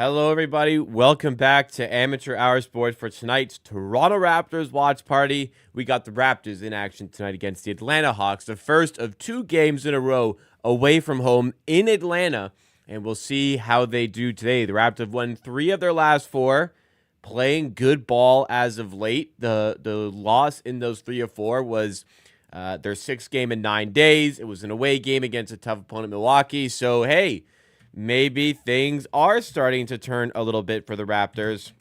Hello, everybody. Welcome back to Amateur Hour Sports for tonight's Toronto Raptors watch party. We got the Raptors in action tonight against the Atlanta Hawks, the first of 2 games in a row away from home in Atlanta, and we'll see how they do today. The Raptors have won 3 of their last 4, playing good ball as of late. The loss in those 3 of 4 was their 6th game in 9 days. It was an away game against a tough opponent, Milwaukee. So, hey, maybe things are starting to turn a little bit for the Raptors.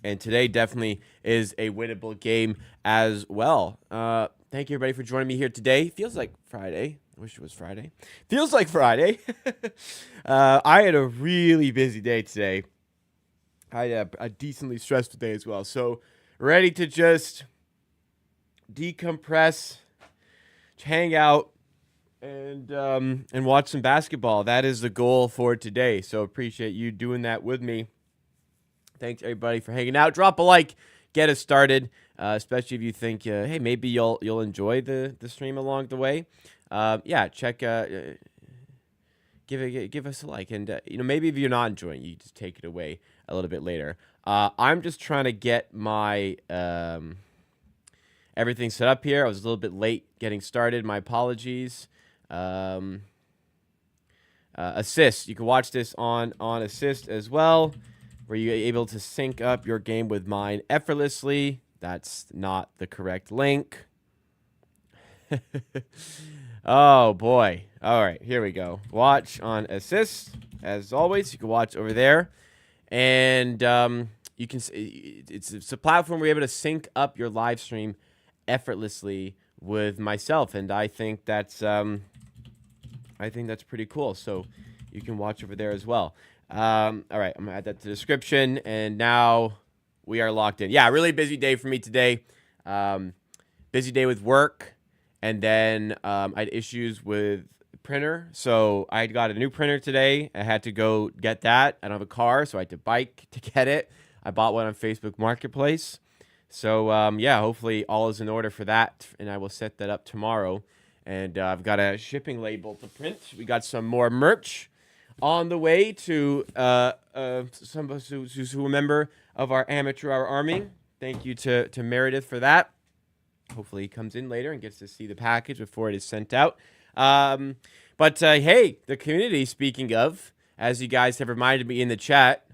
And today definitely is a winnable game as well. Thank you, everybody, for joining me here today. Feels like Friday. I wish it was Friday. Feels like Friday. I had a really busy day today. I had a decently stressful day as well. So ready to just decompress, hang out, and watch some basketball. That is the goal for today. So appreciate you doing that with me. Thanks everybody for hanging out. Drop a like, get us started. Especially if you think, hey, maybe you'll enjoy the stream along the way. Yeah, check. Give us a like, and maybe if you're not enjoying, you just take it away a little bit later. I'm just trying to get my everything set up here. I was a little bit late getting started. My apologies. Assist. You can watch this on Assist as well, where you're able to sync up your game with mine effortlessly. That's not the correct link. Oh, boy. All right, here we go. Watch on Assist. As always, you can watch over there. And you can. It's a platform where you're able to sync up your live stream effortlessly with myself, and I think that's pretty cool. So you can watch over there as well. All right, I'm gonna add that to the description, and now we are locked in. Yeah, really busy day for me today. Busy day with work, and then I had issues with the printer. So I got a new printer today. I had to go get that. I don't have a car, so I had to bike to get it. I bought one on Facebook Marketplace. So, yeah, hopefully all is in order for that, and I will set that up tomorrow. And I've got a shipping label to print. We got some more merch on the way to some of us who are a member of our Amateur Hour Army. Thank you to Meredith for that. Hopefully he comes in later and gets to see the package before it is sent out. But hey, the community, speaking of, as you guys have reminded me in the chat,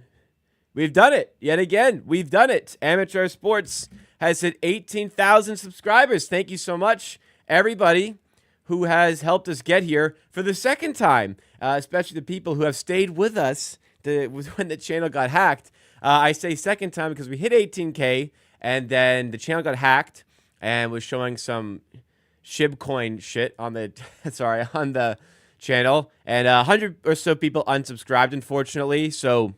we've done it yet again. We've done it. Amateur Sports has hit 18,000 subscribers. Thank you so much, everybody who has helped us get here for the second time, especially the people who have stayed with us when the channel got hacked. I say second time because we hit 18K, and then the channel got hacked and was showing some shibcoin shit on the on the channel, and 100 or so people unsubscribed, unfortunately. So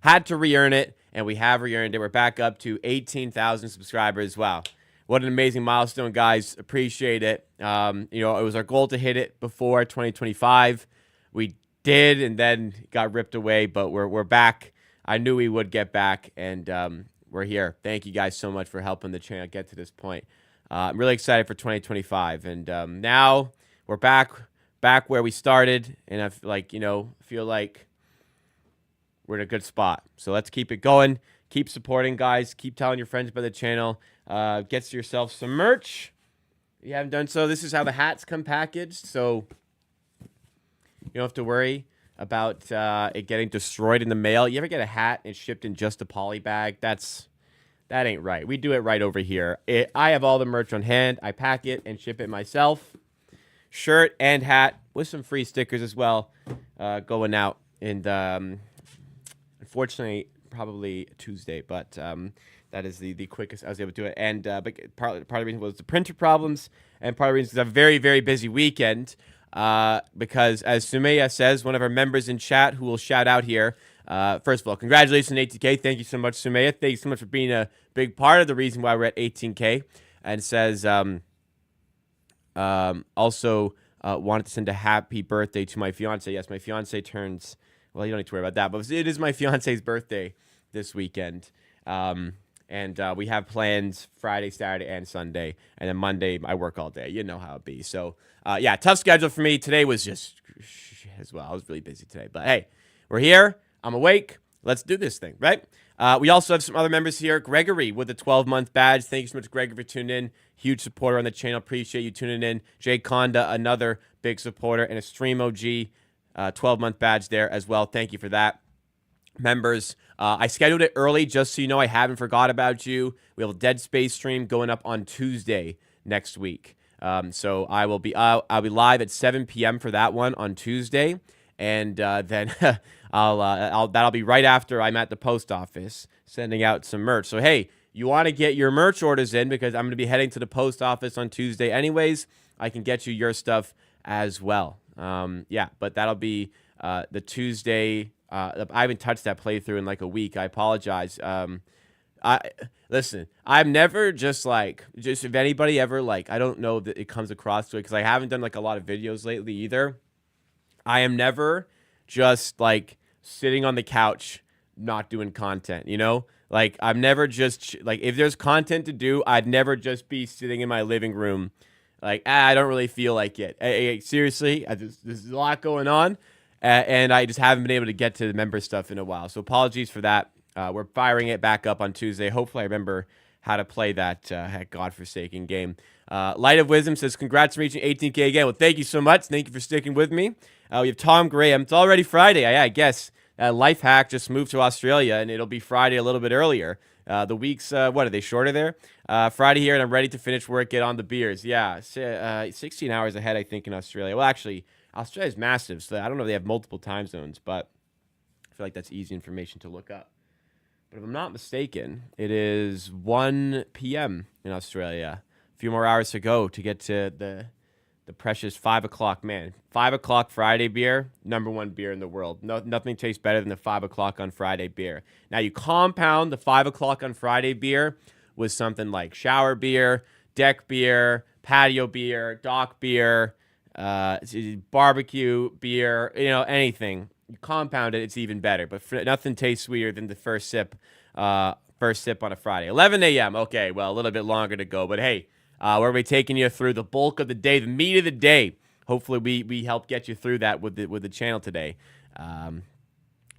had to re-earn it, and we have re-earned it. We're back up to 18,000 subscribers. Wow. What an amazing milestone, guys. Appreciate it. It was our goal to hit it before 2025. We did, and then got ripped away, but we're back. I knew we would get back, and we're here. Thank you guys so much for helping the channel get to this point. I'm really excited for 2025, and now we're back where we started, and I feel like we're in a good spot. So let's keep it going. Keep supporting, guys. Keep telling your friends about the channel. Get yourself some merch. If you haven't done so, this is how the hats come packaged. So you don't have to worry about it getting destroyed in the mail. You ever get a hat and shipped in just a poly bag? That ain't right. We do it right over here. I have all the merch on hand. I pack it and ship it myself. Shirt and hat with some free stickers as well going out. And unfortunately, probably Tuesday, but that is the quickest I was able to do it. And but part of the reason was the printer problems, and part of the reason is a very, very busy weekend. Because as Sumaya says, one of our members in chat who will shout out here, first of all, congratulations on 18K. Thank you so much, Sumaya. Thank you so much for being a big part of the reason why we're at 18K. And says also wanted to send a happy birthday to my fiance. Yes, my fiance turns, well, you don't need to worry about that, but it is my fiance's birthday this weekend. And we have plans Friday, Saturday, and Sunday. And then Monday, I work all day. You know how it be. So, yeah, tough schedule for me. Today was just as well. I was really busy today. But, hey, we're here. I'm awake. Let's do this thing, right? We also have some other members here. Gregory with a 12-month badge. Thank you so much, Gregory, for tuning in. Huge supporter on the channel. Appreciate you tuning in. Jay Conda, another big supporter, and a Stream OG, 12-month badge there as well. Thank you for that. Members, I scheduled it early just so you know I haven't forgot about you. We have a Dead Space stream going up on Tuesday next week. So I'll be live at 7 p.m. for that one on Tuesday, and then that'll be right after I'm at the post office sending out some merch. So hey, you want to get your merch orders in because I'm going to be heading to the post office on Tuesday anyways. I can get you your stuff as well. Yeah, but that'll be the Tuesday. I haven't touched that playthrough in like a week. I apologize. Listen, I'm never just if anybody ever I don't know that it comes across to it because I haven't done like a lot of videos lately either. I am never just sitting on the couch not doing content, you know? I'm never just if there's content to do, I'd never just be sitting in my living room I don't really feel like it. Hey, seriously, there's a lot going on. And I just haven't been able to get to the member stuff in a while. So apologies for that. We're firing it back up on Tuesday. Hopefully I remember how to play that godforsaken game. Light of Wisdom says, congrats on reaching 18K again. Well, thank you so much. Thank you for sticking with me. We have Tom Graham. It's already Friday. I guess. Life Hack just moved to Australia, and it'll be Friday a little bit earlier. The weeks, what are they, shorter there? Friday here, and I'm ready to finish work, get on the beers. Yeah, 16 hours ahead, I think, in Australia. Well, actually, Australia's massive, so I don't know if they have multiple time zones, but I feel like that's easy information to look up. But if I'm not mistaken, it is 1 p.m. in Australia. A few more hours to go to get to the precious 5 o'clock, man. 5 o'clock Friday beer, #1 beer in the world. Nothing tastes better than the 5 o'clock on Friday beer. Now, you compound the 5 o'clock on Friday beer with something like shower beer, deck beer, patio beer, dock beer, barbecue beer, anything. You compound it, it's even better. But nothing tastes sweeter than the first sip on a Friday. 11 a.m. Okay, well, a little bit longer to go. But hey, we're going to be taking you through the bulk of the day, the meat of the day. Hopefully we help get you through that with the channel today.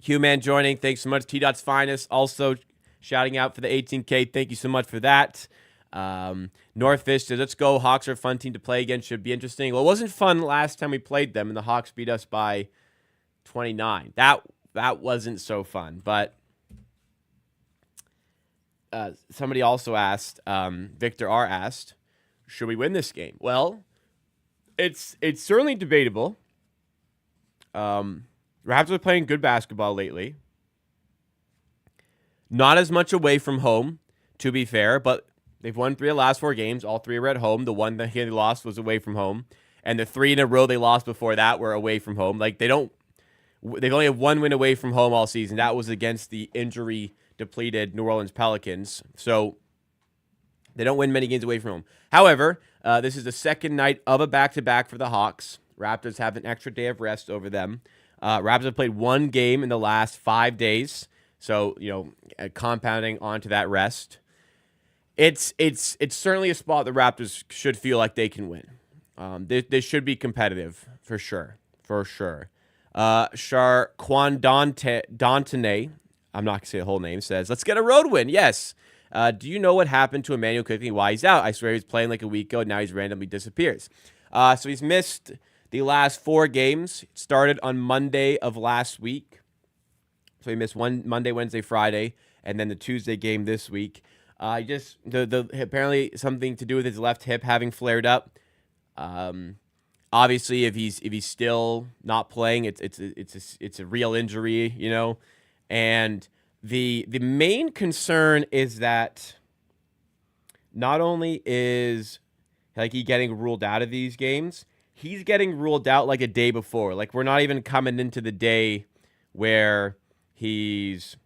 Hugh-Man joining. Thanks so much. T-Dot's Finest also shouting out for the 18K. Thank you so much for that. Northfish says, let's go. Hawks are a fun team to play again. Should be interesting. Well, it wasn't fun last time we played them, and the Hawks beat us by 29. That wasn't so fun. But somebody also asked, Victor R. asked, should we win this game? Well, it's certainly debatable. Raptors are playing good basketball lately. Not as much away from home, to be fair, but they've won 3 of the last 4 games. All 3 were at home. The one that they lost was away from home. And the 3 in a row they lost before that were away from home. They've only have 1 win away from home all season. That was against the injury-depleted New Orleans Pelicans. So they don't win many games away from home. However, this is the second night of a back-to-back for the Hawks. Raptors have an extra day of rest over them. Raptors have played 1 game in the last 5 days. So, compounding onto that rest. It's certainly a spot the Raptors should feel like they can win. They should be competitive, for sure. For sure. Dontane, I'm not going to say the whole name, says, let's get a road win. Yes. Do you know what happened to Emmanuel Quickly while he's out? I swear he was playing like a week ago. Now he's randomly disappears. So he's missed the last 4 games. It started on Monday of last week. So he missed one Monday, Wednesday, Friday, and then the Tuesday game this week. Apparently something to do with his left hip having flared up. Obviously, if he's still not playing, it's a real injury, And the main concern is that not only is he getting ruled out of these games, he's getting ruled out like a day before. We're not even coming into the day where he's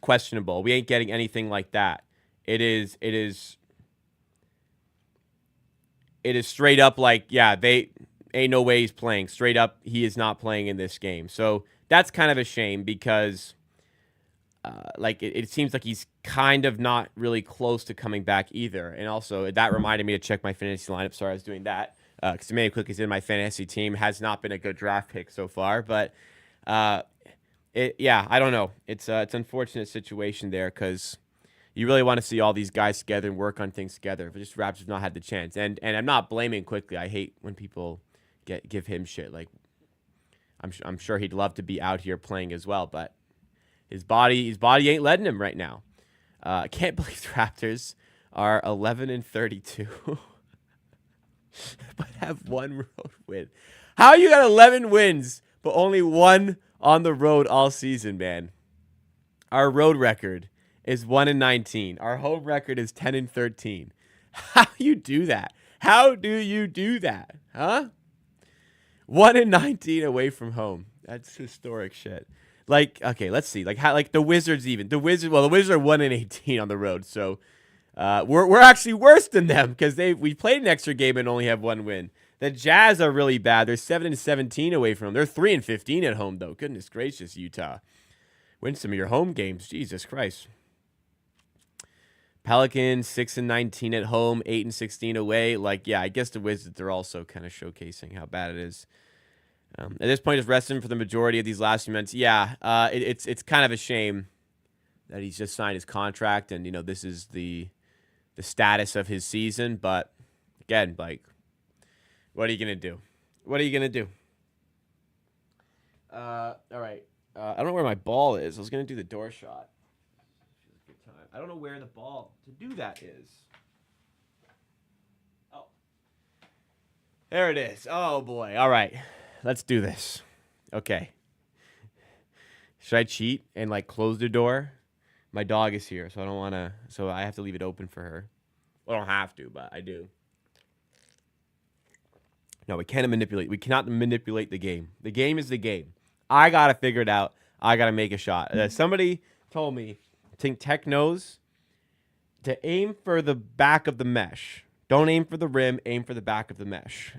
questionable. We ain't getting anything like that. It is straight up they ain't no way he's playing. Straight up, he is not playing in this game. So that's kind of a shame because it seems like he's kind of not really close to coming back either. And also that reminded me to check my fantasy lineup. Sorry, I was doing that because Emmanuel Quickly's in my fantasy team. Has not been a good draft pick so far, but uh, yeah, I don't know. It's an unfortunate situation there because you really want to see all these guys together and work on things together. But just Raptors have not had the chance, and I'm not blaming Quickly. I hate when people give him shit. Like I'm sure he'd love to be out here playing as well, but his body ain't letting him right now. I can't believe the Raptors are 11-32, but have one road win. How you got 11 wins but only one on the road all season, man? Our road record is 1-19. Our home record is 10-13. How you do that? How do you do that? Huh? 1-19 away from home. That's historic shit. Like, okay, let's see. Like how, like the Wizards even. The Wizards are 1-18 on the road. So we're actually worse than them because we played an extra game and only have one win. The Jazz are really bad. They're 7-17 away from them. They're 3-15 at home though. Goodness gracious, Utah. Win some of your home games. Jesus Christ. Pelicans 6-19 at home, 8-16 away. Like, yeah, I guess the Wizards are also kind of showcasing how bad it is. At this point, just resting for the majority of these last few months. Yeah, it's kind of a shame that he's just signed his contract, and this is the status of his season. But again, like, what are you gonna do? What are you gonna do? All right. I don't know where my ball is. I was gonna do the door shot. I don't know where the ball to do that is. Oh. There it is. Oh, boy. All right. Let's do this. Okay. Should I cheat and, like, close the door? My dog is here, so I don't want to... So I have to leave it open for her. Well, I don't have to, but I do. No, we can't manipulate. We cannot manipulate the game. The game is the game. I got to figure it out. I got to make a shot. Somebody told me... think Tech knows to aim for the back of the mesh. Don't aim for the rim. Aim for the back of the mesh.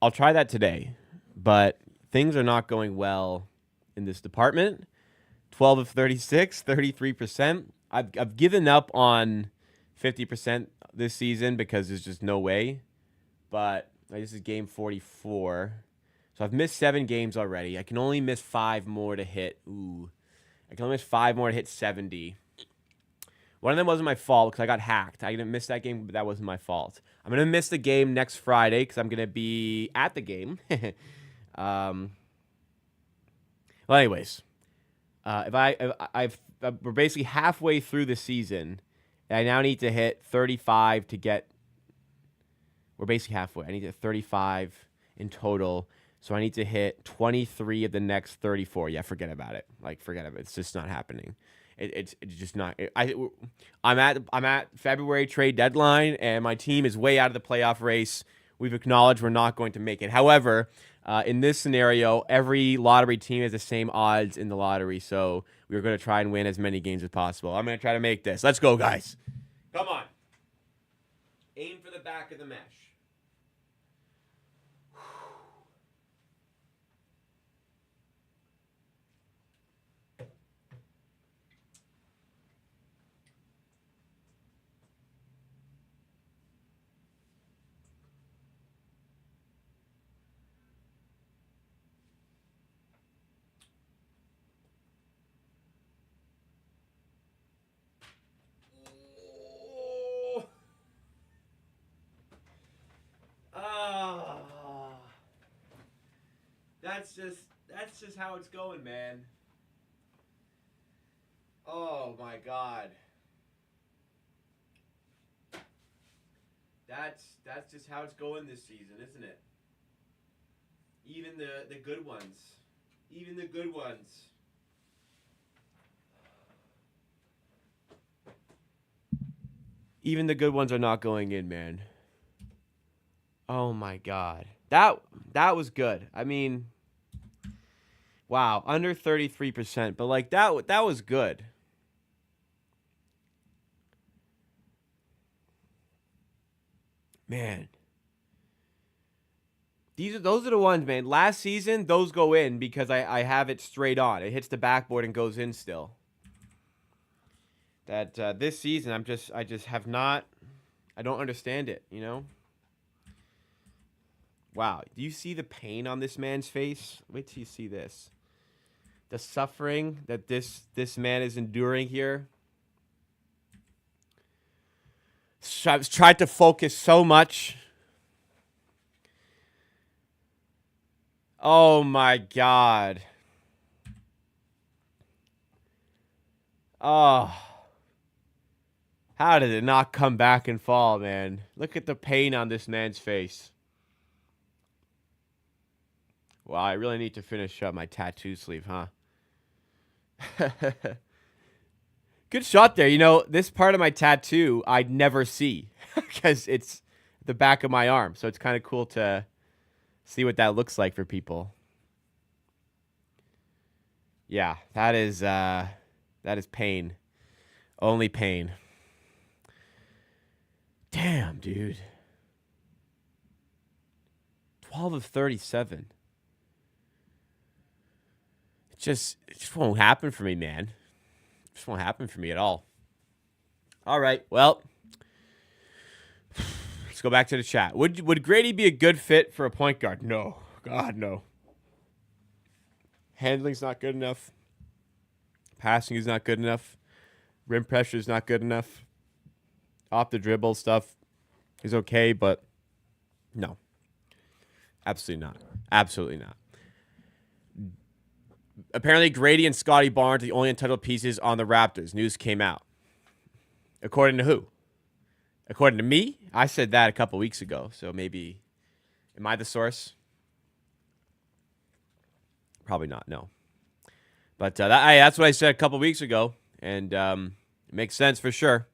I'll try that today, but things are not going well in this department. 12 of 36, 33%. I've given up on 50% this season because there's just no way. But this is game 44. So I've missed 7 games already. I can only miss 5 more to hit. Ooh. I can only miss 5 more to hit 70. One of them wasn't my fault because I got hacked. I didn't miss that game, but that wasn't my fault. I'm going to miss the game next Friday because I'm going to be at the game. Well, anyways. We're basically halfway through the season. And I now need to hit 35 to get... We're basically halfway. I need to hit 35 in total. So I need to hit 23 of the next 34. Yeah, forget about it. Like, forget about it. It's just not happening. It's just not. I'm at February trade deadline, and my team is way out of the playoff race. We've acknowledged we're not going to make it. However, in this scenario, every lottery team has the same odds in the lottery. So we're going to try and win as many games as possible. I'm going to try to make this. Let's go, guys. Come on. Aim for the back of the mesh. That's just how it's going, man. Oh my God. That's just how it's going this season, isn't it? Even the good ones. Even the good ones. Even the good ones are not going in, man. Oh my God. That was good. I mean, wow, under 33%, but like that was good. Man. Those are the ones, man. Last season, those go in because I have it straight on. It hits the backboard and goes in still. That this season I just have not. I don't understand it, you know. Wow. Do you see the pain on this man's face? Wait till you see this. The suffering that this man is enduring here. So I've tried to focus so much. Oh my God. Oh. How did it not come back and fall, man? Look at the pain on this man's face. Wow, I really need to finish up my tattoo sleeve, huh? Good shot there. You know, this part of my tattoo I'd never see because it's the back of my arm. So it's kind of cool to see what that looks like for people. Yeah, that is pain. Only pain. Damn, dude. 12 of 37. It just won't happen for me, man. It just won't happen for me at all. All right, well, let's go back to the chat. Would Grady be a good fit for a point guard? No. God, no. Handling's not good enough. Passing is not good enough. Rim pressure is not good enough. Off the dribble stuff is okay, but no. Absolutely not. Absolutely not. Apparently, Grady and Scotty Barnes are the only entitled pieces on the Raptors. News came out. According to who? According to me? I said that a couple weeks ago, so maybe... Am I the source? Probably not, no. But that's what I said a couple weeks ago, and it makes sense for sure.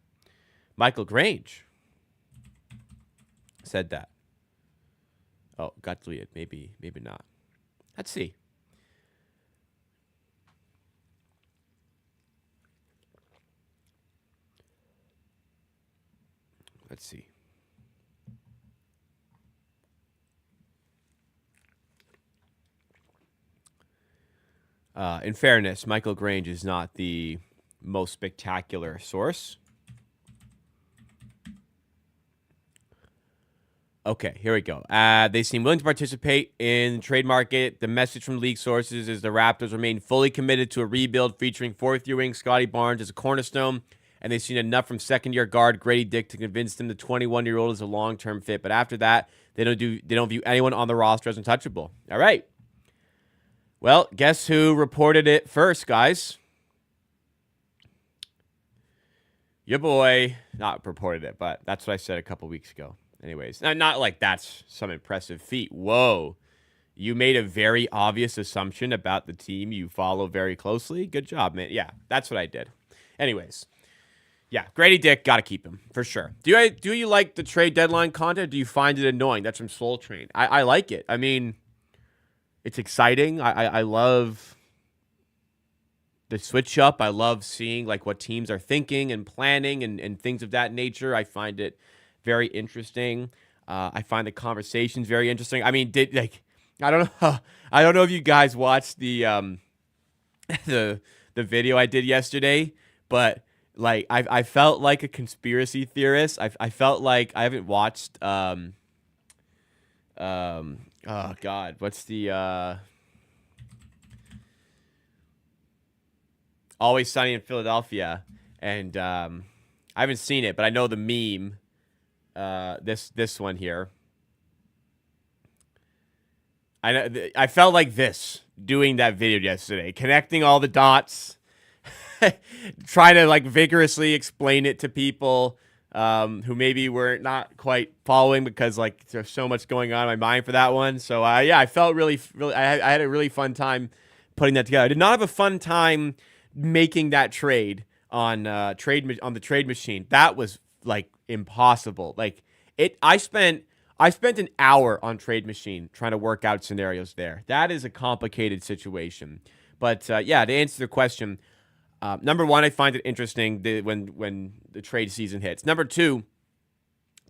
Michael Grange said that. Oh, got deleted. Maybe not. Let's see. Let's see. In fairness, Michael Grange is not the most spectacular source. Okay, here we go. They seem willing to participate in the trade market. The message from league sources is the Raptors remain fully committed to a rebuild featuring fourth-year wing Scotty Barnes as a cornerstone, and they've seen enough from second-year guard Grady Dick to convince them the 21-year-old is a long-term fit. But after that, they don't view anyone on the roster as untouchable. All right. Well, guess who reported it first, guys? Your boy, not reported it, but that's what I said a couple weeks ago. Anyways, not like that's some impressive feat. Whoa. You made a very obvious assumption about the team you follow very closely. Good job, man. Yeah, that's what I did. Anyways, yeah, Grady Dick, got to keep him for sure. Do you like the trade deadline content? Do you find it annoying? That's from Soul Train. I like it. I mean, it's exciting. I love the switch up. I love seeing like what teams are thinking and planning and things of that nature. I find it very interesting. I find the conversations very interesting. I mean, I don't know if you guys watched the the video I did yesterday, but like I felt like a conspiracy theorist. I felt like I haven't watched oh God, what's the Always Sunny in Philadelphia, and I haven't seen it, but I know the meme. This one here. I felt like this doing that video yesterday, connecting all the dots, trying to like vigorously explain it to people who maybe were not quite following because like there's so much going on in my mind for that one. So yeah, I felt really I had a really fun time putting that together. I did not have a fun time making that trade on the trade machine. That was like impossible. Like I spent an hour on Trade Machine trying to work out scenarios there. That is a complicated situation. But yeah, to answer the question, number one, I find it interesting when the trade season hits. Number two,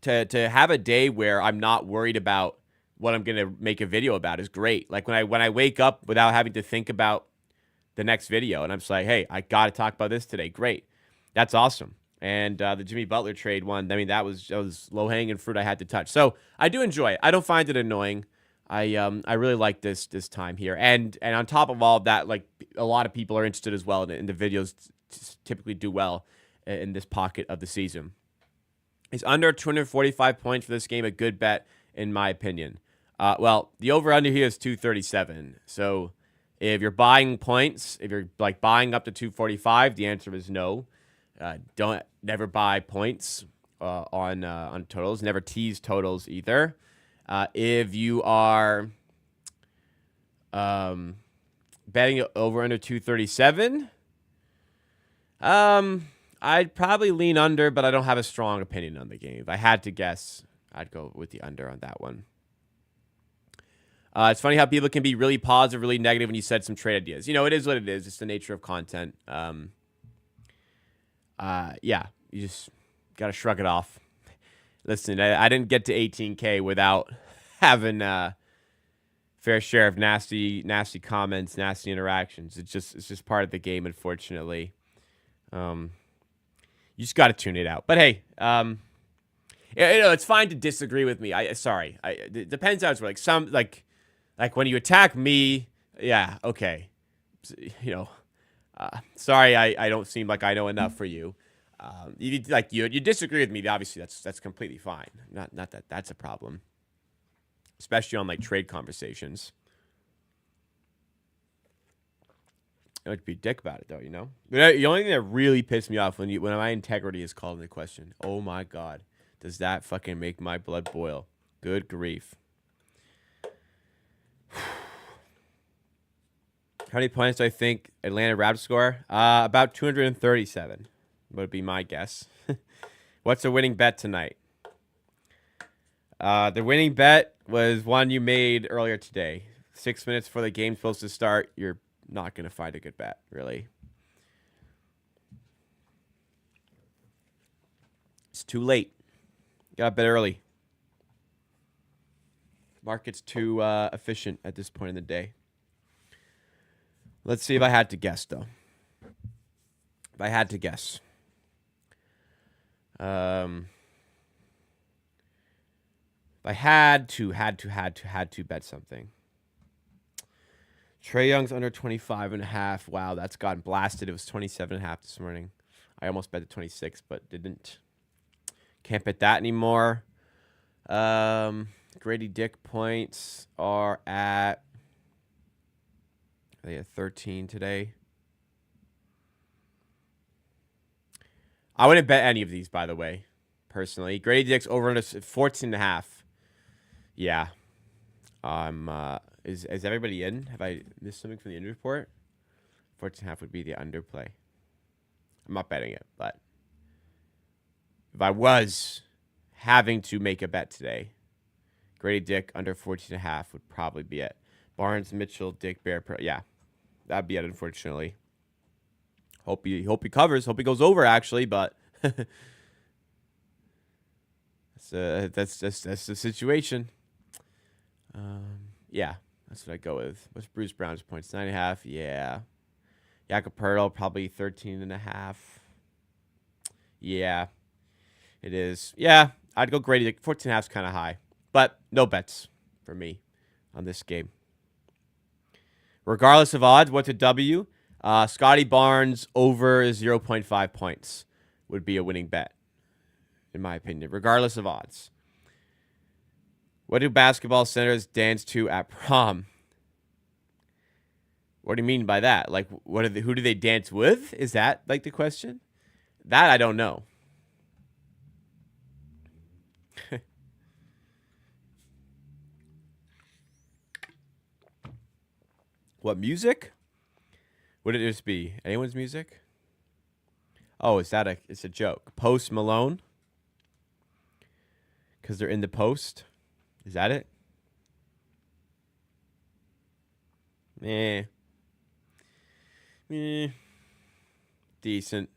to have a day where I'm not worried about what I'm gonna make a video about is great. Like when I wake up without having to think about the next video, and I'm just like, hey, I gotta talk about this today. Great, that's awesome. And the Jimmy Butler trade one, I mean, that was low-hanging fruit I had to touch. So I do enjoy it. I don't find it annoying. I really like this time here, and on top of all of that, like a lot of people are interested as well, and the videos typically do well in this pocket of the season. Is under 245 points for this game a good bet, in my opinion? Well, the over-under here is 237. So if you're buying points, if you're like buying up to 245, the answer is no. Never buy points on totals. Never tease totals either. If you are betting over under 237, I'd probably lean under, but I don't have a strong opinion on the game. If I had to guess, I'd go with the under on that one. It's funny how people can be really positive, really negative when you said some trade ideas. You know, it is what it is. It's the nature of content. Yeah, you just got to shrug it off. Listen, I didn't get to 18K without having a fair share of nasty comments, nasty interactions. It's just part of the game, unfortunately. You just got to tune it out. But hey, it's fine to disagree with me. It depends how it's like when you attack me, yeah, okay. Sorry, I don't seem like I know enough for you. You disagree with me. Obviously, that's completely fine. Not that that's a problem, especially on like trade conversations. I would be a dick about it, though, you know? The only thing that really pissed me off when my integrity is called into question, oh my God, does that fucking make my blood boil? Good grief. How many points do I think Atlanta Raptors score? About 237 would be my guess. What's the winning bet tonight? The winning bet was one you made earlier today. 6 minutes before the game's supposed to start, you're not going to find a good bet, really. It's too late. Got to bet early. Market's too efficient at this point in the day. Let's see if I had to guess, though. If I had to guess. If I had to bet something. Trae Young's under 25.5. Wow, that's gotten blasted. It was 27.5 this morning. I almost bet the 26, but didn't. Can't bet that anymore. Grady Dick points are at 13 today. I wouldn't bet any of these, by the way, personally. Grady Dick's over under 14.5. Yeah. Is everybody in? Have I missed something from the injury report? 14.5 would be the underplay. I'm not betting it, but if I was having to make a bet today, Grady Dick under 14.5 would probably be it. Barnes, Mitchell, Dick, Bear, yeah, that'd be it. Unfortunately, hope he covers. Hope he goes over actually, but that's the situation. Yeah. That's what I go with. What's Bruce Brown's points? 9.5. Yeah. Jakob Poeltl probably 13.5. Yeah. It is. Yeah. I'd go Grady. 14.5 is kind of high. But no bets for me on this game. Regardless of odds, what's a W? Scotty Barnes over 0.5 points would be a winning bet, in my opinion, regardless of odds. What do basketball centers dance to at prom? What do you mean by that? Like, who do they dance with? Is that like the question? That I don't know. What music? Would it just be anyone's music? Oh, it's a joke. Post Malone? Because they're in the post? Is that it? Decent.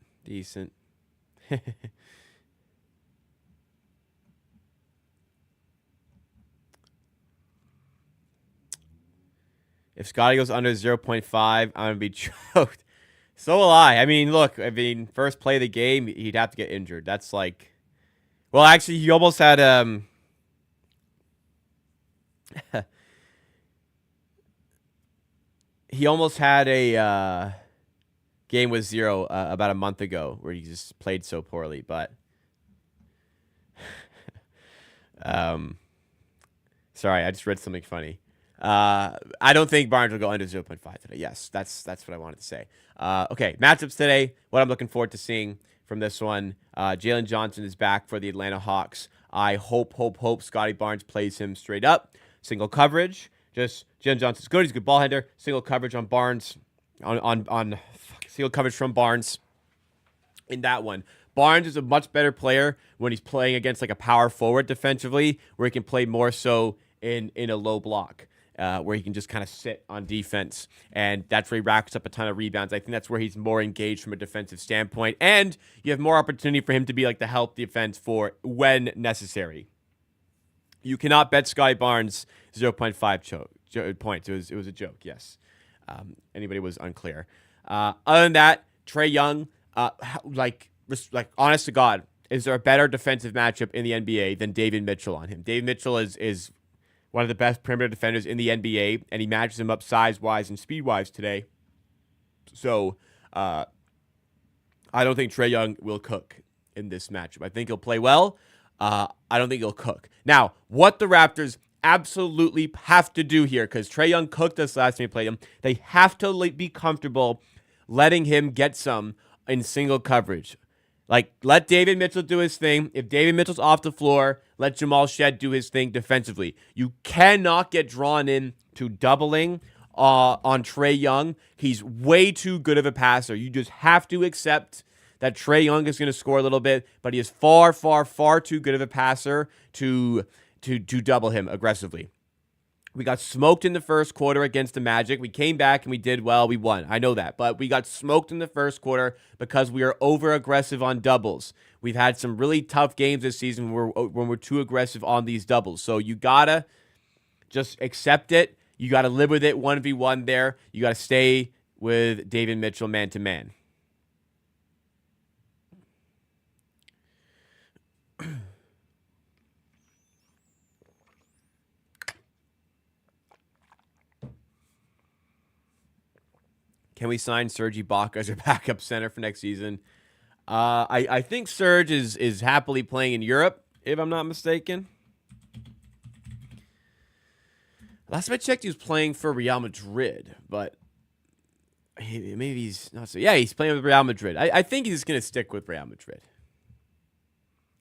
If Scotty goes under 0.5, I'm going to be choked. So will I. I mean, look, first play of the game, he'd have to get injured. That's like... Well, actually, he almost had... he almost had a game with 0 about a month ago where he just played so poorly. But sorry, I just read something funny. I don't think Barnes will go under 0.5 today. Yes, that's what I wanted to say. Okay, matchups today. What I'm looking forward to seeing from this one. Jalen Johnson is back for the Atlanta Hawks. I hope Scotty Barnes plays him straight up. Single coverage. Just Jalen Johnson's good. He's a good ball handler. Single coverage on Barnes. Single coverage from Barnes in that one. Barnes is a much better player when he's playing against like a power forward defensively, where he can play more so in a low block, where he can just kind of sit on defense. And that's where he racks up a ton of rebounds. I think that's where he's more engaged from a defensive standpoint. And you have more opportunity for him to be like the help defense for when necessary. You cannot bet Scotty Barnes 0.5 points. It was a joke, yes. Anybody was unclear. Other than that, Trae Young, like honest to God, is there a better defensive matchup in the NBA than David Mitchell on him? David Mitchell is one of the best perimeter defenders in the NBA, and he matches him up size-wise and speed-wise today. So I don't think Trae Young will cook in this matchup. I think he'll play well. I don't think he'll cook. Now, what the Raptors absolutely have to do here, because Trae Young cooked us last time we played him, they have to be comfortable letting him get some in single coverage. Like, let David Mitchell do his thing. If David Mitchell's off the floor, let Jamal Shed do his thing defensively. You cannot get drawn in to doubling on Trae Young. He's way too good of a passer. You just have to accept that Trae Young is going to score a little bit, but he is far, far, far too good of a passer to double him aggressively. We got smoked in the first quarter against the Magic. We came back and we did well. We won. I know that. But we got smoked in the first quarter because we are over-aggressive on doubles. We've had some really tough games this season when we're too aggressive on these doubles. So you got to just accept it. You got to live with it 1v1 there. You got to stay with David Mitchell man-to-man. Can we sign Serge Ibaka as our backup center for next season? I think Serge is happily playing in Europe, if I'm not mistaken. Last time I checked, he was playing for Real Madrid, but maybe he's not so. Yeah, he's playing with Real Madrid. I think he's going to stick with Real Madrid.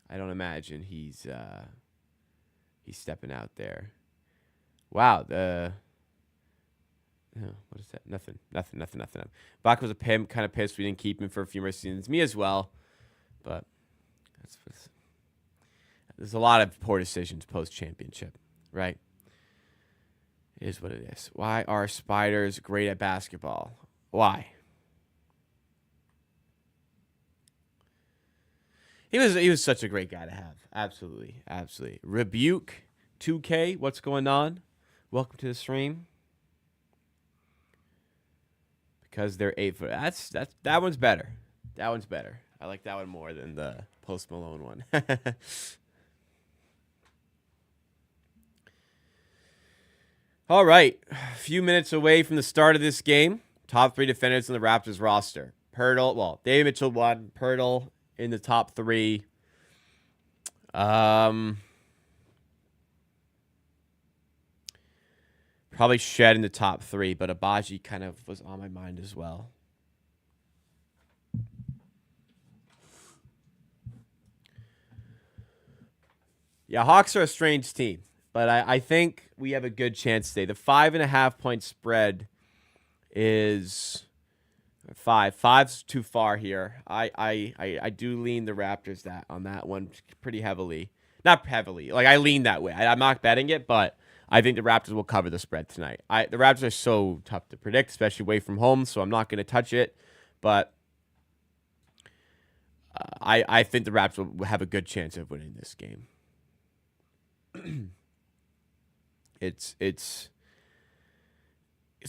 I don't imagine he's stepping out there. Wow, what is that? Nothing. Bach was a pimp, kind of pissed we didn't keep him for a few more seasons. Me as well. But there's a lot of poor decisions post-championship, right? It is what it is. Why are spiders great at basketball? Why? He was such a great guy to have. Absolutely. Rebuke 2K, what's going on? Welcome to the stream. Because they're 8 foot. That one's better. That one's better. I like that one more than the Post Malone one. All right. A few minutes away from the start of this game. Top 3 defenders on the Raptors roster. David Mitchell 1. Pirtle in the top 3. Probably Shed in the top 3, but Abaji kind of was on my mind as well. Yeah, Hawks are a strange team, but I think we have a good chance today. The 5.5 point spread is 5. 5's too far here. I do lean the Raptors on that one pretty heavily. Not heavily. Like, I lean that way. I'm not betting it, but I think the Raptors will cover the spread tonight. The Raptors are so tough to predict, especially away from home, so I'm not going to touch it. But I think the Raptors will have a good chance of winning this game. It's a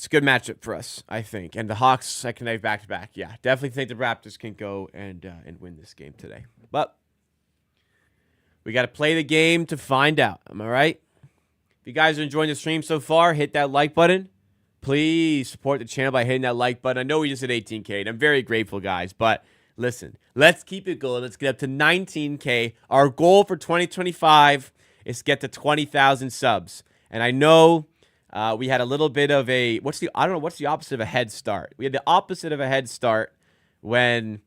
good matchup for us, I think. And the Hawks, second night back-to-back. Yeah, definitely think the Raptors can go and win this game today. But we got to play the game to find out. Am I right? If you guys are enjoying the stream so far, hit that like button. please support the channel by hitting that like button. I know we just hit 18K, and I'm very grateful, guys. But listen, let's keep it going. Let's get up to 19K. Our goal for 2025 is to get to 20,000 subs. And I know we had a little bit of a what's the opposite of a head start? We had the opposite of a head start when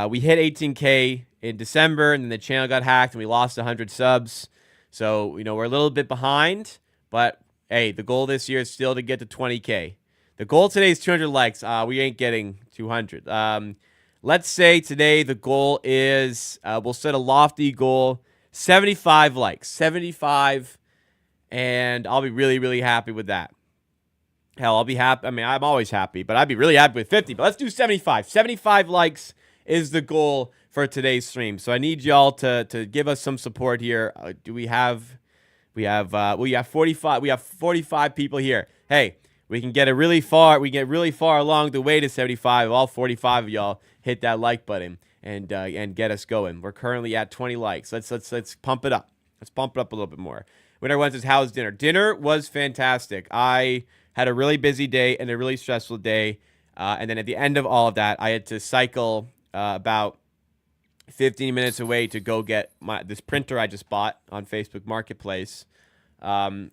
we hit 18K in December, and then the channel got hacked, and we lost 100 subs. So we're a little bit behind, but hey, the goal this year is still to get to 20K. The goal today is 200 likes. We ain't getting 200. Let's say today the goal is we'll set a lofty goal, 75 likes, 75. And I'll be really, really happy with that. Hell, I'll be happy. I mean, I'm always happy, but I'd be really happy with 50. But let's do 75. 75 likes is the goal for today's stream. So I need y'all to give us some support here. We have 45. We have 45 people here. Hey, we can get really far. We get really far along the way to 75. If all 45 of y'all hit that like button and get us going. We're currently at 20 likes. Let's pump it up. Let's pump it up a little bit more. Winner Wednesday's how's dinner? Dinner was fantastic. I had a really busy day and a really stressful day. And then at the end of all of that, I had to cycle about 15 minutes away to go get this printer I just bought on Facebook Marketplace. We'll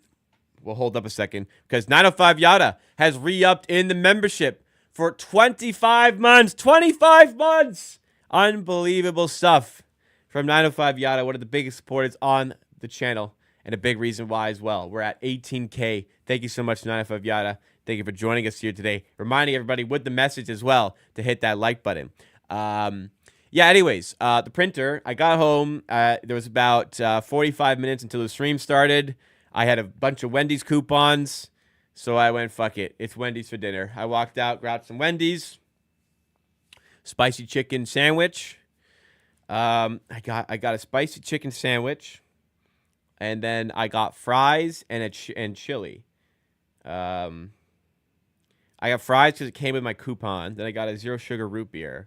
hold up a second because 905 Yada has re-upped in the membership for 25 months. 25 months! Unbelievable stuff from 905 Yada, one of the biggest supporters on the channel. And a big reason why as well. We're at 18K. Thank you so much, 905 Yada. Thank you for joining us here today. Reminding everybody with the message as well to hit that like button. Anyways, the printer, I got home. There was about 45 minutes until the stream started. I had a bunch of Wendy's coupons. So I went, fuck it. It's Wendy's for dinner. I walked out, grabbed some Wendy's. Spicy chicken sandwich. I got a spicy chicken sandwich. And then I got fries and chili. I got fries because it came with my coupon. Then I got a zero sugar root beer.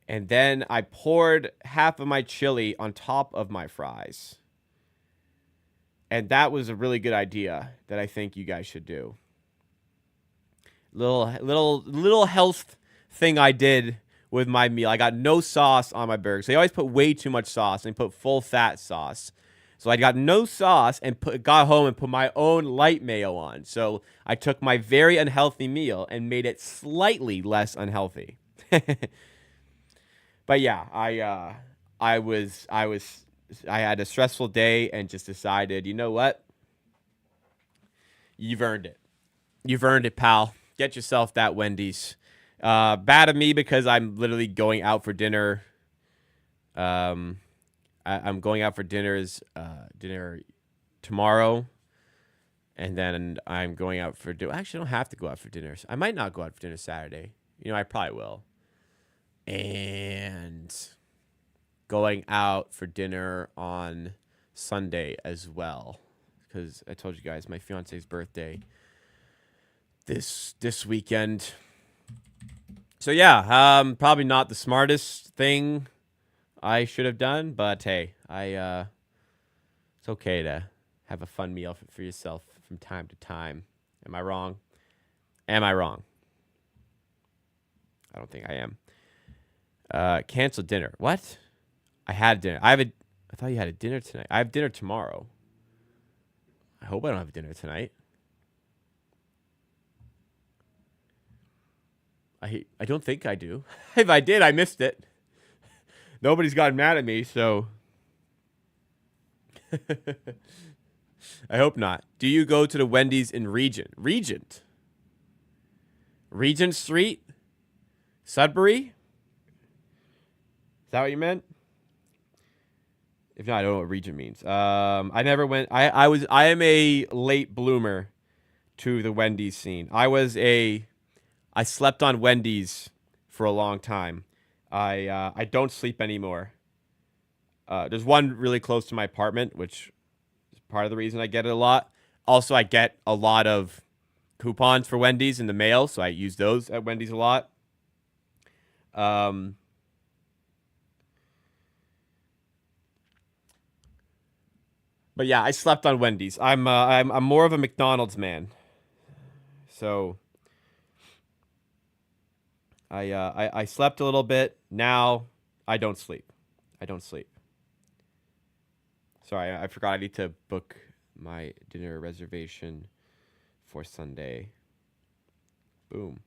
And then I poured half of my chili on top of my fries. And that was a really good idea that I think you guys should do. Little health thing I did with my meal. I got no sauce on my burgers. They always put way too much sauce and put full fat sauce. So I got no sauce and got home and put my own light mayo on. So I took my very unhealthy meal and made it slightly less unhealthy. But yeah, I had a stressful day and just decided, you know what? You've earned it. You've earned it, pal. Get yourself that Wendy's. Bad of me because I'm literally going out for dinner. I'm going out for dinner tomorrow, and then I'm going out for dinner. Actually, I don't have to go out for dinner. I might not go out for dinner Saturday. I probably will. And going out for dinner on Sunday as well, because I told you guys my fiance's birthday this weekend. So yeah, probably not the smartest thing I should have done, but hey, it's okay to have a fun meal for yourself from time to time. Am I wrong? Am I wrong? I don't think I am. Cancel dinner. What? I had dinner. I thought you had a dinner tonight. I have dinner tomorrow. I hope I don't have dinner tonight. I don't think I do. If I did, I missed it. Nobody's gotten mad at me, so I hope not. Do you go to the Wendy's in Regent? Regent Street? Sudbury? Is that what you meant? If not, I don't know what Regent means. I never went. I am a late bloomer to the Wendy's scene. I slept on Wendy's for a long time. I don't sleep anymore. There's one really close to my apartment, which is part of the reason I get it a lot. Also, I get a lot of coupons for Wendy's in the mail, so I use those at Wendy's a lot. But yeah, I slept on Wendy's. I'm more of a McDonald's man. So I slept a little bit. Now I don't sleep. I don't sleep. Sorry, I forgot I need to book my dinner reservation for Sunday. Boom.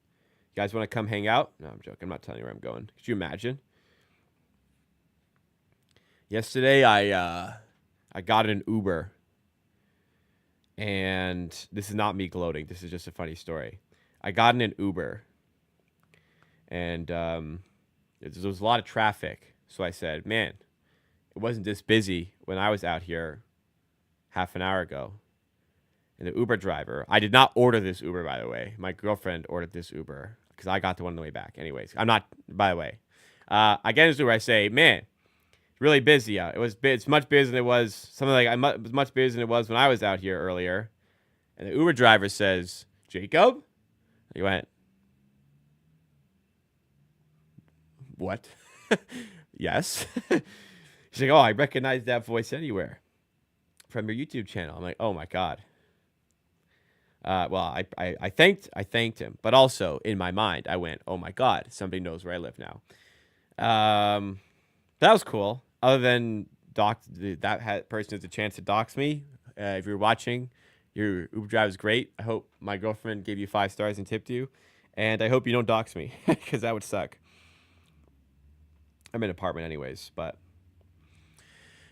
You guys want to come hang out? No, I'm joking. I'm not telling you where I'm going. Could you imagine? Yesterday, I got an Uber. And this is not me gloating. This is just a funny story. I got in an Uber. And there was a lot of traffic. So I said, man, it wasn't this busy when I was out here half an hour ago. And the Uber driver, I did not order this Uber, by the way. My girlfriend ordered this Uber because I got the one on the way back. Anyways, I'm not, by the way. I get in this Uber, I say, man, it's really busy out. It's much busier than it was, something like, it was much busier than it was when I was out here earlier. And the Uber driver says, Jacob? He went, what? Yes. She's like, oh, I recognize that voice anywhere from your YouTube channel. I'm like, oh my God. Well, I thanked him, but also in my mind, I went, oh my God, somebody knows where I live now. That was cool. Other than that person has a chance to dox me. If you're watching, your Uber drive is great. I hope my girlfriend gave you 5 stars and tipped you. And I hope you don't dox me because that would suck. I'm in an apartment anyways, but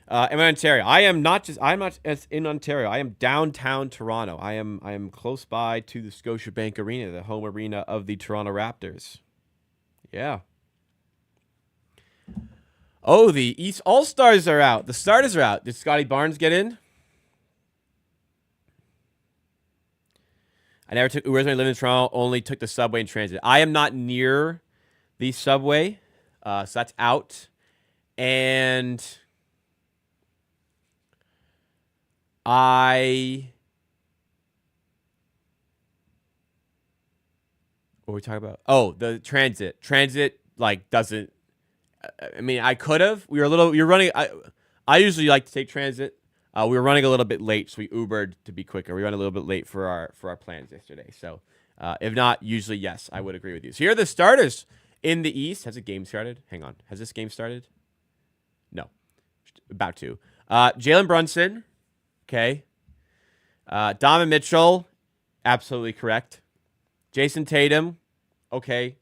I'm in Ontario. I'm not in Ontario. I am downtown Toronto. I am close by to the Scotiabank Arena, the home arena of the Toronto Raptors. Yeah. Oh, the East All-Stars are out. The starters are out. Did Scotty Barnes get in? I never took Ubers when I lived in Toronto. Only took the subway and transit. I am not near the subway, so that's out. And what were we talking about? Oh, the transit. Transit, like, doesn't... I mean, I could have. We were running... I usually like to take transit. We were running a little bit late, so we Ubered to be quicker. We ran a little bit late for our plans yesterday. So, if not, usually, yes, I would agree with you. So here are the starters in the East. Has a game started? Hang on. Has this game started? No. About to. Jalen Brunson. Okay. Donovan Mitchell. Absolutely correct. Jason Tatum. Okay.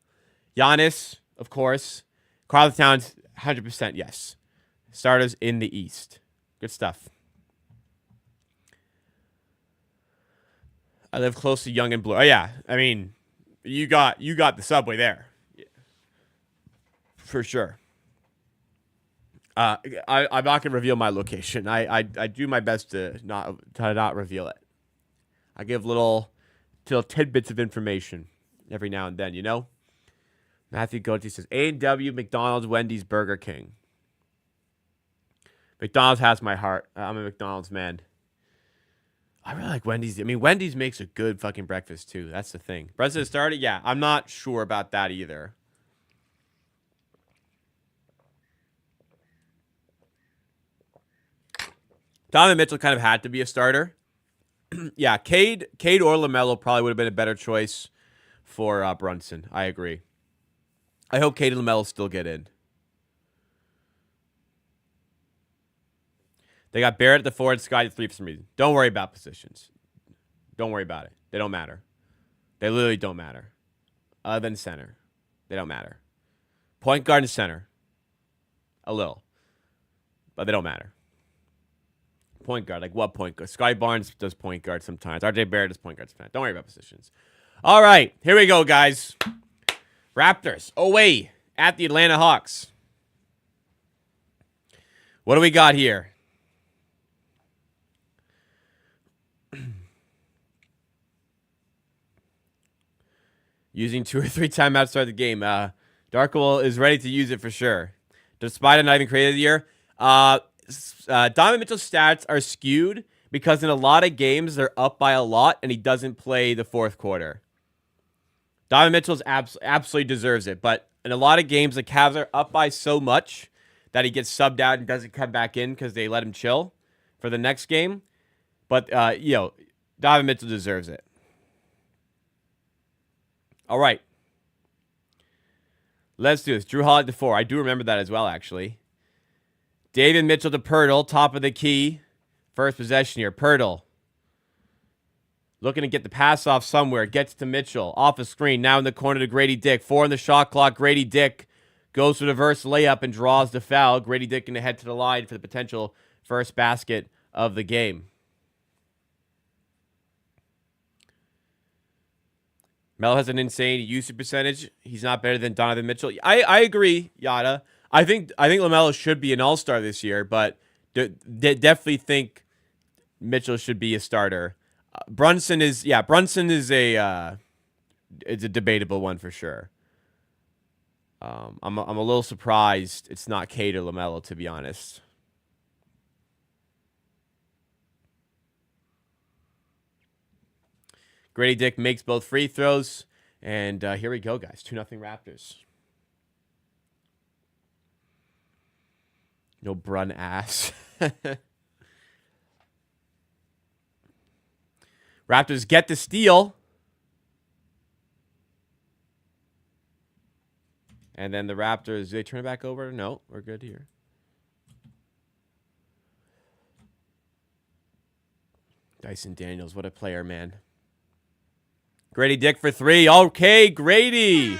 Giannis, of course. Karl Towns, 100% yes. Starters in the East. Good stuff. I live close to Yonge and Bloor. Oh, yeah. I mean, you got the subway there. Yeah. For sure. I'm not going to reveal my location. I do my best to not reveal it. I give little tidbits of information every now and then, you know? Matthew Goethe says, A&W, McDonald's, Wendy's, Burger King. McDonald's has my heart. I'm a McDonald's man. I really like Wendy's. I mean, Wendy's makes a good fucking breakfast, too. That's the thing. President started? Yeah, I'm not sure about that either. Donovan Mitchell kind of had to be a starter. Yeah, Cade or LaMelo probably would have been a better choice for Brunson. I agree. I hope Cade and LaMelo still get in. They got Barrett at the 4 and Scotty at 3 for some reason. Don't worry about positions. Don't worry about it. They don't matter. They literally don't matter. Other than center. They don't matter. Point guard and center. A little. But they don't matter. Point guard. Like what point guard? Scotty Barnes does point guard sometimes. RJ Barrett does point guard sometimes. Don't worry about positions. All right. Here we go, guys. Raptors away at the Atlanta Hawks. What do we got here? Using 2 or 3 timeouts to start the game. Darkwell is ready to use it for sure. Despite it not even created the year. Donovan Mitchell's stats are skewed because in a lot of games they're up by a lot and he doesn't play the fourth quarter. Donovan Mitchell absolutely deserves it, but in a lot of games the Cavs are up by so much that he gets subbed out and doesn't come back in because they let him chill for the next game. But Donovan Mitchell deserves it. All right. Let's do this. Drew Holiday to 4. I do remember that as well, actually. David Mitchell to Pirtle, top of the key. First possession here. Pirtle. Looking to get the pass off somewhere. Gets to Mitchell. Off a screen. Now in the corner to Grady Dick. 4 on the shot clock. Grady Dick goes for the reverse layup and draws the foul. Grady Dick going to head to the line for the potential first basket of the game. Melo has an insane usage percentage. He's not better than Donovan Mitchell. I agree, Yada. I think LaMelo should be an all-star this year, but definitely think Mitchell should be a starter. Brunson is a debatable one for sure. I'm a little surprised it's not Cade or LaMelo, to be honest. Grady Dick makes both free throws. And here we go, guys. 2-0 Raptors. No Brun ass. Raptors get the steal. And then the Raptors, do they turn it back over? No, we're good here. Dyson Daniels, what a player, man. Grady Dick for 3. Okay, Grady.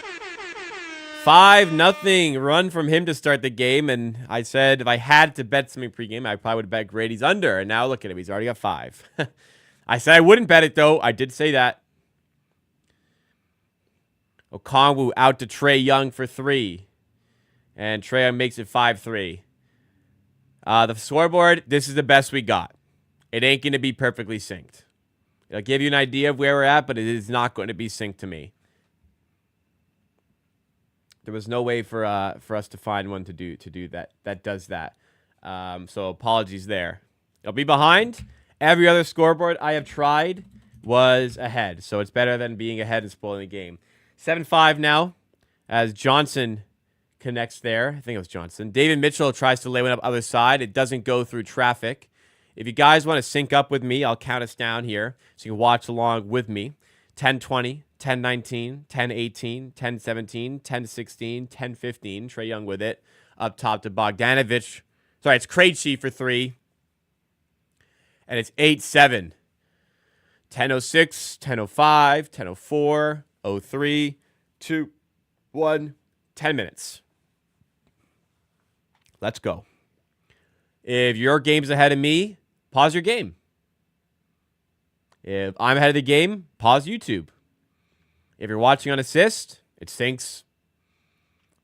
5-0 run from him to start the game. And I said if I had to bet something pregame, I probably would bet Grady's under. And now look at him. He's already got 5. I said I wouldn't bet it, though. I did say that. Okongwu out to Trae Young for 3. And Trae Young makes it 5-3. The scoreboard, this is the best we got. It ain't going to be perfectly synced. It'll give you an idea of where we're at, but it is not going to be synced to me. There was no way for us to find one to do that does that. So apologies there. It'll be behind. Every other scoreboard I have tried was ahead, so it's better than being ahead and spoiling the game. 7-5 now as Johnson connects there. I think it was Johnson. David Mitchell tries to lay one up other side. It doesn't go through traffic. If you guys want to sync up with me, I'll count us down here so you can watch along with me. 10-20, 10-19, 10-18, 10-17, 10-16, 10-15. Trae Young with it. Up top to Bogdanovich. Sorry, it's Krejci for 3. And it's 8-7. 10-06, 10-05, 10-04, 03, 2, 1, 10 minutes. Let's go. If your game's ahead of me, pause your game. If I'm ahead of the game, pause YouTube. If you're watching on assist, it syncs.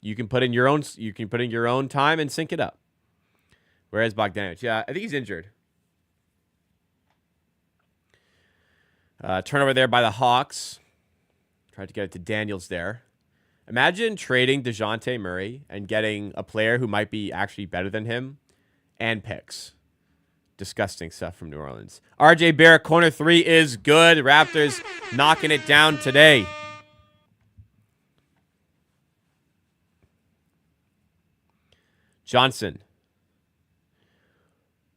You can put in your own time and sync it up. Whereas Bogdanovich, yeah, I think he's injured. Turnover there by the Hawks. Tried to get it to Daniels there. Imagine trading DeJounte Murray and getting a player who might be actually better than him and picks. Disgusting stuff from New Orleans. RJ Barrett, corner 3 is good. Raptors knocking it down today. Johnson.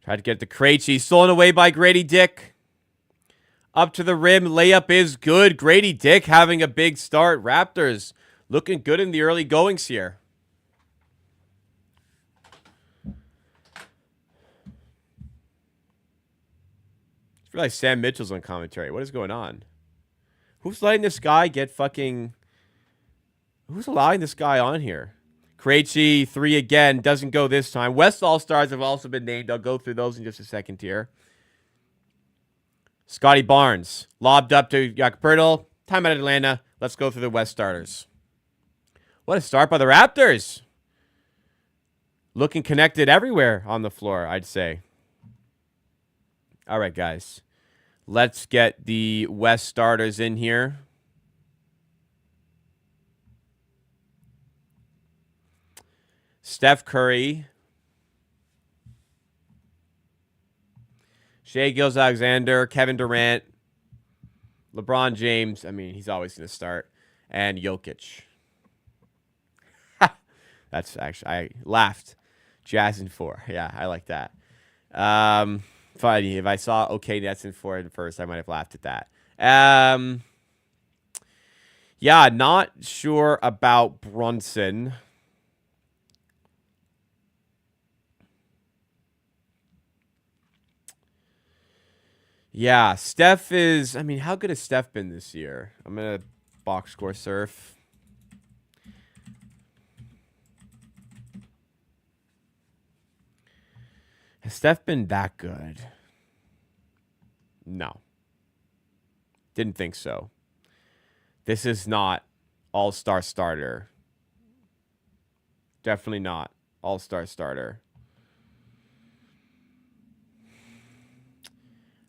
Tried to get it to Krejci. Stolen away by Grady Dick. Up to the rim. Layup is good. Grady Dick having a big start. Raptors looking good in the early goings here. I feel like Sam Mitchell's on commentary. What is going on? Who's letting this guy get fucking... Who's allowing this guy on here? Krejci, 3 again. Doesn't go this time. West All-Stars have also been named. I'll go through those in just a second here. Scotty Barnes. Lobbed up to Pirtle. Time out Atlanta. Let's go through the West starters. What a start by the Raptors. Looking connected everywhere on the floor, I'd say. All right, guys. Let's get the West starters in here. Steph Curry. Shai Gilgeous-Alexander. Kevin Durant. LeBron James. I mean, he's always going to start. And Jokic. That's actually, I laughed. Jazz in 4. Yeah, I like that. Funny. If I saw okay, Nets in 4 at first, I might have laughed at that. Yeah, not sure about Brunson. Yeah, Steph is... I mean, how good has Steph been this year? I'm going to box score surf. Has Steph been that good? No. Didn't think so. This is not all-star starter. Definitely not all-star starter.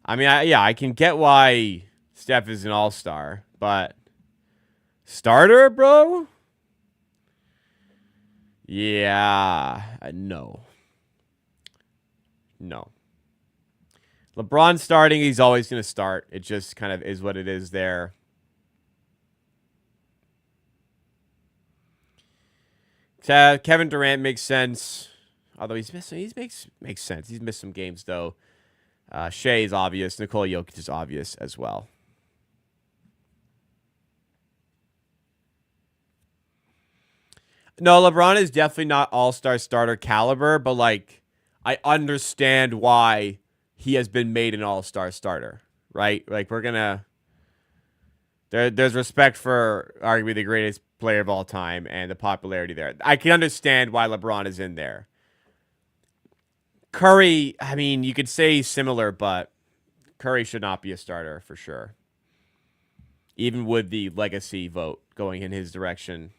I mean, yeah, I can get why Steph is an all-star, but starter, bro? Yeah, no. No. LeBron starting, he's always going to start. It just kind of is what it is there. Kevin Durant makes sense. Although makes sense. He's missed some games, though. Shea is obvious. Nikola Jokic is obvious as well. No, LeBron is definitely not all-star starter caliber, but, like, I understand why he has been made an all-star starter, right? Like, we're going to... There's respect for arguably the greatest player of all time and the popularity there. I can understand why LeBron is in there. Curry, I mean, you could say similar, but Curry should not be a starter for sure. Even with the legacy vote going in his direction.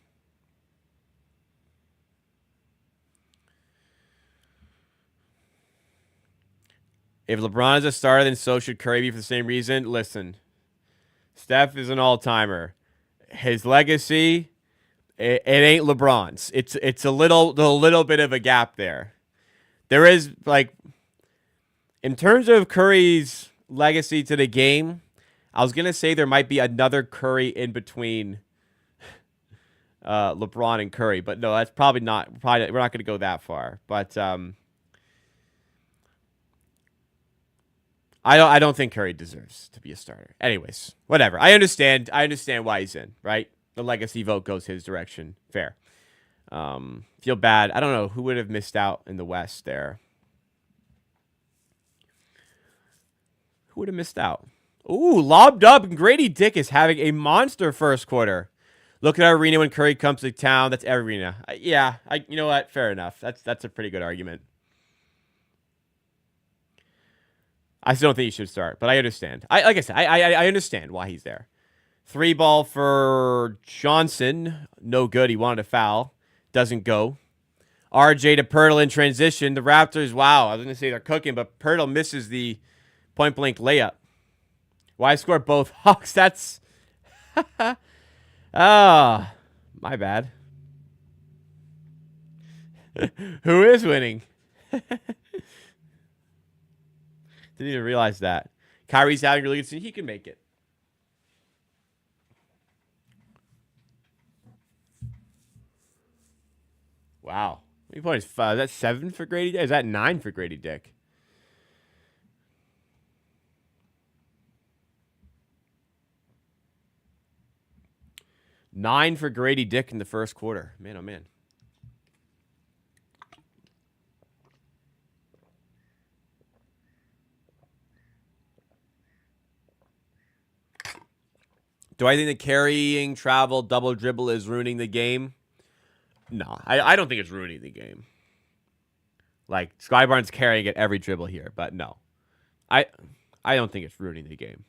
If LeBron is a starter, then so should Curry be for the same reason. Listen, Steph is an all-timer. His legacy, it ain't LeBron's. It's a little bit of a gap there. There is, like, in terms of Curry's legacy to the game, I was gonna say there might be another Curry in between LeBron and Curry, but no, that's probably not. Probably we're not gonna go that far. But I don't think Curry deserves to be a starter. Anyways, whatever. I understand why he's in, right? The legacy vote goes his direction. Fair. Feel bad. I don't know who would have missed out in the West there. Who would have missed out? Ooh, lobbed up, and Grady Dick is having a monster first quarter. Look at our arena when Curry comes to town. That's every arena. Yeah, you know what? Fair enough. That's a pretty good argument. I still don't think he should start, but I understand. Like I said, I understand why he's there. 3 ball for Johnson. No good. He wanted a foul. Doesn't go. RJ to Pirtle in transition. The Raptors, wow. I was going to say they're cooking, but Pirtle misses the point-blank layup. Why score both Hawks? That's... Ah, my bad. Who is winning? Didn't even realize that. Kyrie's having a really good season. He can make it. Wow. How many points? 5. Is that 7 for Grady Dick? Is that 9 for Grady Dick? Nine for Grady Dick in the first quarter. Man, oh man. Do I think the carrying, travel, double dribble is ruining the game? No, I don't think it's ruining the game. Like, Sky Barnes carrying it every dribble here, but no. I don't think it's ruining the game.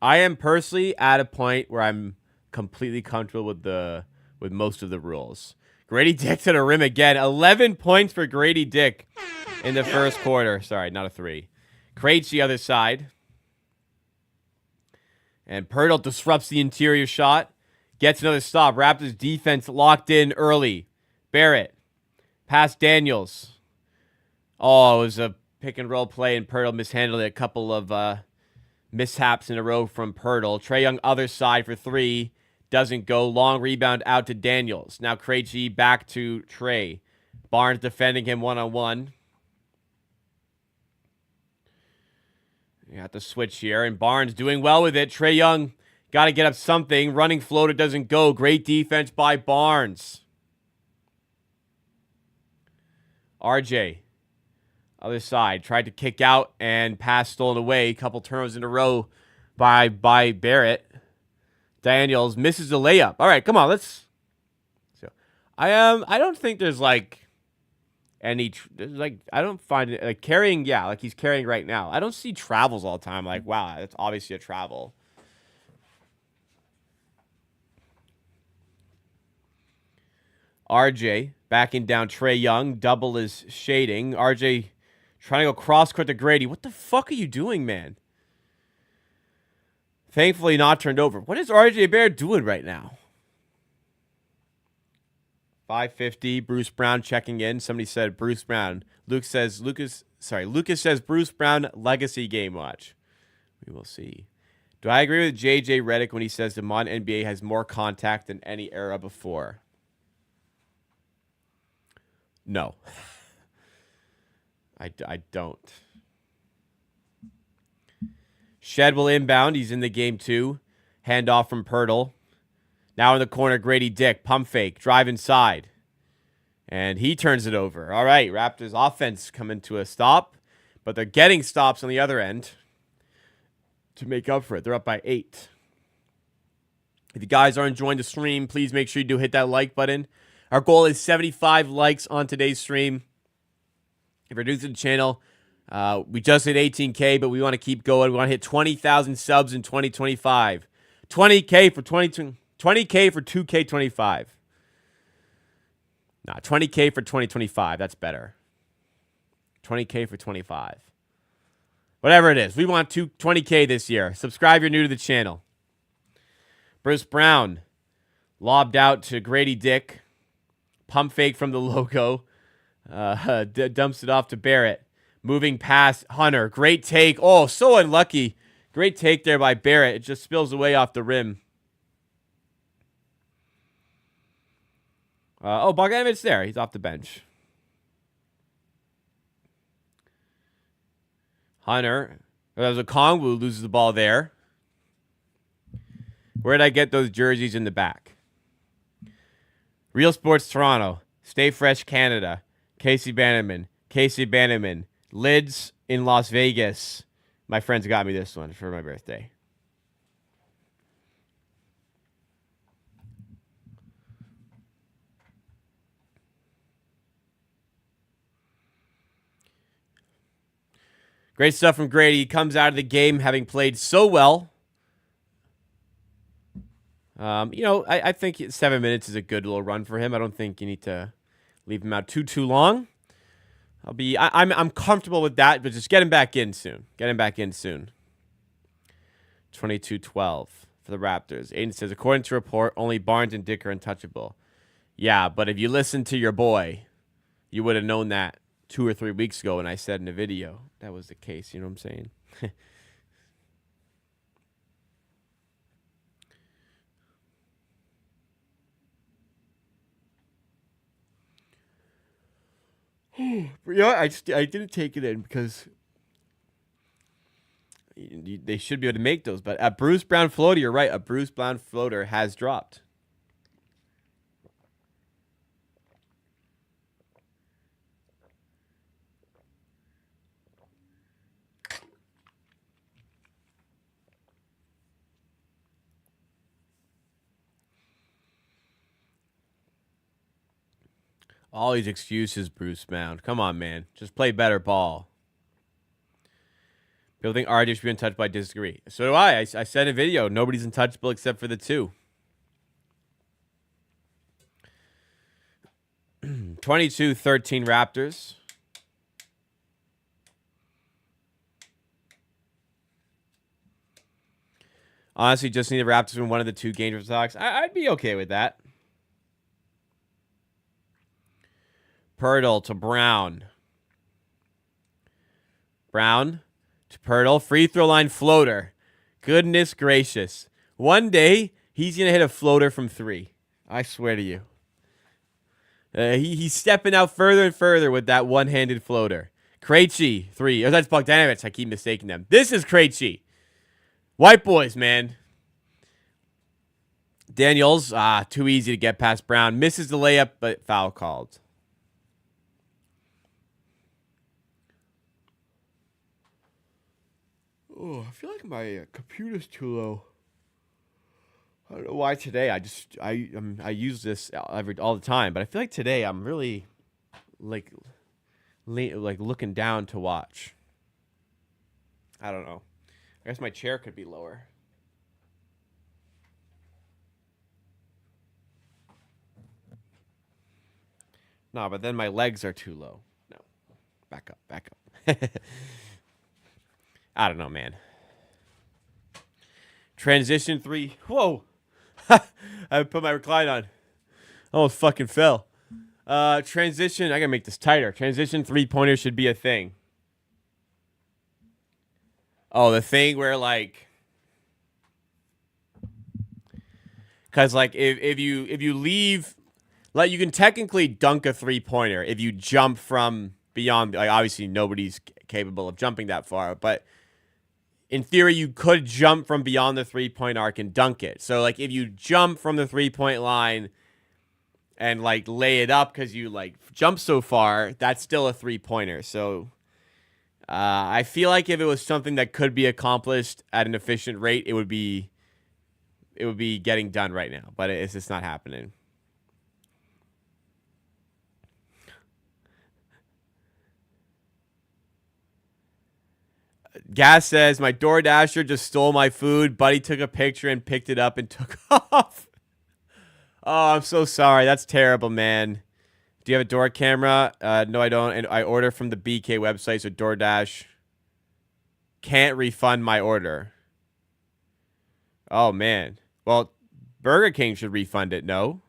I am personally at a point where I'm completely comfortable with most of the rules. Grady Dick to the rim again. 11 points for Grady Dick in the first quarter. Sorry, not a 3. Krejci the other side. And Pirtle disrupts the interior shot. Gets another stop. Raptors defense locked in early. Barrett. Past Daniels. Oh, it was a pick and roll play, and Pirtle mishandled it. A couple of mishaps in a row from Pirtle. Trae Young other side for 3. Doesn't go. Long rebound out to Daniels. Now Krejci back to Trae. Barnes defending him one-on-one. You got the switch here, and Barnes doing well with it. Trae Young got to get up something. Running floater doesn't go. Great defense by Barnes. RJ, other side, tried to kick out and pass stolen away. A couple turnovers in a row by Barrett. Daniels misses the layup. All right, come on, let's. So, I don't think there's like any I don't find it like carrying. Yeah, like he's carrying right now. I don't see travels all the time. Like, wow, that's obviously a travel. RJ backing down Trae Young. Double is shading. RJ trying to go cross court to Grady. What the fuck are you doing, man? Thankfully not turned over. What is RJ Barrett doing right now? 550. Bruce Brown checking in. Somebody said Bruce Brown. Lucas says Bruce Brown legacy game watch. We will see. Do I agree with JJ Redick when he says the modern NBA has more contact than any era before? No. I don't. Shed will inbound. He's in the game too. Handoff from Pirtle. Now in the corner, Grady Dick. Pump fake. Drive inside. And he turns it over. All right, Raptors offense coming to a stop. But they're getting stops on the other end to make up for it. They're up by 8. If you guys are enjoying the stream, please make sure you do hit that like button. Our goal is 75 likes on today's stream. If you're new to the channel, we just hit 18K, but we want to keep going. We want to hit 20,000 subs in 2025. 20K for 20K for 2K25. Nah, 20K for 2025. That's better. 20K for 25. Whatever it is. We want 20K this year. Subscribe if you're new to the channel. Bruce Brown lobbed out to Grady Dick. Pump fake from the logo. Dumps it off to Barrett. Moving past Hunter. Great take. Oh, so unlucky. Great take there by Barrett. It just spills away off the rim. Bogdanovic there. He's off the bench. Hunter. There's a Kongwu loses the ball there. Where did I get those jerseys in the back? Real Sports Toronto. Stay Fresh Canada. Casey Bannerman. Lids in Las Vegas. My friends got me this one for my birthday. Great stuff from Grady. He comes out of the game having played so well. I think 7 minutes is a good little run for him. I don't think you need to leave him out too long. I'm comfortable with that, but just get him back in soon. 22-12 for the Raptors. Aiden says, according to report, only Barnes and Dick are untouchable. Yeah, but if you listen to your boy, you would have known that 2 or 3 weeks ago when I said in the video that was the case. You know what I'm saying? I didn't take it in because they should be able to make those. But a Bruce Brown floater, you're right. A Bruce Brown floater has dropped. All these excuses, Bruce Brown. Come on, man. Just play better ball. People think RJ should be untouched, but I disagree. So do I. I said in a video, nobody's untouchable except for the 2. 22-13 Raptors. Honestly, just need the Raptors win one of the 2 games for the Sox. I'd be okay with that. Pirtle to Brown. Brown to Pirtle. Free throw line floater. Goodness gracious. One day, he's going to hit a floater from 3. I swear to you. He's stepping out further and further with that one-handed floater. Krejci, 3. Oh, that's Bogdanovich. I keep mistaking them. This is Krejci. White boys, man. Daniels, too easy to get past Brown. Misses the layup, but foul called. Oh, I feel like my computer's too low. I don't know why today. I use this all the time, but I feel like today I'm really like looking down to watch. I don't know. I guess my chair could be lower. No, but then my legs are too low. No. Back up. I don't know, man. Transition 3. Whoa. I put my recline on. Almost fucking fell. Transition. I gotta make this tighter. Transition 3-pointer should be a thing. Oh, the thing where like, because like if you leave, like you can technically dunk a 3-pointer if you jump from beyond. Like obviously nobody's capable of jumping that far, but in theory you could jump from beyond the 3-point arc and dunk it. So like if you jump from the 3-point line and like lay it up because you like jump so far, that's still a 3-pointer. So I feel like if it was something that could be accomplished at an efficient rate, it would be getting done right now. But it's just not happening. Gas says, my DoorDasher just stole my food. Buddy took a picture and picked it up and took off. Oh, I'm so sorry. That's terrible, man. Do you have a door camera? No, I don't. And I order from the BK website, so DoorDash can't refund my order. Oh, man. Well, Burger King should refund it, no?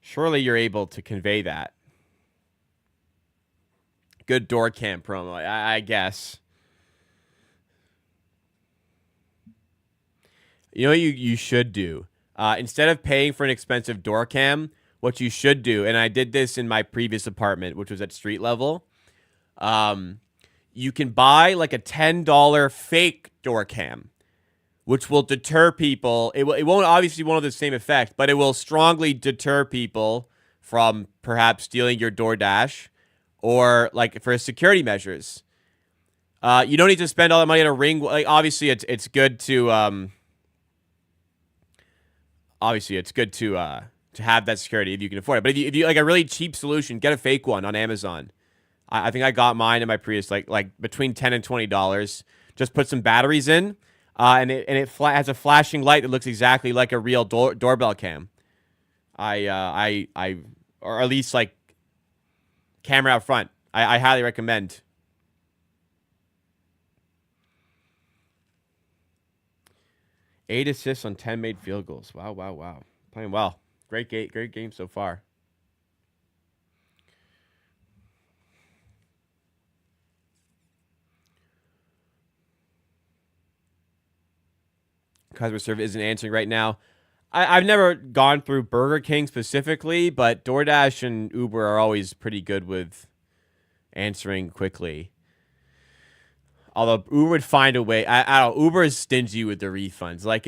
Surely you're able to convey that. Good door cam promo, I guess. You know what you should do? Instead of paying for an expensive door cam, what you should do, and I did this in my previous apartment, which was at street level, you can buy like a $10 fake door cam, which will deter people. It won't have the same effect, but it will strongly deter people from perhaps stealing your DoorDash or like for security measures. You don't need to spend all that money on a ring. Like obviously, it's good to have that security if you can afford it. But if you like a really cheap solution, get a fake one on Amazon. I think I got mine in my Prius like between $10 and $20. Just put some batteries in, and it has a flashing light that looks exactly like a real doorbell cam. Or at least like camera out front. I highly recommend. Eight assists on 10 made field goals. Wow. Playing well. Great game so far. Customer service isn't answering right now. I've never gone through Burger King specifically, but DoorDash and Uber are always pretty good with answering quickly. Although Uber would find a way. I don't know. Uber is stingy with the refunds. Like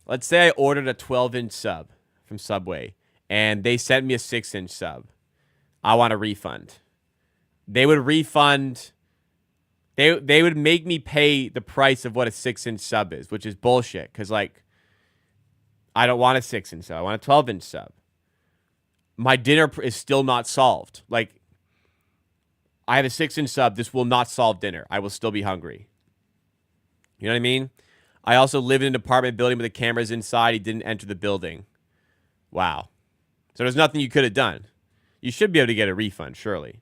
let's say I ordered a 12-inch sub from Subway, and they sent me a 6-inch sub. I want a refund. They would refund. They would make me pay the price of what a 6-inch sub is, which is bullshit. Because like, I don't want a 6-inch sub. I want a 12-inch sub. My dinner is still not solved. Like, I have a 6-inch sub. This will not solve dinner. I will still be hungry. You know what I mean? I also live in an apartment building with the cameras inside. He didn't enter the building. Wow. So there's nothing you could have done. You should be able to get a refund, surely.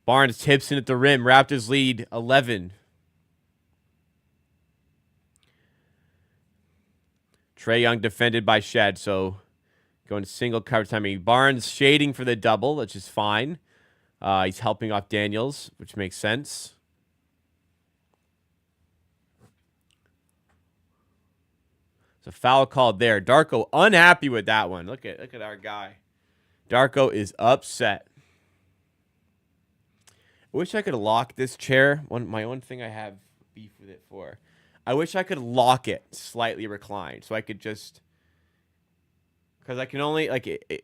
Barnes tips in at the rim. Raptors lead 11. Trae Young defended by Shed, so going to single coverage timing. Barnes shading for the double, which is fine. He's helping off Daniels, which makes sense. So foul called there. Darko unhappy with that one. Look at our guy. Darko is upset. I wish I could lock this chair. My own thing I have beef with it for. I wish I could lock it slightly reclined so I could just, because I can only like it.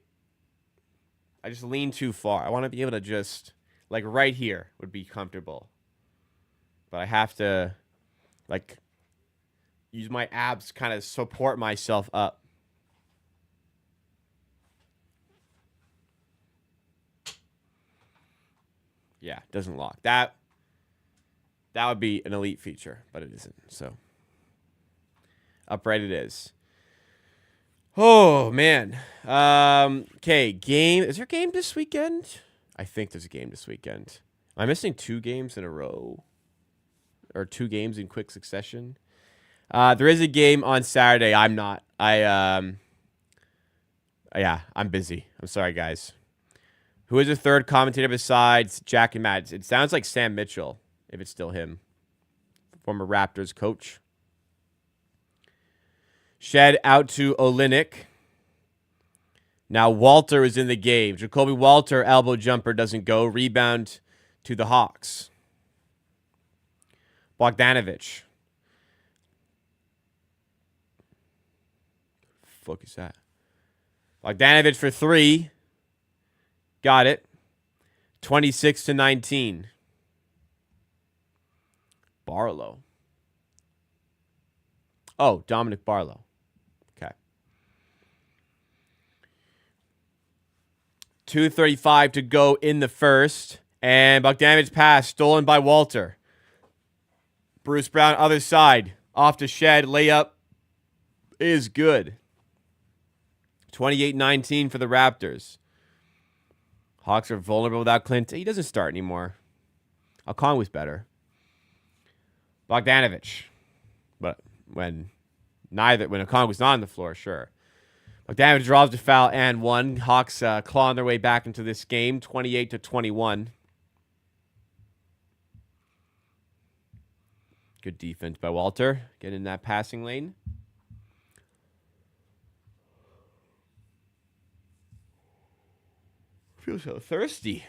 I just lean too far. I want to be able to just like right here would be comfortable, but I have to like use my abs kind of support myself up. Yeah, doesn't lock. That would be an elite feature, but it isn't. So upright it is. Oh man. Okay, game. Is there a game this weekend? I think there's a game this weekend. Am I missing 2 games in a row? Or 2 games in quick succession? There is a game on Saturday. I'm not. Yeah, I'm busy. I'm sorry, guys. Who is the third commentator besides Jack and Matt? It sounds like Sam Mitchell, if it's still him. Former Raptors coach. Shed out to Olynyk. Now Walter is in the game. Jacoby Walter, elbow jumper, doesn't go. Rebound to the Hawks. Bogdanovich. Fuck is that? Bogdanovich for 3. Got it. 26-19. Barlow. Oh, Dominic Barlow. Okay. 2:35 to go in the first. And Bogdanovich pass stolen by Walter. Bruce Brown, other side. Off to Shed. Layup is good. 28-19 for the Raptors. Hawks are vulnerable without Clint. He doesn't start anymore. Alcon was better. Bogdanovich. But when Alcon was not on the floor, sure. Bogdanovich draws the foul and 1. Hawks clawing their way back into this game, 28-21. Good defense by Walter. Get in that passing lane. I feel so thirsty.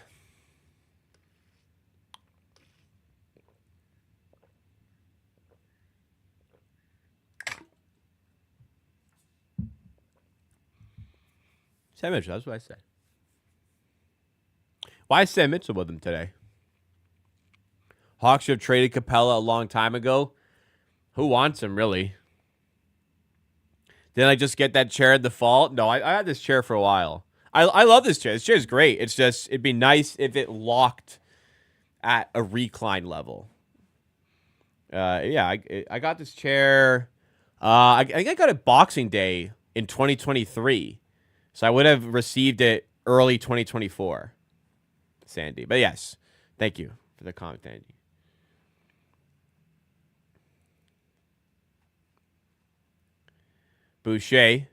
Sam Mitchell, that's what I said. Why is Sam Mitchell with him today? Hawks should have traded Capella a long time ago. Who wants him, really? Didn't I just get that chair at the fall? No, I had this chair for a while. I love this chair. This chair is great. It's just, it'd be nice if it locked at a recline level. Yeah, I got this chair. I think I got it Boxing Day in 2023. So I would have received it early 2024, Sandy. But yes, thank you for the comment, Andy. Boucher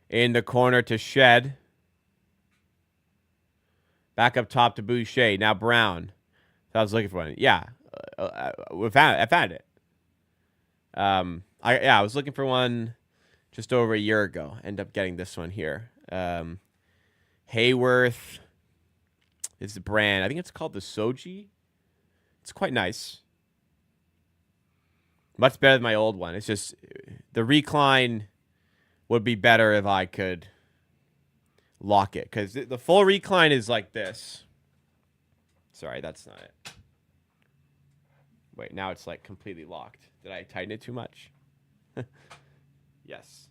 in the corner to Shed. Back up top to Boucher. Now Brown. I was looking for one. Yeah, I found it. I was looking for one just over a year ago. End up getting this one here. Hayworth is the brand. I think it's called the Soji. It's quite nice. Much better than my old one. It's just the recline would be better if I could lock it, because the full recline is like this. Sorry, that's not it. Wait, now it's like completely locked. Did I tighten it too much? Yes.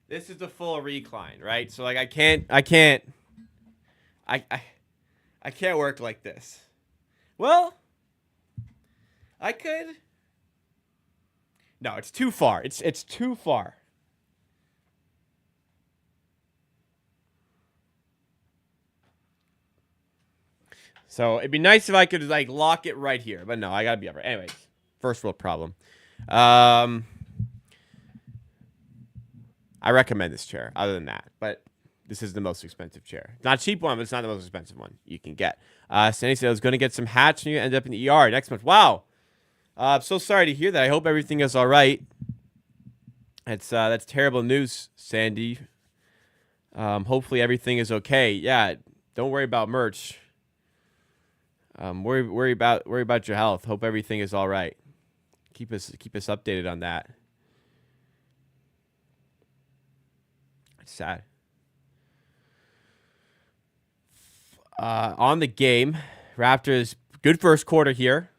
This is the full recline, right? So like I can't work like this. Well, I could. No, it's too far. It's too far. So it'd be nice if I could like lock it right here, but no, I gotta be upright. Anyways, first world problem. I recommend this chair. Other than that, but this is the most expensive chair. Not a cheap one, but it's not the most expensive one you can get. Sandy said I was going to get some hats and you end up in the ER next month. Wow. I'm so sorry to hear that. I hope everything is all right. That's terrible news, Sandy. Hopefully everything is okay. Yeah, don't worry about merch. Worry about your health. Hope everything is all right. Keep us updated on that. It's sad. On the game, Raptors good first quarter here.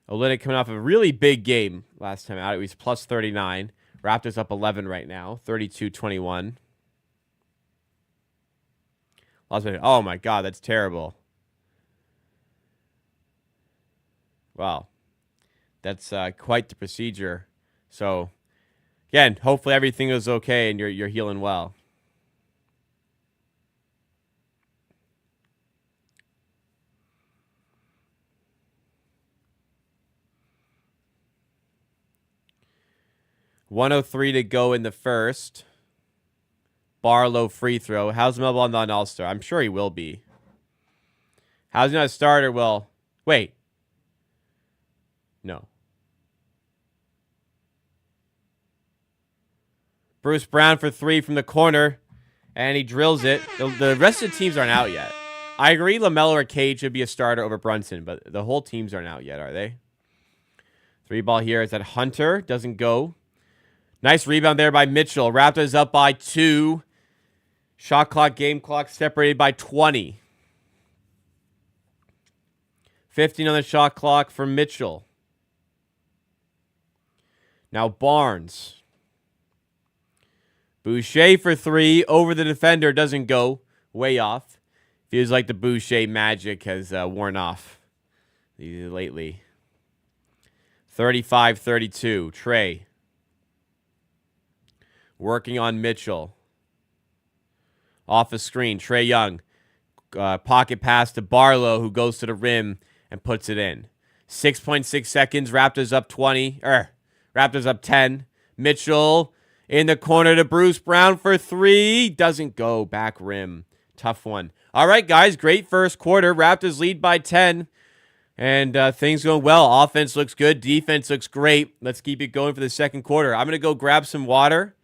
Olynyk coming off a really big game last time out. It was plus 39. Raptors up 11 right now, 32-21. Oh my God, that's terrible. Wow, that's quite the procedure. So, again, hopefully everything is okay and you're healing well. .103 to go in the first. Barlow free throw. How's Mel Ball not an all-star? I'm sure he will be. How's he not a starter? Well, wait. No. Bruce Brown for 3 from the corner. And he drills it. The rest of the teams aren't out yet. I agree LaMelo or Cade should be a starter over Brunson, but the whole teams aren't out yet, are they? 3 ball here is that Hunter. Doesn't go. Nice rebound there by Mitchell. Raptors up by 2. Shot clock, game clock separated by 20. 15 on the shot clock for Mitchell. Now Barnes. Boucher for 3. Over the defender. Doesn't go. Way off. Feels like the Boucher magic has worn off lately. 35-32. Trey. Working on Mitchell. Off the screen. Trae Young. Pocket pass to Barlow, who goes to the rim and puts it in. 6.6 seconds. Raptors up 20. Raptors up 10. Mitchell in the corner to Bruce Brown for 3. Doesn't go. Back rim. Tough one. All right, guys. Great first quarter. Raptors lead by 10. And things going well. Offense looks good. Defense looks great. Let's keep it going for the second quarter. I'm going to go grab some water.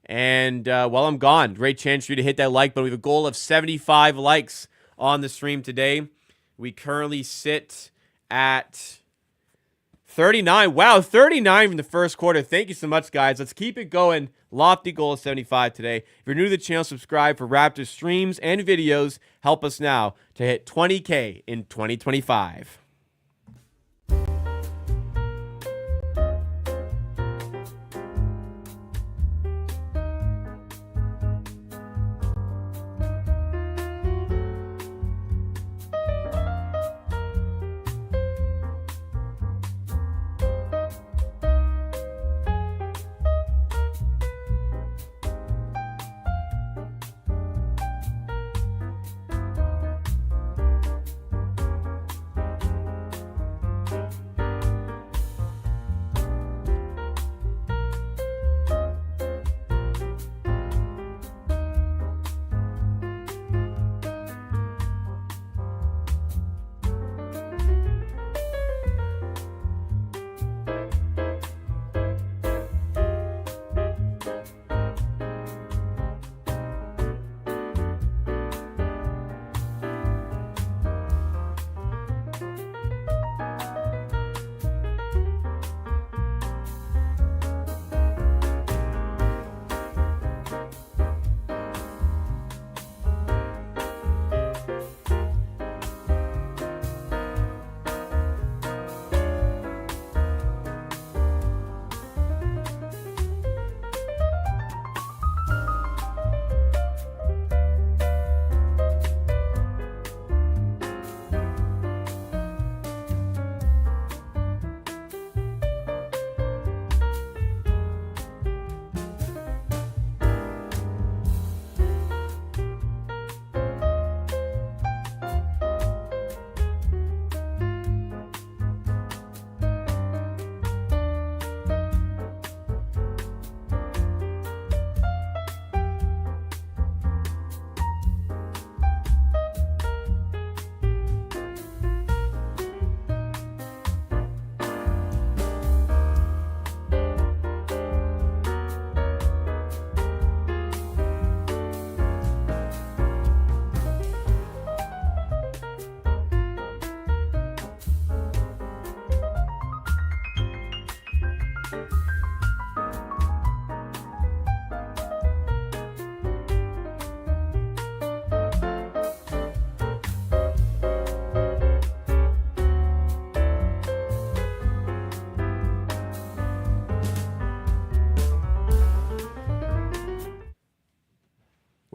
And while I'm gone, great chance for you to hit that like button. We have a goal of 75 likes on the stream today. We currently sit at 39. Wow, 39 from the first quarter. Thank you so much, guys. Let's keep it going. Lofty goal of 75 today. If you're new to the channel, subscribe for Raptors streams and videos. Help us now to hit 20K in 2025.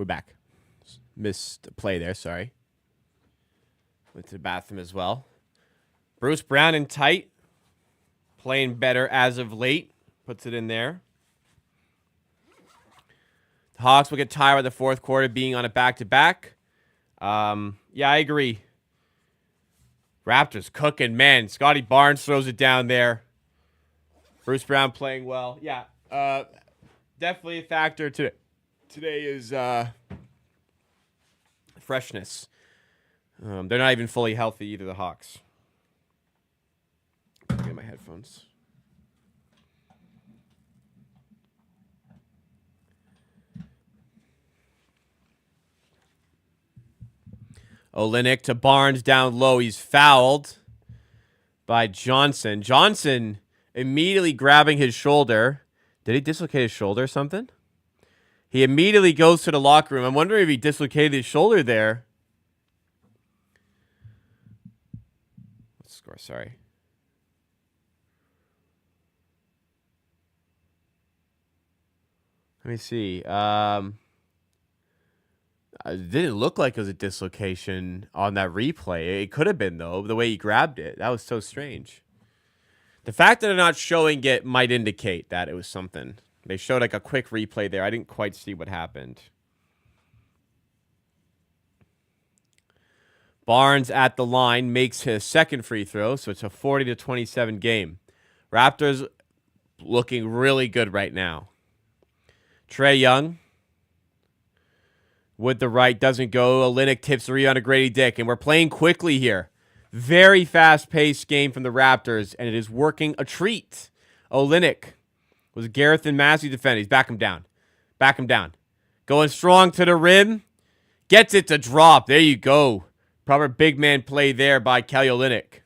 we're back. Missed a play there, sorry. Went to the bathroom as well. Bruce Brown in tight. Playing better as of late. Puts it in there. The Hawks will get tired with the fourth quarter being on a back-to-back. Yeah, I agree. Raptors cooking, man. Scotty Barnes throws it down there. Bruce Brown playing well. Yeah, definitely a factor today is freshness. They're not even fully healthy either, the Hawks. Get my headphones. Olynyk to Barnes down low. He's fouled by Johnson. Johnson immediately grabbing his shoulder. Did he dislocate his shoulder or something? He immediately goes to the locker room. I'm wondering if he dislocated his shoulder there. Let's score, sorry. Let me see. It didn't look like it was a dislocation on that replay. It could have been, though, the way he grabbed it. That was so strange. The fact that they're not showing it might indicate that it was something. They showed like a quick replay there. I didn't quite see what happened. Barnes at the line makes his second free throw, so it's a 40-27 game. Raptors looking really good right now. Trae Young with the right, doesn't go. Olynyk tips the rebound to Grady Dick, and we're playing quickly here. Very fast-paced game from the Raptors, and it is working a treat. Olynyk was Gareth and Massey defending. He's back him down. Back him down. Going strong to the rim. Gets it to drop. There you go. Proper big man play there by Kelly Olynyk.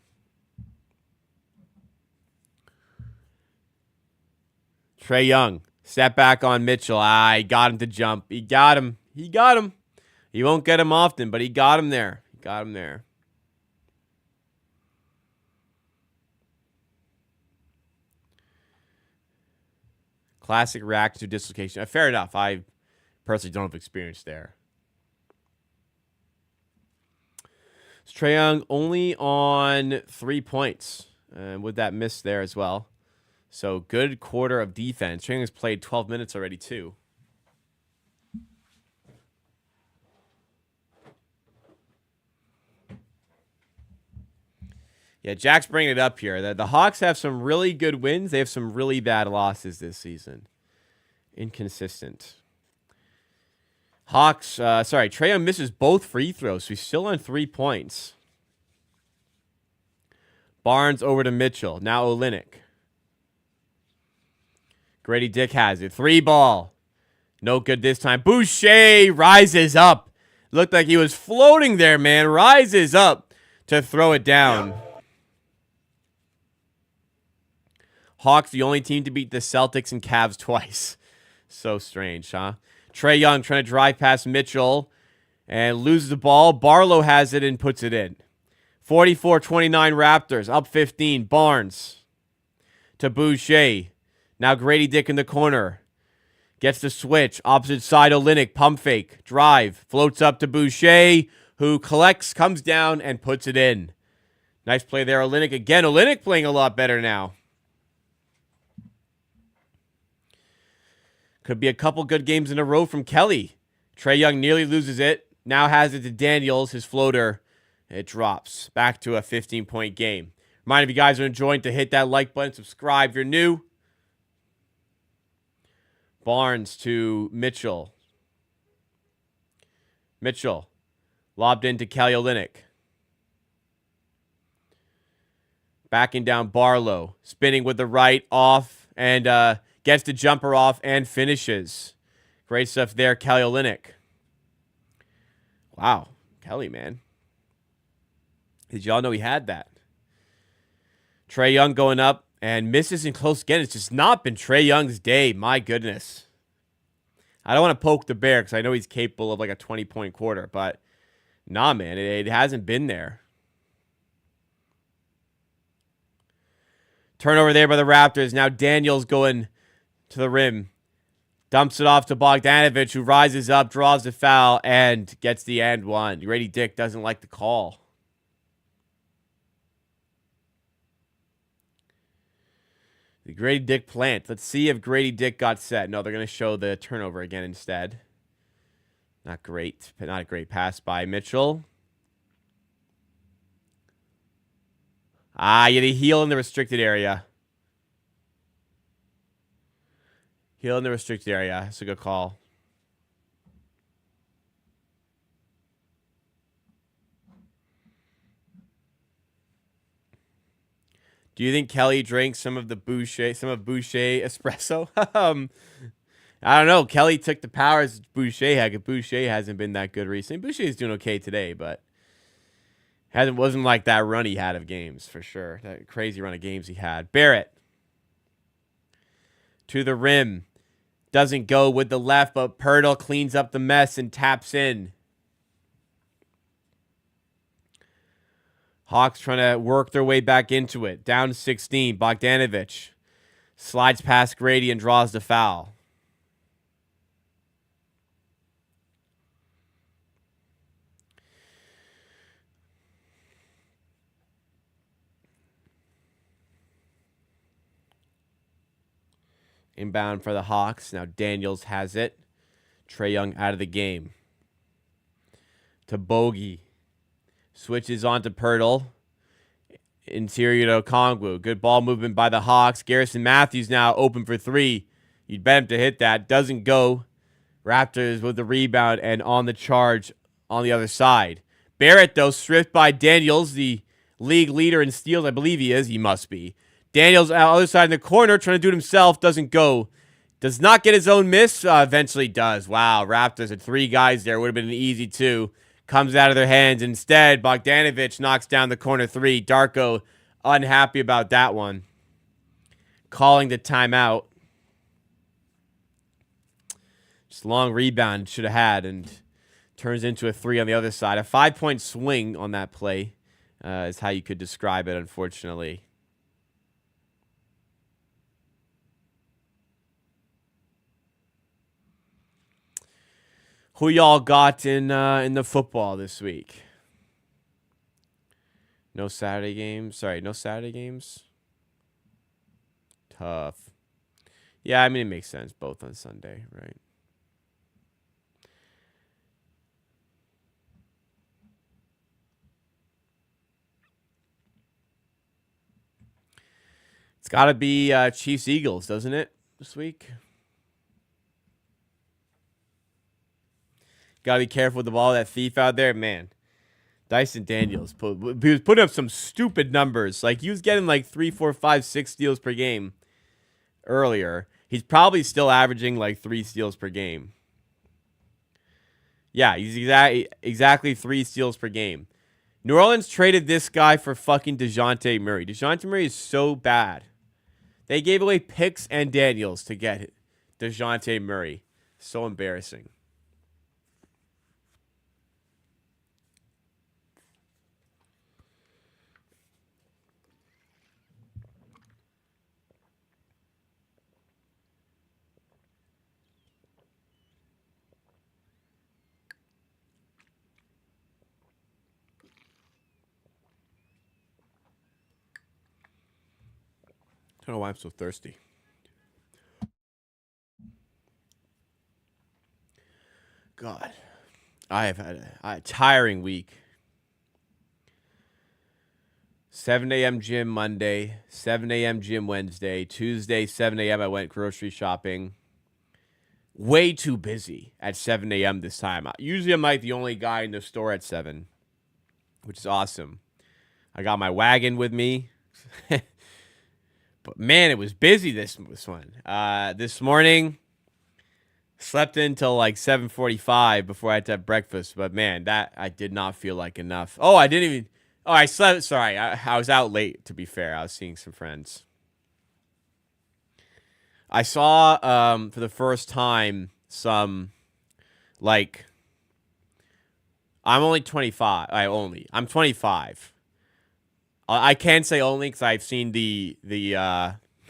Trae Young. Step back on Mitchell. He got him to jump. He got him. He got him. He won't get him often, but he got him there. He got him there. Classic reaction to dislocation. Fair enough. I personally don't have experience there. So Trae Young only on 3 points. With that miss there as well. So good quarter of defense. Trae Young has played 12 minutes already too. Yeah, Jack's bringing it up here. The Hawks have some really good wins. They have some really bad losses this season. Inconsistent. Hawks, Trae Young misses both free throws, so he's still on 3 points. Barnes over to Mitchell. Now Olynyk. Grady Dick has it. 3-ball. No good this time. Boucher rises up. Looked like he was floating there, man. Rises up to throw it down. Hawks, the only team to beat the Celtics and Cavs twice. So strange, huh? Trae Young trying to drive past Mitchell and loses the ball. Barlow has it and puts it in. 44-29 Raptors, up 15. Barnes to Boucher. Now Grady Dick in the corner. Gets the switch. Opposite side, Olynyk. Pump fake. Drive. Floats up to Boucher, who collects, comes down, and puts it in. Nice play there, Olynyk again. Olynyk playing a lot better now. Could be a couple good games in a row from Kelly. Trae Young nearly loses it. Now has it to Daniels, his floater. It drops. Back to a 15-point game. Remind you guys are enjoying to hit that like button. Subscribe if you're new. Barnes to Mitchell. Mitchell. Lobbed into Kelly Olynyk. Backing down Barlow. Spinning with the right off. And gets the jumper off and finishes. Great stuff there, Kelly Olynyk. Wow. Kelly, man. Did y'all know he had that? Trae Young going up and misses in close again. It's just not been Trae Young's day. My goodness. I don't want to poke the bear because I know he's capable of like a 20-point quarter. But nah, man. It hasn't been there. Turnover there by the Raptors. Now Daniels going to the rim. Dumps it off to Bogdanovic, who rises up, draws the foul, and gets the and one. Grady Dick doesn't like the call. The Grady Dick plant. Let's see if Grady Dick got set. No, they're going to show the turnover again instead. Not great. Not a great pass by Mitchell. You had a heel in the restricted area. Heel in the restricted area. That's a good call. Do you think Kelly drank some of Boucher espresso? I don't know. Kelly took the powers Boucher had. Boucher hasn't been that good recently. Boucher's doing okay today, but wasn't like that run he had of games for sure. That crazy run of games he had. Barrett to the rim. Doesn't go with the left, but Pirtle cleans up the mess and taps in. Hawks trying to work their way back into it. Down to 16. Bogdanovic slides past Grady and draws the foul. Inbound for the Hawks. Now Daniels has it. Trae Young out of the game. To Bogey. Switches on to Pirtle. Interior to Okongwu. Good ball movement by the Hawks. Garrison Matthews now open for three. You'd bet him to hit that. Doesn't go. Raptors with the rebound and on the charge on the other side. Barrett, though, stripped by Daniels, the league leader in steals. I believe he is. He must be. Daniels on the other side in the corner, trying to do it himself. Doesn't go. Does not get his own miss. Eventually does. Wow, Raptors had three guys there. Would have been an easy two. Comes out of their hands. Instead, Bogdanovic knocks down the corner three. Darko unhappy about that one. Calling the timeout. Just long rebound should have had and turns into a three on the other side. A 5-point swing on that play is how you could describe it, unfortunately. Who y'all got in the football this week? No Saturday games. Sorry, no Saturday games. Tough. Yeah, I mean, it makes sense. Both on Sunday, right? It's got to be Chiefs-Eagles, doesn't it, this week? Got to be careful with the ball. That thief out there, man. Dyson Daniels, he was putting up some stupid numbers. Like, he was getting like 3, 4, 5, 6 steals per game earlier. He's probably still averaging like 3 steals per game. Yeah, he's exactly 3 steals per game. New Orleans traded this guy for fucking DeJounte Murray. DeJounte Murray is so bad. They gave away picks and Daniels to get DeJounte Murray. So embarrassing. I don't know why I'm so thirsty. God, I have had a tiring week. 7 a.m. gym Monday, 7 a.m. gym Wednesday, Tuesday, 7 a.m. I went grocery shopping. Way too busy at 7 a.m. this time. Usually I'm like the only guy in the store at 7, which is awesome. I got my wagon with me. But man, it was busy this one. This morning, slept until like 7:45 before I had to have breakfast. But man, that I did not feel like enough. Oh, I didn't even. Oh, I slept. Sorry, I was out late. To be fair, I was seeing some friends. I saw for the first time some like. I'm only 25. I'm 25. I can't say only because I've seen the the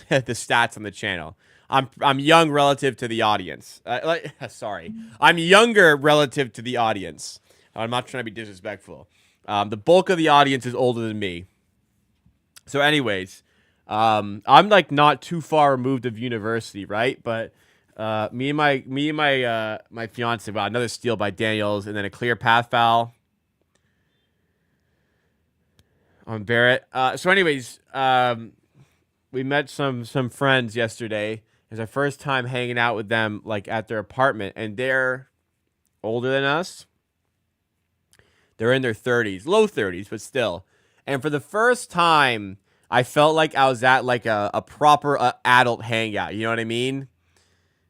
stats on the channel. I'm young relative to the audience. Sorry, I'm younger relative to the audience. I'm not trying to be disrespectful. The bulk of the audience is older than me. So, anyways, I'm like not too far removed of university, right? But me and my fiance, wow, another steal by Daniels, and then a clear path foul on Barrett. So, anyways, we met some friends yesterday. It's our first time hanging out with them, like at their apartment, and they're older than us. They're in their 30s, low 30s, but still. And for the first time, I felt like I was at like a proper adult hangout. You know what I mean?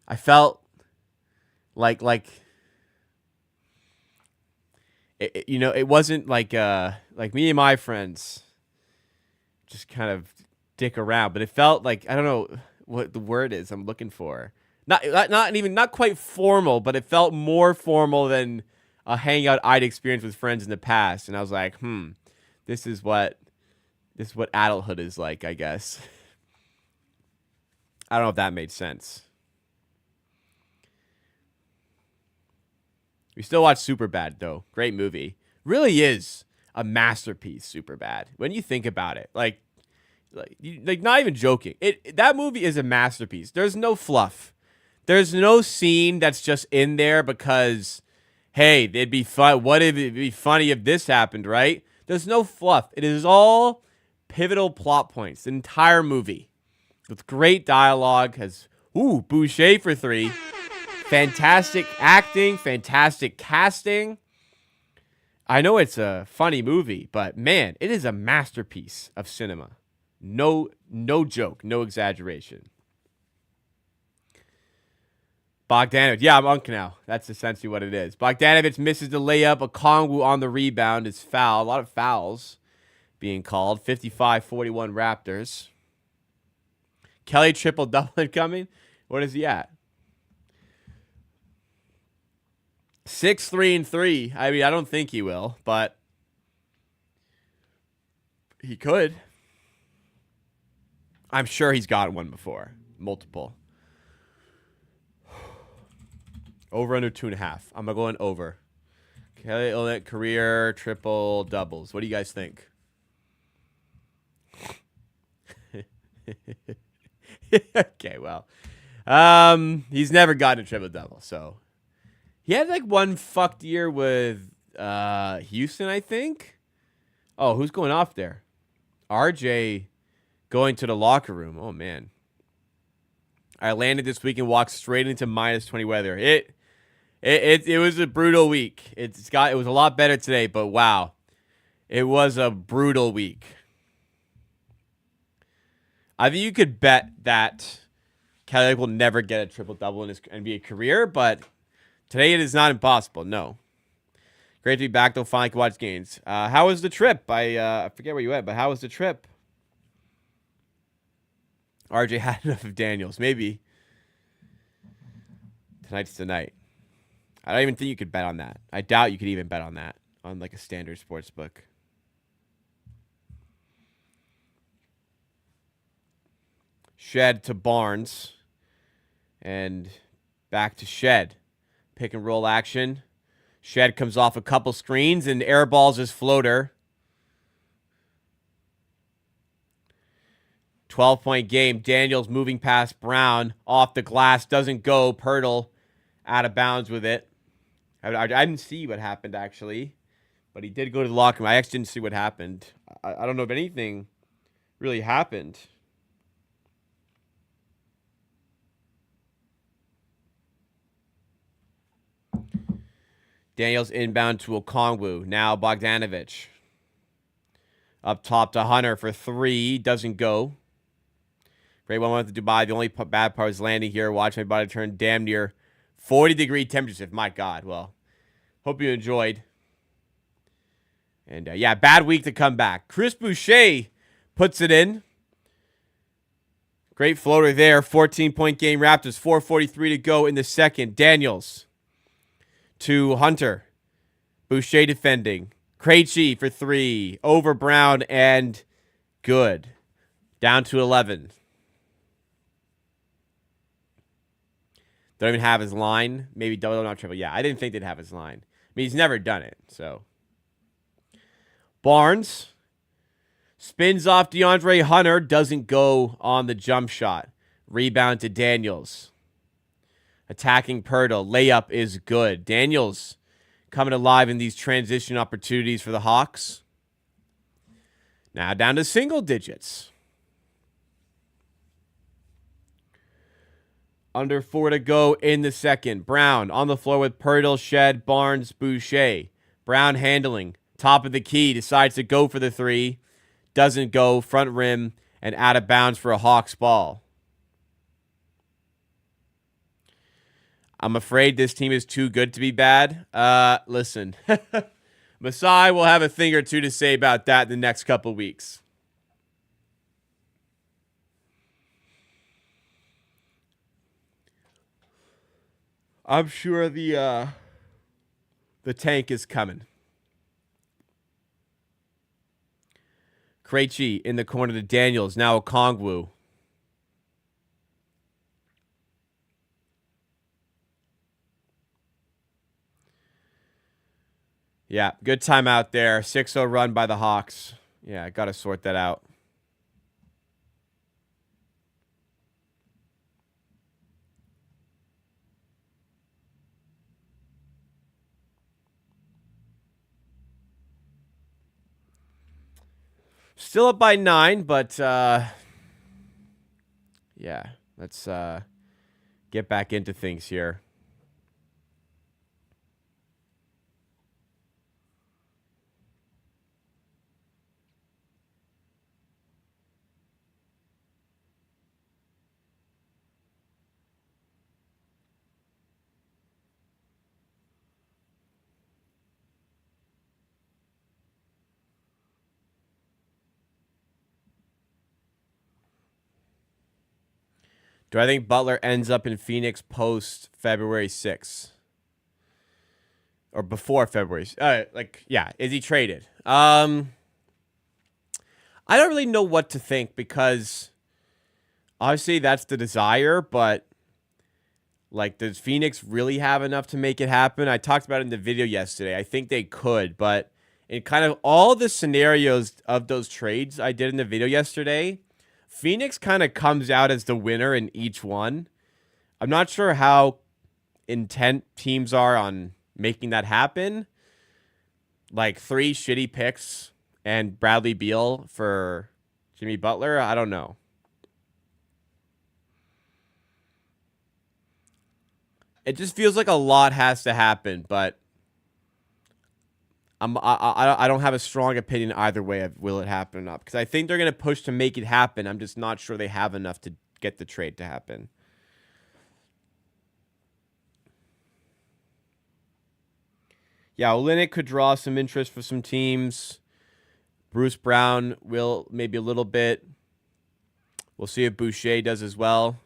I felt like it wasn't like me and my friends just kind of dick around, but it felt like, I don't know what the word is I'm looking for. Not quite formal, but it felt more formal than a hangout I'd experienced with friends in the past. And I was like, this is what adulthood is like, I guess. I don't know if that made sense. We still watch Superbad, though. Great movie. Really is a masterpiece, Superbad. When you think about it, like not even joking. That movie is a masterpiece. There's no fluff. There's no scene that's just in there because, hey, it'd be fun. What if it'd be funny if this happened, right? There's no fluff. It is all pivotal plot points. The entire movie with great dialogue. Has Boucher for 3. Fantastic acting, fantastic casting. I know it's a funny movie, but man, it is a masterpiece of cinema. No joke, no exaggeration. Bogdanovich, yeah, I'm Unk now. That's essentially what it is. Bogdanovich misses the layup. Okongwu on the rebound is foul. A lot of fouls being called. 55-41 Raptors. Kelly triple-double incoming. What is he at? 6-3-3. I mean, I don't think he will, but he could. I'm sure he's gotten one before. Multiple. Over under 2.5. I'm going over. Kelly Olynyk career triple doubles. What do you guys think? Okay, well. He's never gotten a triple double, so he had like one fucked year with Houston, I think. Oh, who's going off there? RJ going to the locker room. Oh man. I landed this week and walked straight into -20 weather. It was a brutal week. It was a lot better today, but wow. It was a brutal week. I think you could bet that Kelly will never get a triple-double in his NBA career, but today it is not impossible, no. Great to be back, though. Finally can watch games. How was the trip? I forget where you went, but how was the trip? RJ had enough of Daniels. Maybe. Tonight's the night. I don't even think you could bet on that. I doubt you could even bet on that on like a standard sports book. Shed to Barnes. And back to Shed. Pick and roll action. Shed comes off a couple screens and airballs his floater. 12-point game. Daniels moving past Brown. Off the glass. Doesn't go. Pirtle out of bounds with it. I didn't see what happened, actually. But he did go to the locker room. I actually didn't see what happened. I don't know if anything really happened. Daniels inbound to Okongwu. Now Bogdanovich. Up top to Hunter for 3. Doesn't go. Great one went to Dubai. The only bad part is landing here. Watch my body turn damn near 40-degree temperatures. My God. Well, hope you enjoyed. And, yeah, bad week to come back. Chris Boucher puts it in. Great floater there. 14-point game Raptors. 4:43 to go in the second. Daniels to Hunter. Boucher defending. Krejci for 3. Over Brown and good. Down to 11. Don't even have his line. Maybe double, not triple. Yeah, I didn't think they'd have his line. I mean, he's never done it, so. Barnes spins off DeAndre Hunter. Doesn't go on the jump shot. Rebound to Daniels. Attacking Pirtle. Layup is good. Daniels coming alive in these transition opportunities for the Hawks. Now down to single digits. Under 4 to go in the second. Brown on the floor with Pirtle, Shed, Barnes, Boucher. Brown handling. Top of the key. Decides to go for the three. Doesn't go. Front rim and out of bounds for a Hawks ball. I'm afraid this team is too good to be bad. Listen. Masai will have a thing or two to say about that in the next couple weeks. I'm sure the tank is coming. Krejci in the corner to Daniels. Now Okongwu. Yeah, good timeout there. 6-0 run by the Hawks. Yeah, got to sort that out. Still up by 9, but yeah, let's get back into things here. Do I think Butler ends up in Phoenix post February 6th? Or before February? Yeah, is he traded? I don't really know what to think because obviously that's the desire, but like, does Phoenix really have enough to make it happen? I talked about it in the video yesterday. I think they could, but in kind of all the scenarios of those trades I did in the video yesterday, Phoenix kind of comes out as the winner in each one. I'm not sure how intent teams are on making that happen. Like 3 shitty picks and Bradley Beal for Jimmy Butler. I don't know. It just feels like a lot has to happen, but I don't have a strong opinion either way of will it happen or not, because I think they're going to push to make it happen. I'm just not sure they have enough to get the trade to happen. Yeah, Olynyk could draw some interest for some teams. Bruce Brown will maybe a little bit. We'll see if Boucher does as well.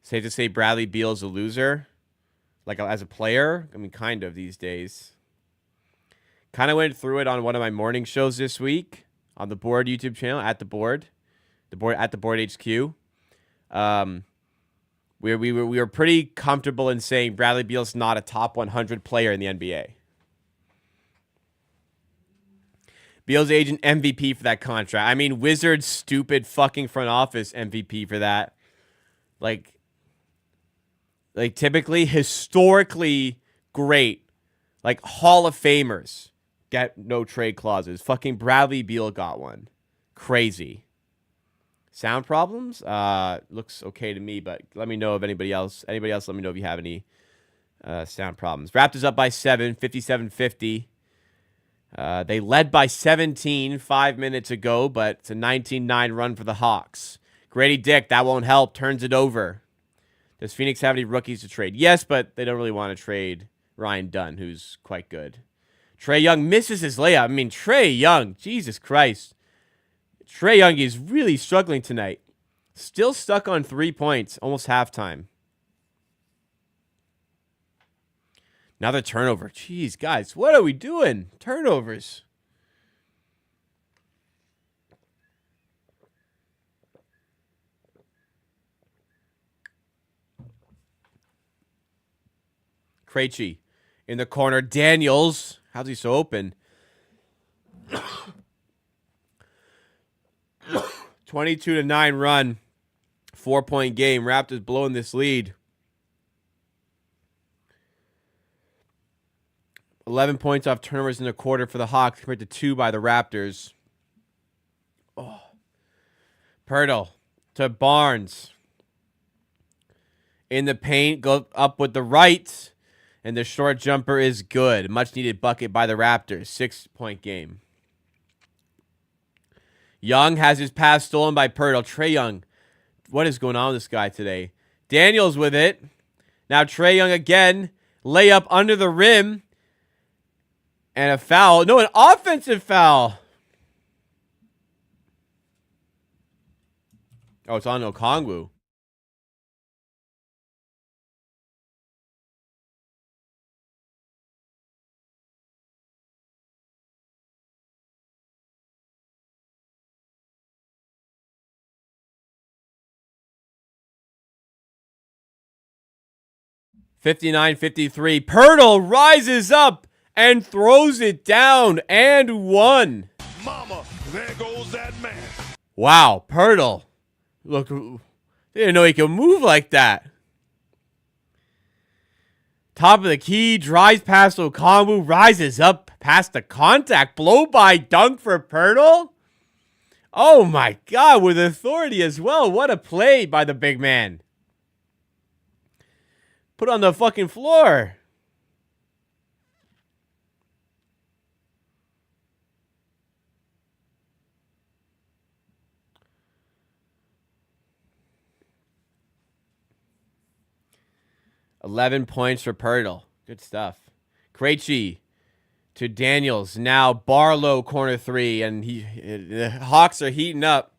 Safe to say Bradley Beal's a loser. Like, as a player, I mean, kind of these days. Kind of went through it on one of my morning shows this week on the Board YouTube channel, at the Board HQ. We were pretty comfortable in saying Bradley Beal's not a top 100 player in the NBA. Beal's agent MVP for that contract. I mean, Wizards stupid fucking front office MVP for that. Like typically, historically great, like Hall of Famers get no trade clauses. Fucking Bradley Beal got one. Crazy. Sound problems? Looks okay to me, but let me know if anybody else, let me know if you have any sound problems. Raptors up by 7, 57-50. They led by 17 5 minutes ago, but it's a 19-9 run for the Hawks. Grady Dick, that won't help, turns it over. Does Phoenix have any rookies to trade? Yes, but they don't really want to trade Ryan Dunn, who's quite good. Trae Young misses his layup. I mean, Trae Young, Jesus Christ. Trae Young is really struggling tonight. Still stuck on 3 points, almost halftime. Another turnover. Jeez, guys, what are we doing? Turnovers. Krejci in the corner. Daniels. How's he so open? 22-9 run. 4-point game. Raptors blowing this lead. 11 points off turnovers in the quarter for the Hawks compared to 2 by the Raptors. Oh. Pirtle to Barnes. In the paint, go up with the right. And the short jumper is good. Much needed bucket by the Raptors. 6-point game. Young has his pass stolen by Pirtle. Trae Young. What is going on with this guy today? Daniels with it. Now Trae Young again. Layup under the rim. And a foul. No, an offensive foul. Oh, it's on Okongwu. (59-53). Pirtle rises up and throws it down and one. Mama, there goes that man. Wow, Pirtle. Look, didn't know he could move like that. Top of the key, drives past Okongwu, rises up past the contact. Blow by dunk for Pirtle. Oh my God, with authority as well. What a play by the big man. Put on the fucking floor. $11 points for Pirtle. Good stuff. Krejci to Daniels. Now Barlow corner three, and the Hawks are heating up.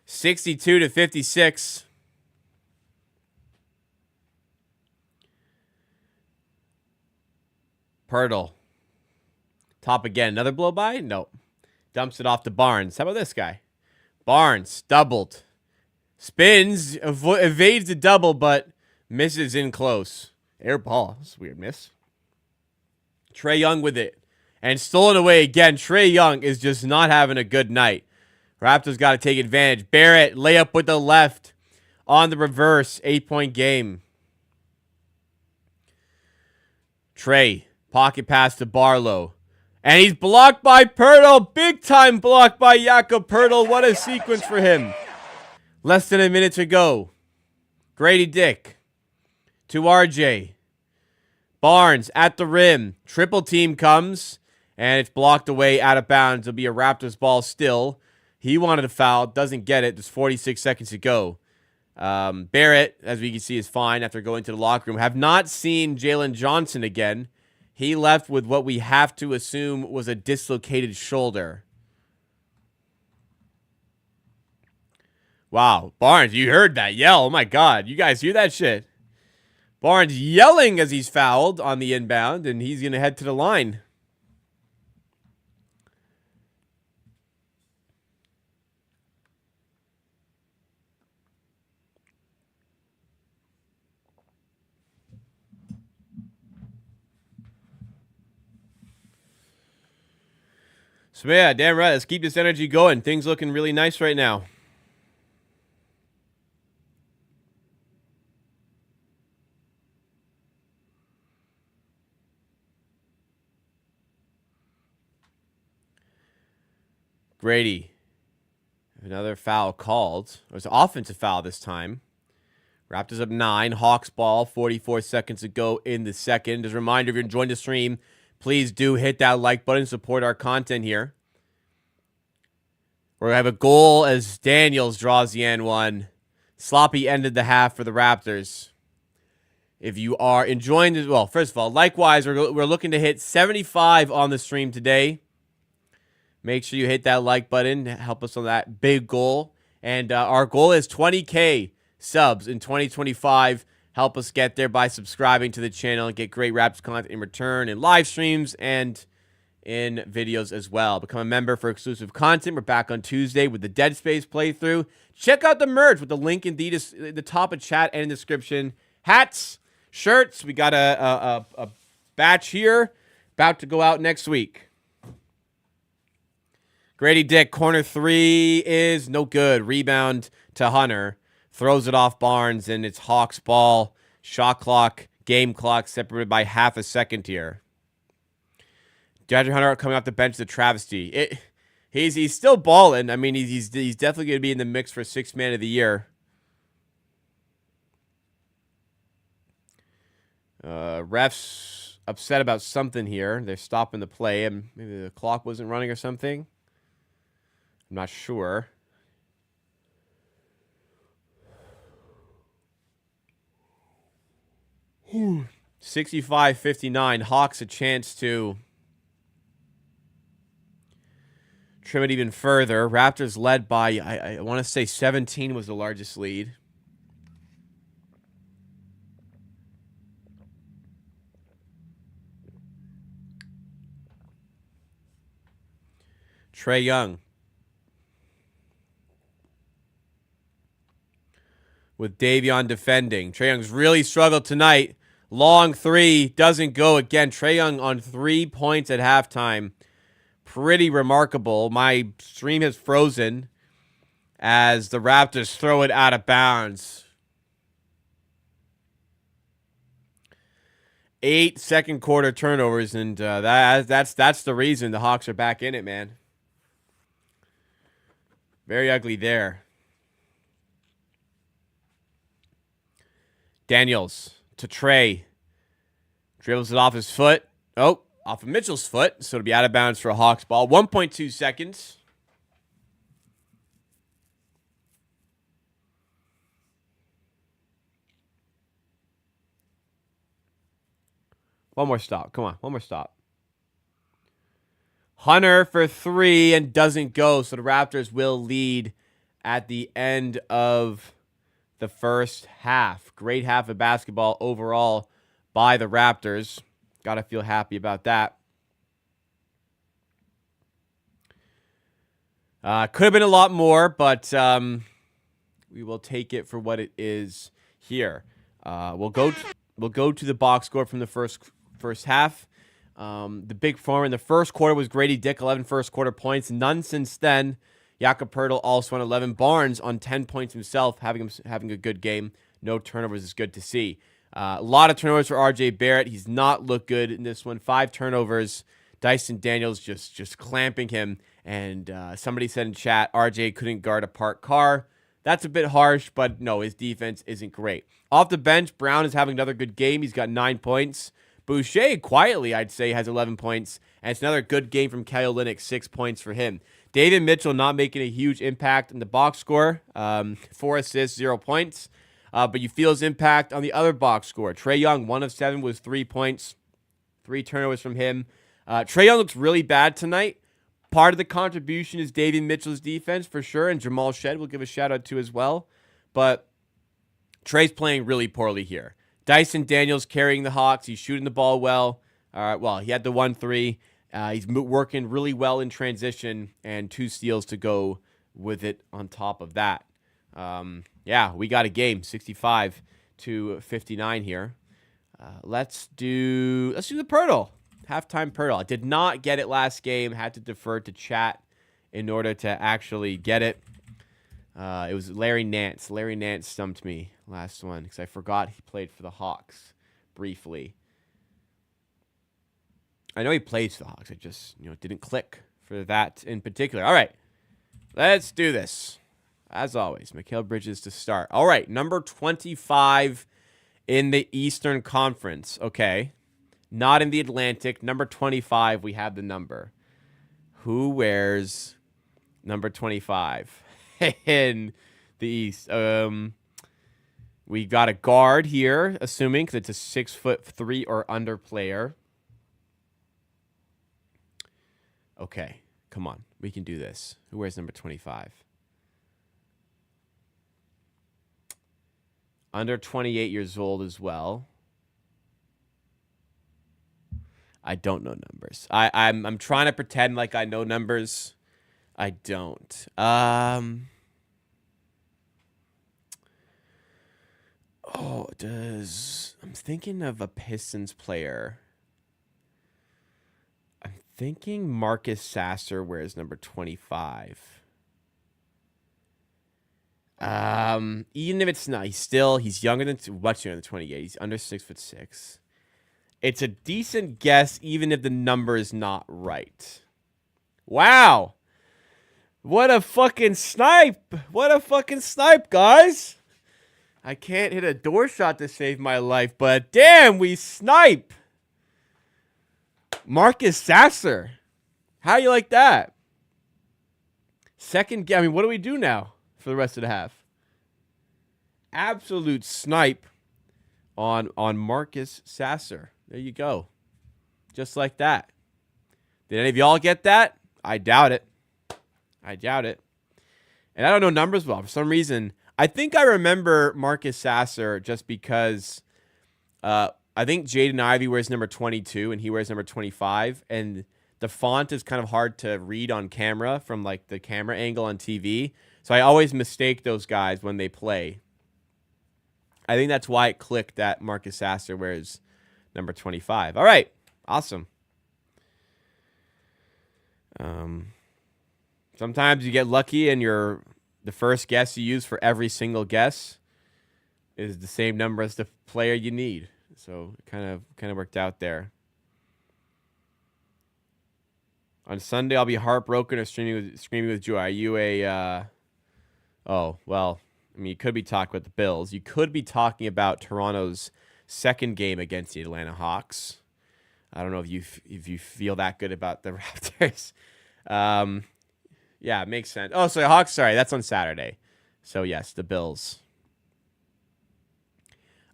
62-56. Pirtle. Top again. Another blow by? Nope. Dumps it off to Barnes. How about this guy? Barnes. Doubled. Spins. Evades the double, but misses in close. Air ball. That's a weird miss. Trae Young with it. And stolen away again. Trae Young is just not having a good night. Raptors got to take advantage. Barrett. Layup with the left. On the reverse. 8-point game. Trae. Pocket pass to Barlow. And he's blocked by Pirtle. Big time block by Jakob Pirtle. What a sequence for him. Less than a minute to go. Grady Dick to RJ. Barnes at the rim. Triple team comes. And it's blocked away out of bounds. It'll be a Raptors ball still. He wanted a foul. Doesn't get it. There's 46 seconds to go. Barrett, as we can see, is fine after going to the locker room. Have not seen Jalen Johnson again. He left with what we have to assume was a dislocated shoulder. Wow. Barnes, you heard that yell. Oh, my God. You guys hear that shit? Barnes yelling as he's fouled on the inbound, and he's going to head to the line. So, yeah, damn right. Let's keep this energy going. Things looking really nice right now. Grady. Another foul called. It was an offensive foul this time. Raptors up 9. Hawks ball. 44 seconds to go in the second. As a reminder, if you're enjoying the stream, please do hit that like button. Support our content here. We're going to have a goal as Daniels draws the N1. Sloppy ended the half for the Raptors. If you are enjoying this, well, first of all, likewise, we're looking to hit 75 on the stream today. Make sure you hit that like button. Help us on that big goal. And our goal is 20K subs in 2025. Help us get there by subscribing to the channel and get great Raptors content in return in live streams and in videos as well. Become a member for exclusive content. We're back on Tuesday with the Dead Space playthrough. Check out the merch with the link in the top of chat and description. Hats, shirts. We got a batch here, about to go out next week. Grady Dick, corner three is no good. Rebound to Hunter. Throws it off Barnes, and it's Hawks ball. Shot clock, game clock separated by half a second here. DeAndre Hunter coming off the bench is a travesty. He's still balling. I mean, he's definitely going to be in the mix for sixth man of the year. Refs upset about something here. They're stopping the play, and maybe the clock wasn't running or something. I'm not sure. Whew. 65-59. Hawks a chance to trim it even further. Raptors led by, I want to say 17 was the largest lead. Trae Young with Davion defending. Trae Young's really struggled tonight. Long three doesn't go again. Trae Young on 3 points at halftime. Pretty remarkable. My stream has frozen as the Raptors throw it out of bounds. 8 second quarter turnovers, and that's the reason the Hawks are back in it, man. Very ugly there. Daniels to Trae. Dribbles it off his foot. Oh, off of Mitchell's foot. So it'll be out of bounds for a Hawks ball. 1.2 seconds. One more stop. Come on. One more stop. Hunter for three and doesn't go. So the Raptors will lead at the end of the first half. Great half of basketball overall by the Raptors. Got to feel happy about that. Could have been a lot more, but we will take it for what it is here. We'll go to the box score from the first half. The big former in the first quarter was Grady Dick, 11 first quarter points. None since then. Jakob Poeltl also on 11. Barnes on 10 points himself, having a good game. No turnovers is good to see. A lot of turnovers for R.J. Barrett. He's not looked good in this one. 5 turnovers. Dyson Daniels just clamping him. And somebody said in chat, R.J. couldn't guard a parked car. That's a bit harsh, but no, his defense isn't great. Off the bench, Brown is having another good game. He's got 9 points. Boucher, quietly, I'd say, has 11 points. And it's another good game from Kelly Olynyk, 6 points for him. David Mitchell not making a huge impact in the box score. 4 assists, 0 points. But you feel his impact on the other box score. Trae Young, 1 of 7 with 3 points. 3 turnovers from him. Trae Young looks really bad tonight. Part of the contribution is David Mitchell's defense, for sure. And Jamal Shed we'll give a shout-out to as well. But Trae's playing really poorly here. Dyson Daniels carrying the Hawks. He's shooting the ball well. He had the 1-3. He's working really well in transition and 2 steals to go with it on top of that. We got a game, 65-59 here. Let's do the Poeltl. Halftime Poeltl. I did not get it last game. Had to defer to chat in order to actually get it. It was Larry Nance. Larry Nance stumped me last one because I forgot he played for the Hawks briefly. I know he plays for the Hawks. I just, didn't click for that in particular. All right, let's do this. As always, Mikal Bridges to start. All right, number 25 in the Eastern Conference. Okay, not in the Atlantic. Number 25, we have the number. Who wears number 25 in the East? We got a guard here, assuming, because it's a 6'3" or under player. Okay, come on. We can do this. Who wears number 25? Under 28 years old as well. I don't know numbers. I'm trying to pretend like I know numbers. I don't. Oh, I'm thinking of a Pistons player. I'm thinking Marcus Sasser wears number 25. Even if it's not, he's younger than much younger than 28. He's under 6'6". It's a decent guess, even if the number is not right. Wow. What a fucking snipe. What a fucking snipe, guys. I can't hit a door shot to save my life, but damn, we snipe. Marcus Sasser. How you like that? Second, I mean, what do we do now for the rest of the half? Absolute snipe on Marcus Sasser. There you go. Just like that. Did any of y'all get that? I doubt it. I doubt it. And I don't know numbers well. For some reason, I think I remember Marcus Sasser just because I think Jaden Ivey wears number 22 and he wears number 25. And the font is kind of hard to read on camera from like the camera angle on TV. So I always mistake those guys when they play. I think that's why it clicked that Marcus Sasser wears number 25. All right. Awesome. Sometimes you get lucky and the first guess you use for every single guess is the same number as the player you need. So it kind of worked out there. On Sunday, I'll be heartbroken or screaming with joy. Are you a... oh, well, I mean, you could be talking about the Bills. You could be talking about Toronto's second game against the Atlanta Hawks. I don't know if you feel that good about the Raptors. Yeah, it makes sense. Oh, so the Hawks, sorry, that's on Saturday. So, yes, the Bills.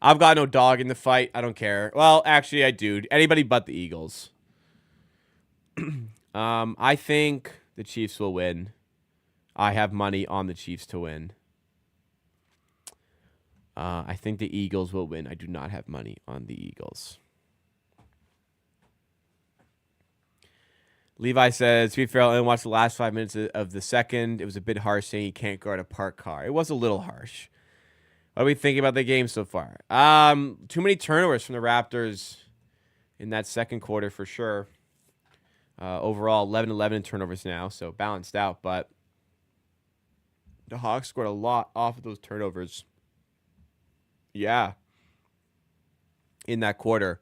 I've got no dog in the fight. I don't care. Well, actually, I do. Anybody but the Eagles. I think the Chiefs will win. I have money on the Chiefs to win. I think the Eagles will win. I do not have money on the Eagles. Levi says, Sweet Farrell and watched the last 5 minutes of the second. It was a bit harsh saying he can't guard a parked car. It was a little harsh. What do we think about the game so far? Too many turnovers from the Raptors in that second quarter for sure. Overall, 11-11 in turnovers now, so balanced out. But the Hawks scored a lot off of those turnovers. Yeah. In that quarter.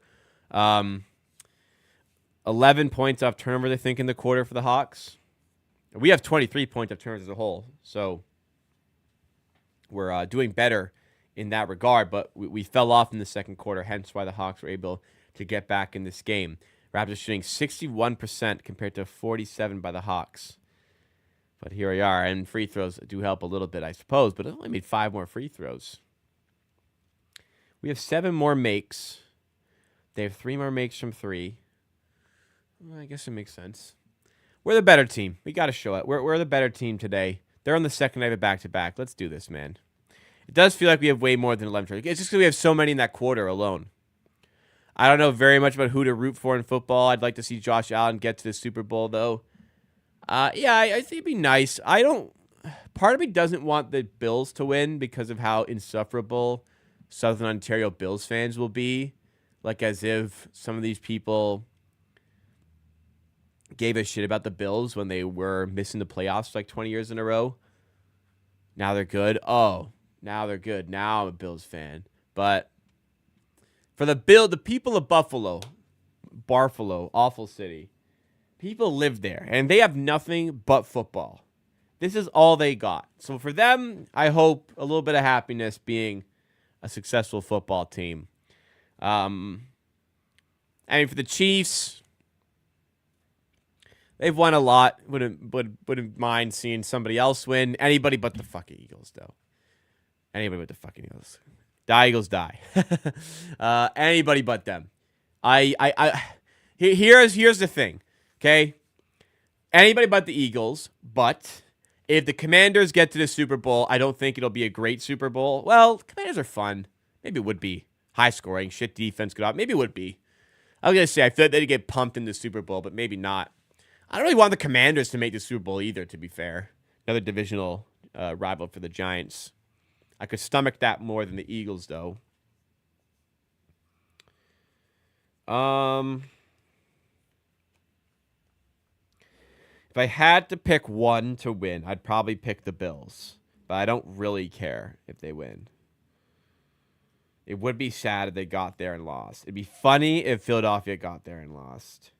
11 points off turnovers, I think, in the quarter for the Hawks. We have 23 points off turnovers as a whole, so we're doing better in that regard, but we fell off in the second quarter, hence why the Hawks were able to get back in this game. Raptors shooting 61% compared to 47% by the Hawks. But here we are, and free throws do help a little bit, I suppose, but it only made 5 more free throws. We have 7 more makes. They have 3 more makes from 3. Well, I guess it makes sense. We're the better team. We got to show it. We're the better team today. They're on the second night of back-to-back. Let's do this, man. It does feel like we have way more than 11 turnovers. It's just because we have so many in that quarter alone. I don't know very much about who to root for in football. I'd like to see Josh Allen get to the Super Bowl, though. Yeah, I think it'd be nice. Part of me doesn't want the Bills to win because of how insufferable Southern Ontario Bills fans will be. Like as if some of these people gave a shit about the Bills when they were missing the playoffs like 20 years in a row. Now they're good. Oh, now they're good. Now I'm a Bills fan. But for the people of Buffalo, Barfalo, awful city, people live there, and they have nothing but football. This is all they got. So for them, I hope a little bit of happiness being a successful football team. I mean, for the Chiefs, they've won a lot. Wouldn't mind seeing somebody else win. Anybody but the fucking Eagles, though. Anybody but the fucking Eagles. Die, Eagles, die. Anybody but them. Here's the thing, okay? Anybody but the Eagles, but if the Commanders get to the Super Bowl, I don't think it'll be a great Super Bowl. Well, Commanders are fun. Maybe it would be. High scoring, shit defense, good out. Maybe it would be. I was going to say, I feel like they'd get pumped in the Super Bowl, but maybe not. I don't really want the Commanders to make the Super Bowl either, to be fair. Another divisional rival for the Giants. I could stomach that more than the Eagles, though. If I had to pick one to win, I'd probably pick the Bills. But I don't really care if they win. It would be sad if they got there and lost. It'd be funny if Philadelphia got there and lost.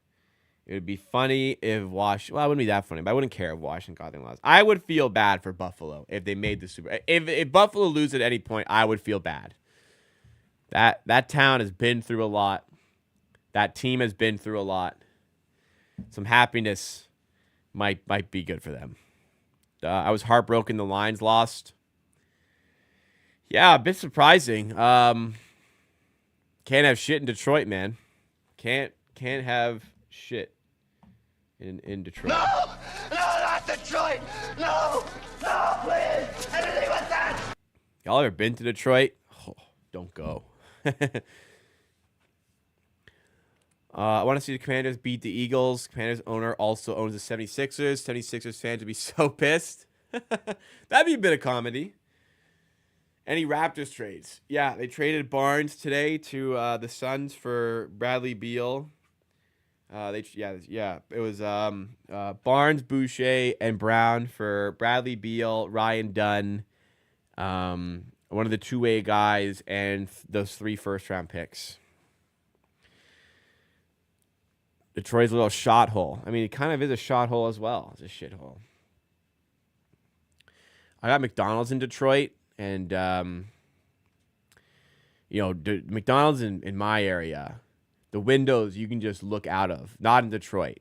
It would be funny if Washington... Well, it wouldn't be that funny, but I wouldn't care if Washington got there and lost. I would feel bad for Buffalo if they made the Super... If Buffalo lose at any point, I would feel bad. That town has been through a lot. That team has been through a lot. Some happiness might be good for them. I was heartbroken the Lions lost. Yeah, a bit surprising. Can't have shit in Detroit, man. Can't have shit in Detroit. No, not Detroit. No, please. Anything but that. Y'all ever been to Detroit? Oh, don't go. I want to see the Commanders beat the Eagles. Commanders owner also owns the 76ers. 76ers fans would be so pissed. That'd be a bit of comedy. Any Raptors trades? Yeah, they traded Barnes today to the Suns for Bradley Beal. It was Barnes, Boucher, and Brown for Bradley Beal, Ryan Dunn, one of the two-way guys, and those 3 first-round picks. Detroit's a little shot hole. I mean, it kind of is a shot hole as well. It's a shithole. I got McDonald's in Detroit, and McDonald's in my area, the windows you can just look out of. Not in Detroit.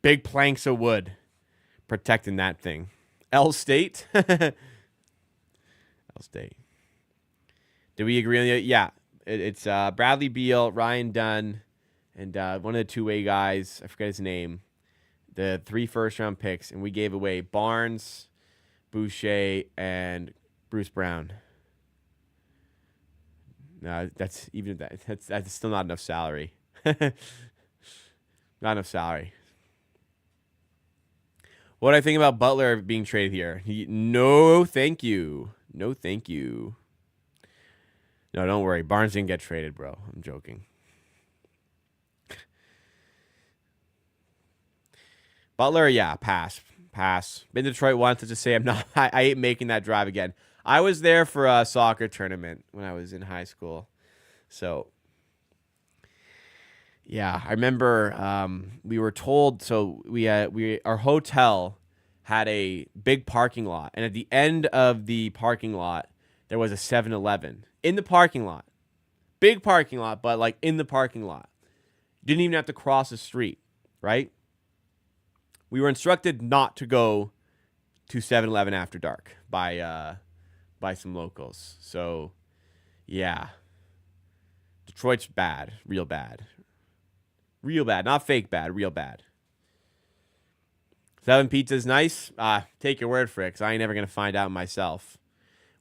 Big planks of wood protecting that thing. L State. L State. Do we agree on the? Yeah, it's Bradley Beal, Ryan Dunn, and one of the two-way guys. I forget his name. The 3 first-round picks, and we gave away Barnes, Boucher, and Bruce Brown. No, that's still not enough salary. Not enough salary. What do I think about Butler being traded here? No, thank you. No, thank you. No, don't worry. Barnes didn't get traded, bro. I'm joking. Butler, yeah, pass. Been to Detroit once. Let's just say I ain't making that drive again. I was there for a soccer tournament when I was in high school. So, yeah, I remember we were told, so our hotel had a big parking lot. And at the end of the parking lot, there was a 7-Eleven in the parking lot. Big parking lot, but like in the parking lot. Didn't even have to cross the street, right? We were instructed not to go to 7-Eleven after dark by some locals. So, yeah. Detroit's bad. Real bad. Real bad. Not fake bad. Real bad. 7 Pizza's nice. Take your word for it, because I ain't never going to find out myself.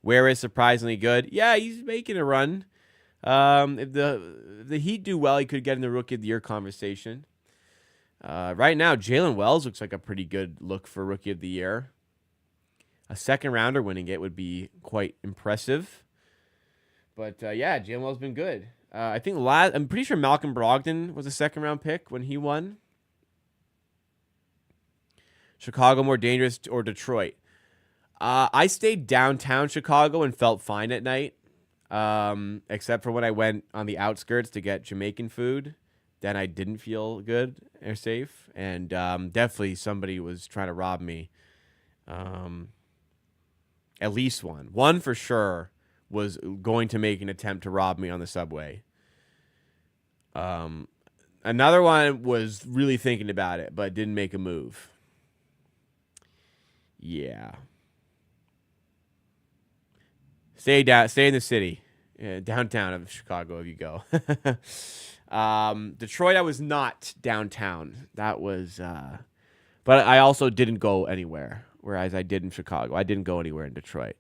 Where is surprisingly good? Yeah, he's making a run. If the Heat do well, he could get in the Rookie of the Year conversation. Right now, Jalen Wells looks like a pretty good look for Rookie of the Year. A second rounder winning it would be quite impressive. But yeah, Jalen Wells has been good. I think I'm pretty sure Malcolm Brogdon was a second round pick when he won. Chicago more dangerous or Detroit? I stayed downtown Chicago and felt fine at night. Except for when I went on the outskirts to get Jamaican food. Then I didn't feel good or safe. And definitely somebody was trying to rob me. At least one. One for sure was going to make an attempt to rob me on the subway. Another one was really thinking about it, but didn't make a move. Yeah. Stay in the city. Downtown of Chicago if you go. Detroit, I was not downtown. That was... but I also didn't go anywhere, whereas I did in Chicago. I didn't go anywhere in Detroit.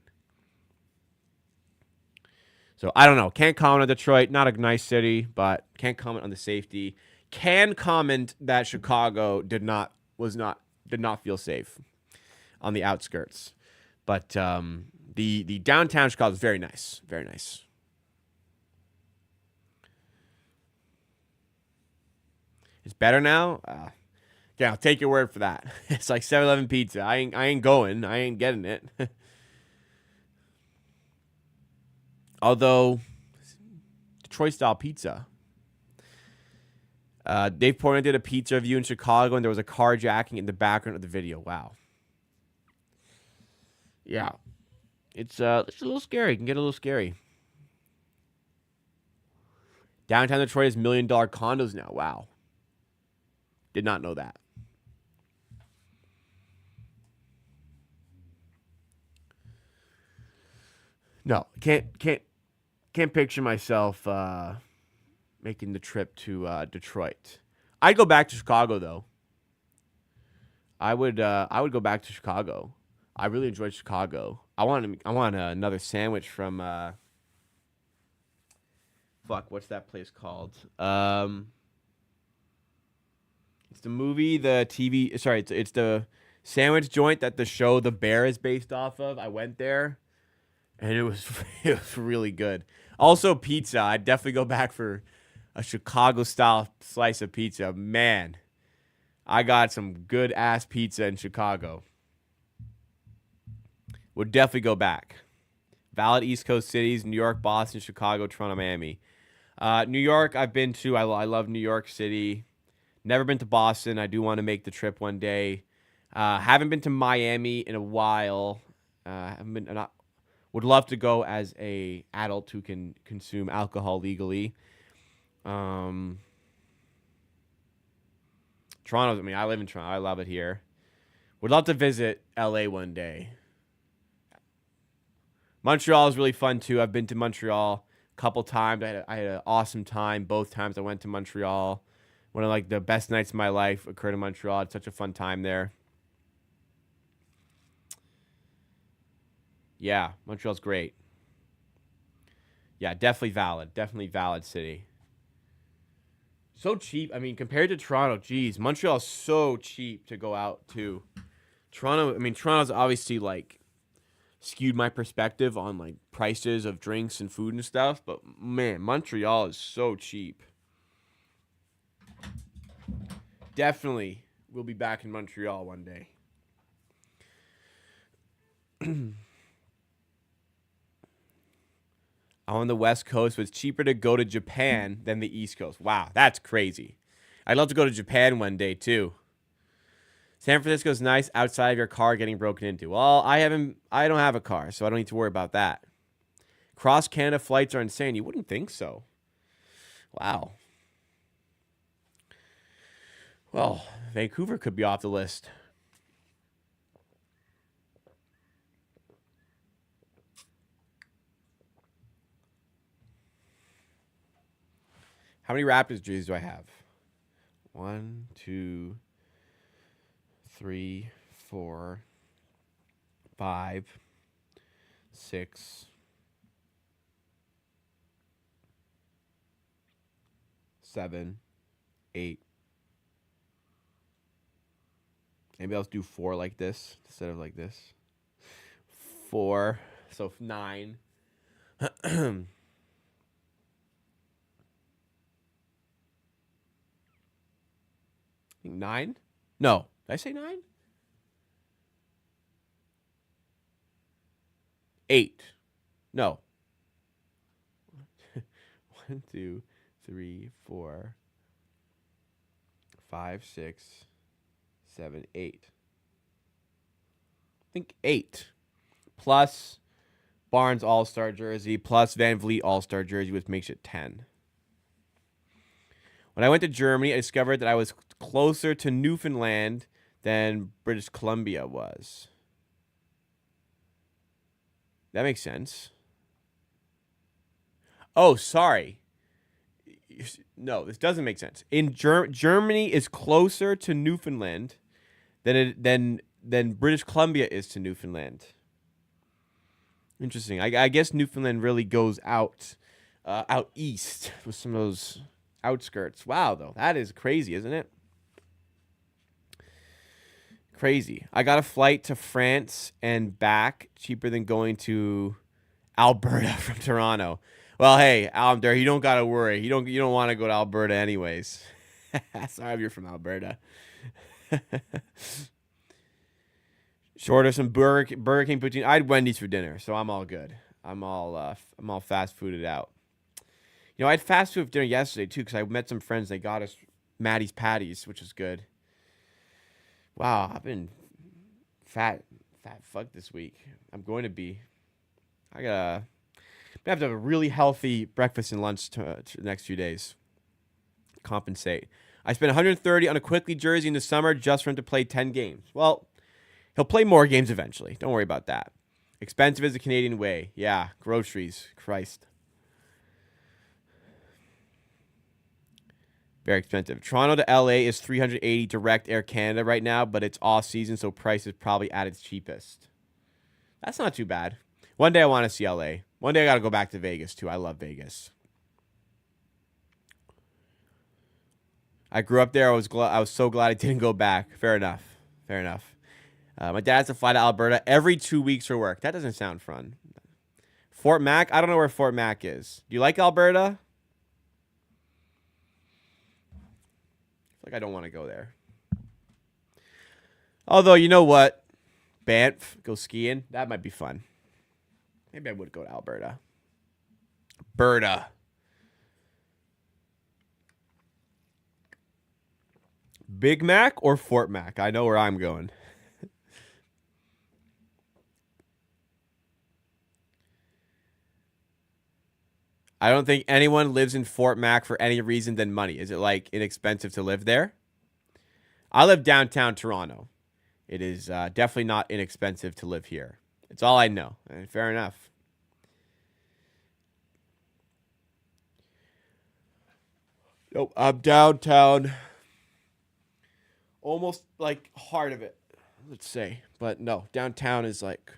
So, I don't know. Can't comment on Detroit. Not a nice city, but can't comment on the safety. Can comment that Chicago did not feel safe on the outskirts. But The downtown Chicago is very nice. Very nice. It's better now? Yeah, I'll take your word for that. It's like 7-Eleven pizza. I ain't going. I ain't getting it. Although, Detroit-style pizza. Dave Portnoy did a pizza review in Chicago, and there was a carjacking in the background of the video. Wow. Yeah. It's a little scary. It can get a little scary. Downtown Detroit is $1 million condos now. Wow. Did not know that. No, can't picture myself making the trip to Detroit. I'd go back to Chicago though. I would go back to Chicago. I really enjoyed Chicago. I want another sandwich from what's that place called? It's the movie, the TV. Sorry, it's the sandwich joint that the show The Bear is based off of. I went there, and it was really good. Also, pizza. I'd definitely go back for a Chicago-style slice of pizza. Man, I got some good-ass pizza in Chicago. Would definitely go back. Valid East Coast cities: New York, Boston, Chicago, Toronto, Miami. New York, I've been to. I love New York City. Never been to Boston. I do want to make the trip one day. Haven't been to Miami in a while. Would love to go as a adult who can consume alcohol legally. Toronto. I mean, I live in Toronto. I love it here. Would love to visit LA one day. Montreal is really fun too. I've been to Montreal a couple times. I had an awesome time both times I went to Montreal. One of like the best nights of my life occurred in Montreal. It's such a fun time there. Yeah, Montreal's great. Yeah, definitely valid. Definitely valid city. So cheap. I mean, compared to Toronto, geez, Montreal's so cheap to go out to. Toronto's obviously like skewed my perspective on like prices of drinks and food and stuff, but man, Montreal is so cheap. Definitely will be back in Montreal one day. On the West Coast, but it's cheaper to go to Japan than the East Coast. Wow, that's crazy. I'd love to go to Japan one day too. San Francisco's nice outside of your car getting broken into. Well, I don't have a car, so I don't need to worry about that. Cross Canada flights are insane. You wouldn't think so. Wow. Well, Vancouver could be off the list. How many Raptors jerseys do I have? 1, 2, 3, 4, 5, 6, 7, 8. Maybe I'll do 4 like this instead of like this. 4, so 9. I think 9? No. Did I say 9? 8. No. 1, 2, 3, 4, 5, 6, 7, 8. I think 8. Plus Barnes All-Star jersey, plus Van Vliet All-Star jersey, which makes it 10. When I went to Germany, I discovered that I was closer to Newfoundland than British Columbia was. That makes sense. Oh, sorry. No, this doesn't make sense. In Germany is closer to Newfoundland than British Columbia is to Newfoundland. Interesting. I guess Newfoundland really goes out east with some of those outskirts. Wow, though. That is crazy, isn't it? Crazy. I got a flight to France and back, cheaper than going to Alberta from Toronto. Well, hey, Alder, you don't gotta worry. You don't want to go to Alberta anyways. Sorry if you're from Alberta. Shorter some Burger King poutine. I had Wendy's for dinner, so I'm all good. I'm all fast fooded out. You know, I had fast food for dinner yesterday too because I met some friends. They got us Maddie's Patties, which is good. Wow, I've been fat fuck this week. I'm going to be. I'm gonna have to have a really healthy breakfast and lunch to the next few days. Compensate. I spent 130 on a Quickly jersey in the summer just for him to play 10 games. Well, he'll play more games eventually. Don't worry about that. Expensive is the Canadian way. Yeah, groceries. Christ. Very expensive. Toronto to LA is $380 direct Air Canada right now, but it's off season, so price is probably at its cheapest. That's not too bad. One day I want to see LA. One day I got to go back to Vegas too. I love Vegas. I grew up there. I was so glad I didn't go back. Fair enough. My dad has to fly to Alberta every 2 weeks for work. That doesn't sound fun. Fort Mac? I don't know where Fort Mac is. Do you like Alberta? I don't want to go there. Although, you know what? Banff, go skiing. That might be fun. Maybe I would go to Alberta. Big Mac or Fort Mac? I know where I'm going. I don't think anyone lives in Fort Mac for any reason than money. Is it like inexpensive to live there? I live downtown Toronto. It is definitely not inexpensive to live here. It's all I know. And fair enough. Nope, I'm downtown. Almost like heart of it, let's say. But no, downtown is like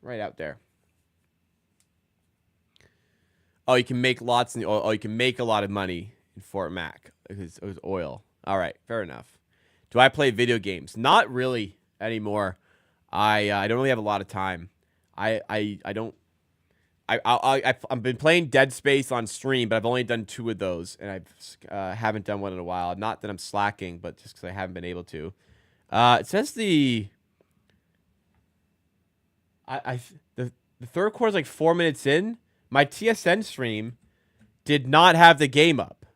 right out there. Oh, you can make lots in the oil. Oh, you can make a lot of money in Fort Mac because it was oil. All right, fair enough. Do I play video games? Not really anymore. I don't really have a lot of time. I've been playing Dead Space on stream, but I've only done 2 of those, and I haven't done one in a while. Not that I'm slacking, but just because I haven't been able to. It says the third quarter is like 4 minutes in. My TSN stream did not have the game up.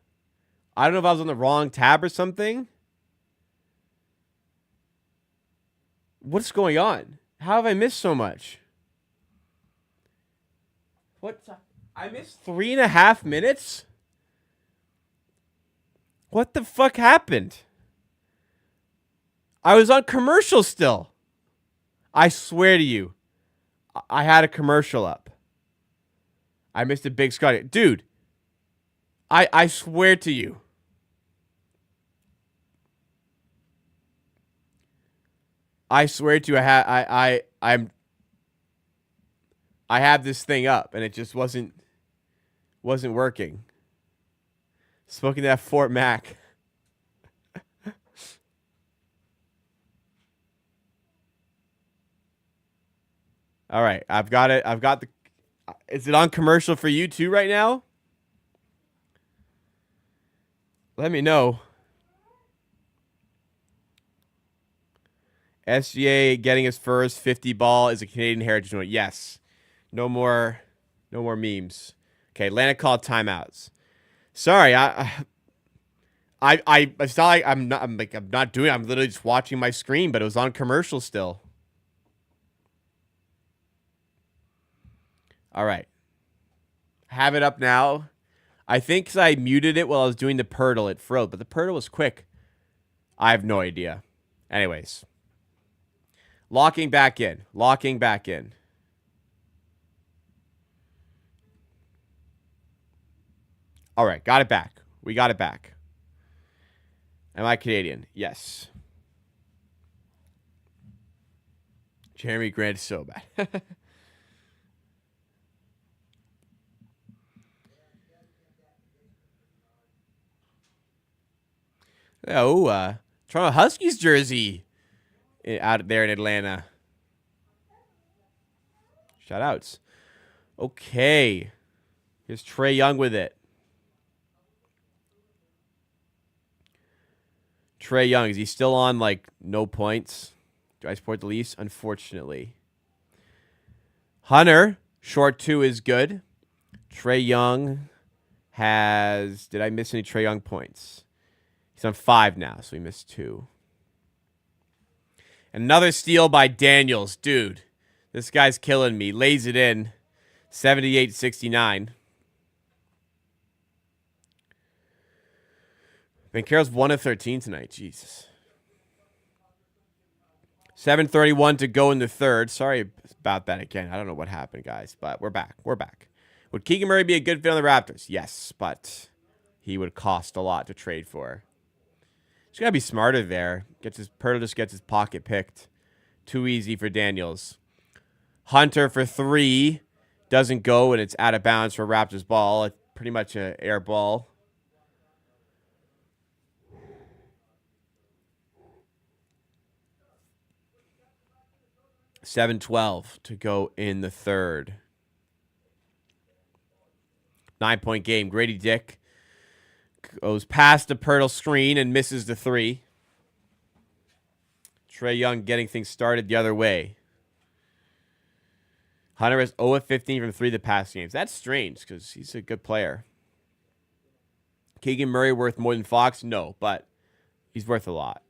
I don't know if I was on the wrong tab or something. What's going on? How have I missed so much? I missed 3.5 minutes? What the fuck happened? I was on commercial still. I swear to you, I had a commercial up. I missed a big Scotty. Dude, I swear to you. I swear to you, I have this thing up and it just wasn't working. Smoking that Fort Mac. All right, I've got it. I've got the. Is it on commercial for you too right now? Let me know. SGA getting his first 50 ball is a Canadian heritage moment. Yes. No more memes. Okay, Atlanta called timeouts. Sorry, it's not like I'm not doing it. I'm literally just watching my screen, but it was on commercial still. All right. Have it up now. I think 'cause I muted it while I was doing the Pirtle, it froze, but the Pirtle was quick. I have no idea. Anyways. Locking back in. All right, got it back. We got it back. Am I Canadian? Yes. Jeremy Grant is so bad. Oh, Toronto Huskies jersey. out there in Atlanta. Shout outs. Okay. Here's Trae Young with it. Trae Young, is he still on, like, no points? Do I support the Leafs? Unfortunately. Hunter, short 2 is good. Trae Young has... Did I miss any Trae Young points? He's on 5 now, so he missed 2. Another steal by Daniels. Dude, this guy's killing me. Lays it in. 78-69. Banchero's 1 of 13 tonight. Jesus. 7:31 to go in the third. Sorry about that again. I don't know what happened, guys, but we're back. We're back. Would Keegan Murray be a good fit on the Raptors? Yes, but he would cost a lot to trade for. He's got to be smarter there. Pirtle just gets his pocket picked. Too easy for Daniels. Hunter for 3. Doesn't go, and it's out of bounds for Raptors ball. It's pretty much an air ball. $7:12 to go in the third. 9-point game. Grady Dick goes past the Pirtle screen and misses the 3. Trae Young getting things started the other way. Hunter is 0 of 15 from 3 the past games. That's strange because he's a good player. Keegan Murray worth more than Fox? No, but he's worth a lot.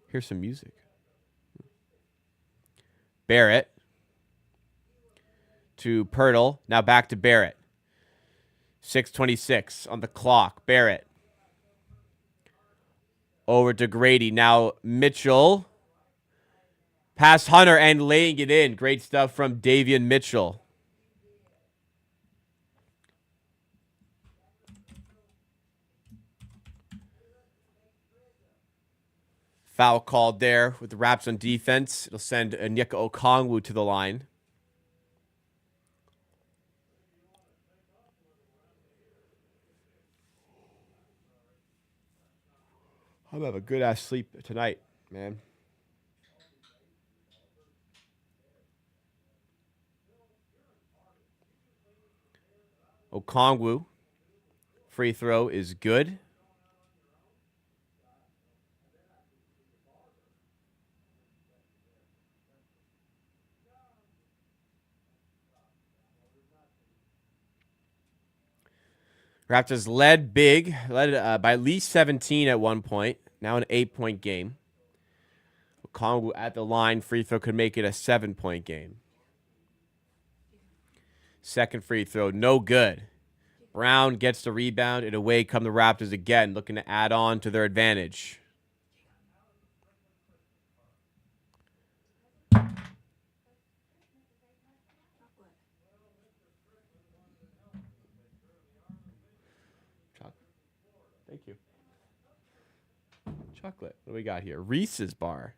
Here's some music. Barrett to Pirtle. Now back to Barrett. 6:26 on the clock. Barrett. Over to Grady. Now Mitchell. Past Hunter and laying it in. Great stuff from Davion Mitchell. Foul called there with the Raps on defense. It'll send Onyeka Okongwu to the line. I'm gonna have a good ass sleep tonight, man. Okongwu. Free throw is good. Raptors led by at least 17 at one point. Now an 8-point game. Okongwu at the line. Free throw could make it a 7-point game. Second free throw, no good. Brown gets the rebound, and away come the Raptors again, looking to add on to their advantage. Thank you. Chocolate. What do we got here? Reese's bar.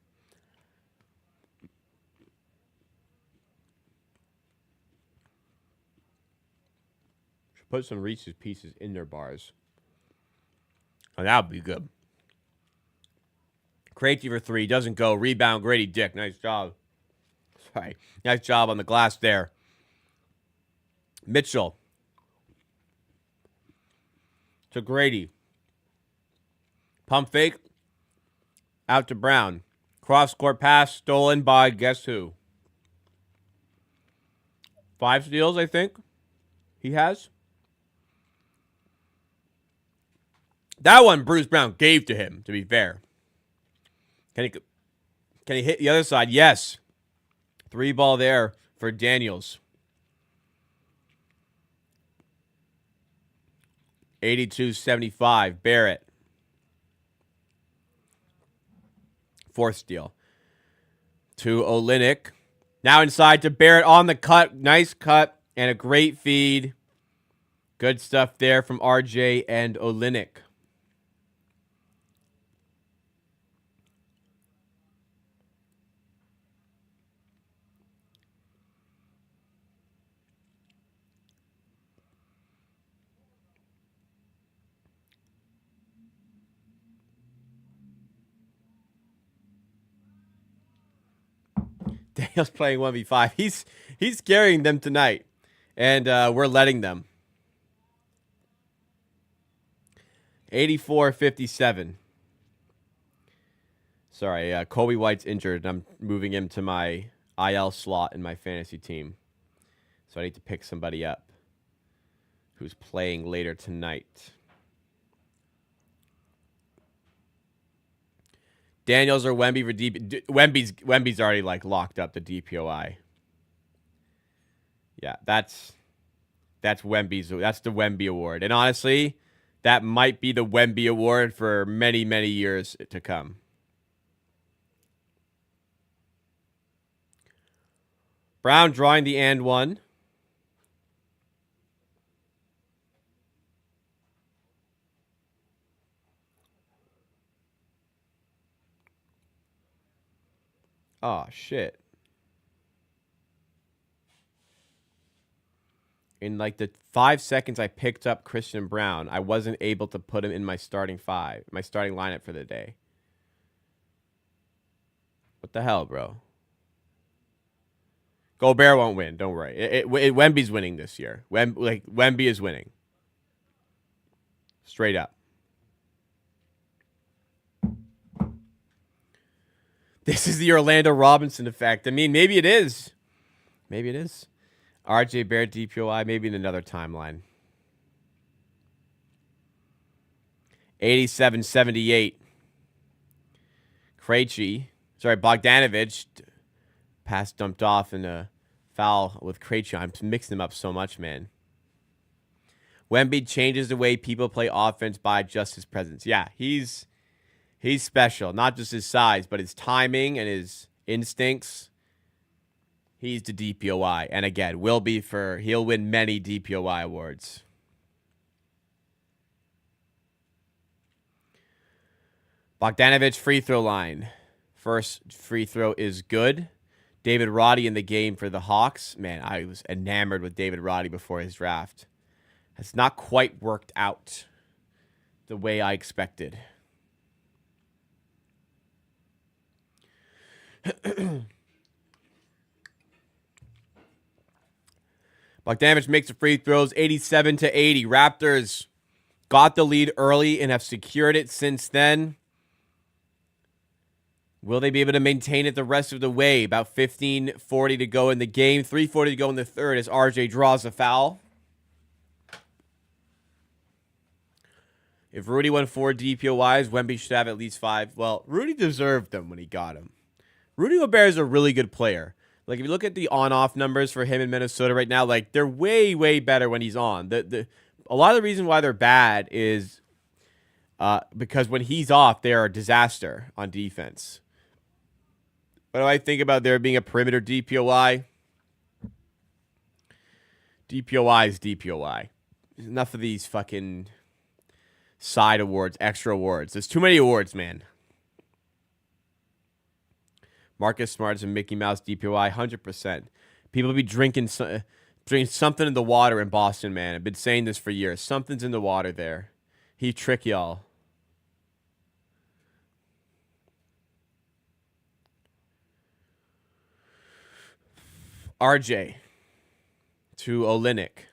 Should put some Reese's Pieces in their bars. Oh, that would be good. Krejci for 3. Doesn't go. Rebound, Grady Dick. Nice job. Sorry. Nice job on the glass there. Mitchell. To Grady. Pump fake. Out to Brown. Cross-court pass stolen by guess who? 5 steals, I think, he has. That one Bruce Brown gave to him, to be fair. Can he hit the other side? Yes. 3 ball there for Daniels. 82-75. Barrett. 4th steal. To Olynyk. Now inside to Barrett on the cut. Nice cut and a great feed. Good stuff there from RJ and Olynyk. Daniel's playing 1v5. He's carrying them tonight, and we're letting them. 84-57. Sorry, Kobe White's injured, and I'm moving him to my IL slot in my fantasy team. So I need to pick somebody up who's playing later tonight. Daniels or Wemby for DP. Wemby's already like locked up the DPOI. Yeah, that's Wemby's. That's the Wemby Award, and honestly, that might be the Wemby Award for many, many years to come. Brown drawing the and one. Oh, shit. In like the 5 seconds I picked up Christian Brown, I wasn't able to put him in my starting lineup for the day. What the hell, bro? Gobert won't win. Don't worry. Wemby's winning this year. Wemby is winning. Straight up. This is the Orlando Robinson effect. I mean, maybe it is. Maybe it is. RJ Barrett DPOI, maybe in another timeline. 87-78. Bogdanovich. Pass dumped off in a foul with Krejci. I'm mixing them up so much, man. Wemby changes the way people play offense by just his presence. Yeah, he's special. Not just his size, but his timing and his instincts. He's the DPOI. And again, he'll win many DPOI awards. Bogdanovich free throw line. First free throw is good. David Roddy in the game for the Hawks. Man, I was enamored with David Roddy before his draft. Has not quite worked out the way I expected. Bogdanovich makes the free throws, 87-80. Raptors got the lead early and have secured it since then. Will they be able to maintain it the rest of the way? About 15:40 to go in the game. 3:40 to go in the third as RJ draws a foul. If Rudy won 4 DPOIs, Wemby should have at least 5. Well, Rudy deserved them when he got them. Rudy Gobert is a really good player. Like, if you look at the on-off numbers for him in Minnesota right now, like, they're way, way better when he's on. A lot of the reason why they're bad is because when he's off, they're a disaster on defense. What do I think about there being a perimeter DPOI? DPOI is DPOI. Enough of these fucking side awards, extra awards. There's too many awards, man. Marcus Smart is a Mickey Mouse DPOI, 100%. People be drinking something in the water in Boston, man. I've been saying this for years. Something's in the water there. He trick y'all. RJ to Olynyk.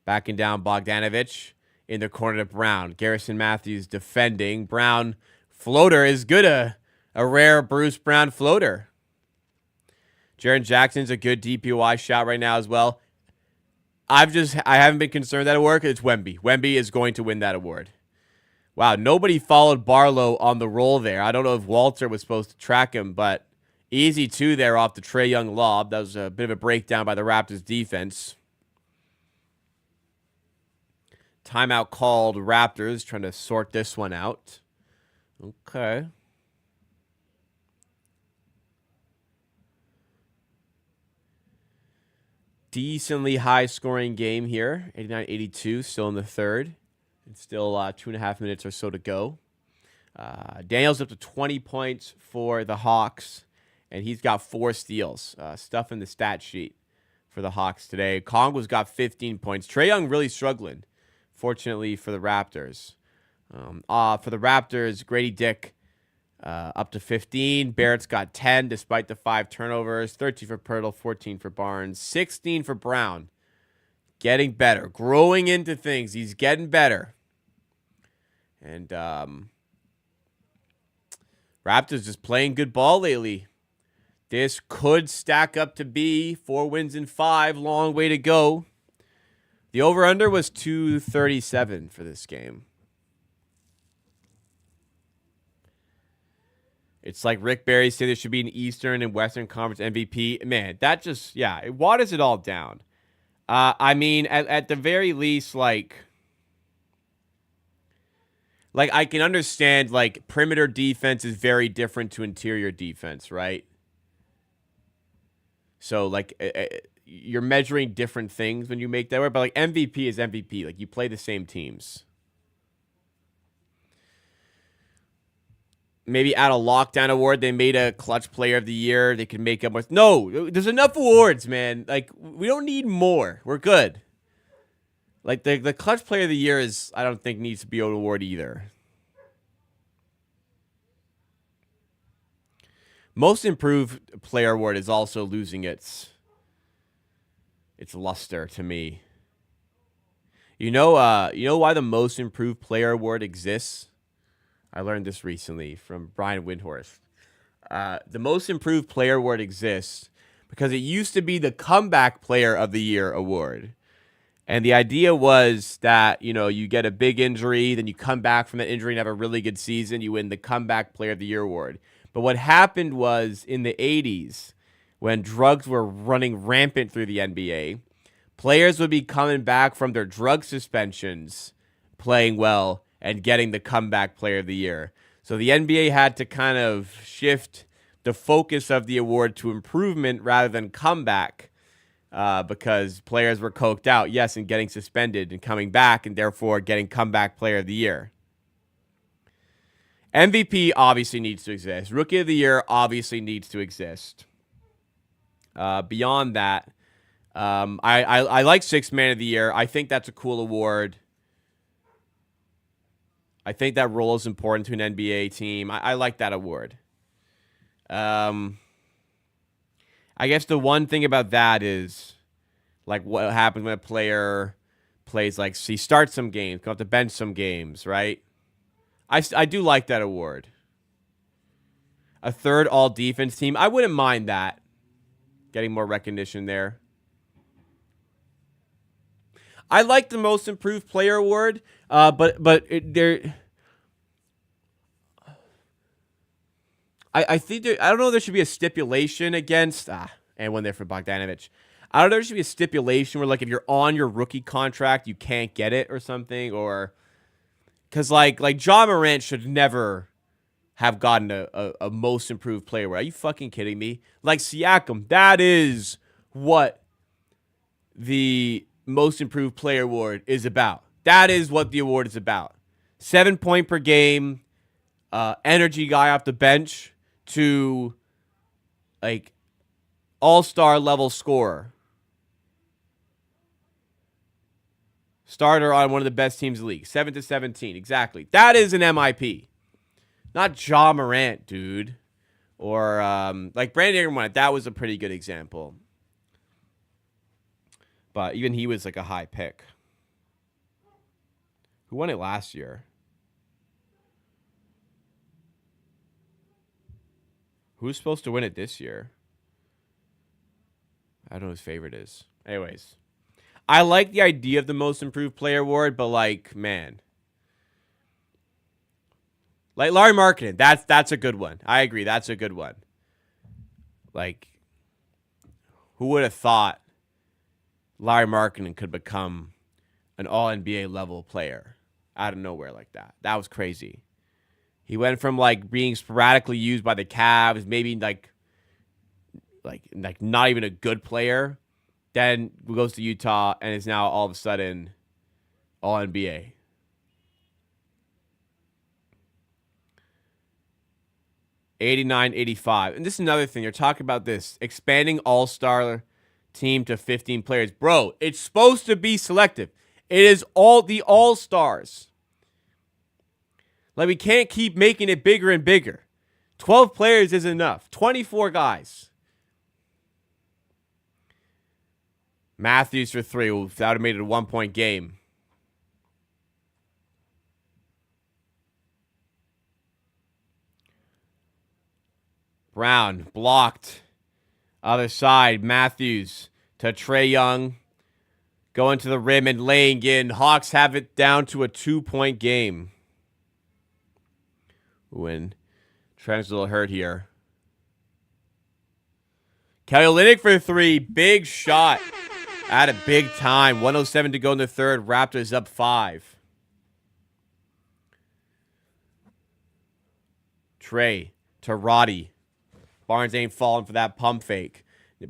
Backing down Bogdanovich in the corner to Brown. Garrison Matthews defending. Brown floater is good. A rare Bruce Brown floater. Jaren Jackson's a good DPOI shot right now as well. I haven't been concerned that it'll work. It's Wemby. Wemby is going to win that award. Wow, nobody followed Barlow on the roll there. I don't know if Walter was supposed to track him, but easy 2 there off the Trae Young lob. That was a bit of a breakdown by the Raptors defense. Timeout called. Raptors trying to sort this one out. Okay. Decently high-scoring game here. 89-82, still in the third. It's still 2.5 minutes or so to go. Daniels up to 20 points for the Hawks, and he's got 4 steals. Stuff in the stat sheet for the Hawks today. Kongo's got 15 points. Trae Young really struggling, fortunately for the Raptors. For the Raptors, Grady Dick up to 15. Barrett's got 10 despite the 5 turnovers. 13 for Pirtle, 14 for Barnes, 16 for Brown. Getting better, growing into things. He's getting better. And Raptors just playing good ball lately. This could stack up to be 4 wins in 5. Long way to go. The over-under was 237 for this game. It's like Rick Barry said there should be an Eastern and Western Conference MVP. Man, that just, yeah, it waters it all down. I mean, at the very least, like I can understand, like, perimeter defense is very different to interior defense, right? So, like, you're measuring different things when you make that work. But, like, MVP is MVP. Like, you play the same teams. Maybe add a lockdown award. They made a clutch player of the year. They could make up with. No, there's enough awards, man. Like, we don't need more. We're good. Like, the clutch player of the year is, I don't think, needs to be an award either. Most improved player award is also losing its luster to me. You know why the most improved player award exists? I learned this recently from Brian Windhorst. The most improved player award exists because it used to be the comeback player of the year award. And the idea was that, you get a big injury, then you come back from that injury and have a really good season, you win the comeback player of the year award. But what happened was in the 80s, when drugs were running rampant through the NBA, players would be coming back from their drug suspensions, playing well, and getting the comeback player of the year. So the NBA had to kind of shift the focus of the award to improvement rather than comeback because players were coked out, yes, and getting suspended and coming back and therefore getting comeback player of the year. MVP obviously needs to exist. Rookie of the year obviously needs to exist. Beyond that, I like Sixth Man of the Year. I think that's a cool award. I think that role is important to an NBA team. I like that award. I guess the one thing about that is, like, what happens when a player plays, like, he starts some games, go off the bench some games, right? I do like that award. A third all-defense team. I wouldn't mind that. Getting more recognition there. I like the most improved player award, but there. I think I don't know if there should be a stipulation against and when they're for Bogdanovich. I don't know if there should be a stipulation where, like, if you're on your rookie contract, you can't get it or something, or because like Ja Morant should never have gotten a most improved player award. Are you fucking kidding me? Like Siakam, that is what the most improved player award is about. That is what the award is about. 7 point per game, energy guy off the bench to, like, all-star level scorer. Starter on one of the best teams in the league. 7 to 17, exactly. That is an MIP. Not Ja Morant, dude. Or, like, Brandon Ingram won it. That was a pretty good example. But even he was, like, a high pick. Who won it last year? Who's supposed to win it this year? I don't know who his favorite is. Anyways. I like the idea of the most improved player award, but, like, man. Like, Larry Markkinen, that's a good one. I agree, that's a good one. Like, who would have thought Larry Markkinen could become an all-NBA level player out of nowhere like that? That was crazy. He went from, like, being sporadically used by the Cavs, maybe, like not even a good player, then goes to Utah and is now all of a sudden all-NBA. $89-85. And this is another thing. You're talking about this. Expanding all-star team to 15 players. Bro, it's supposed to be selective. It is all the all-stars. Like, we can't keep making it bigger and bigger. 12 players is enough. 24 guys. Matthews for 3. That would have made it a 1-point game. Brown blocked. Other side, Matthews to Trae Young. Going to the rim and laying in. Hawks have it down to a 2-point game. When Trent's a little hurt here. Kelly Olynyk for 3. Big shot. At a big time. 1:07 to go in the third. Raptors up 5. Trae to Roddy. Barnes ain't falling for that pump fake.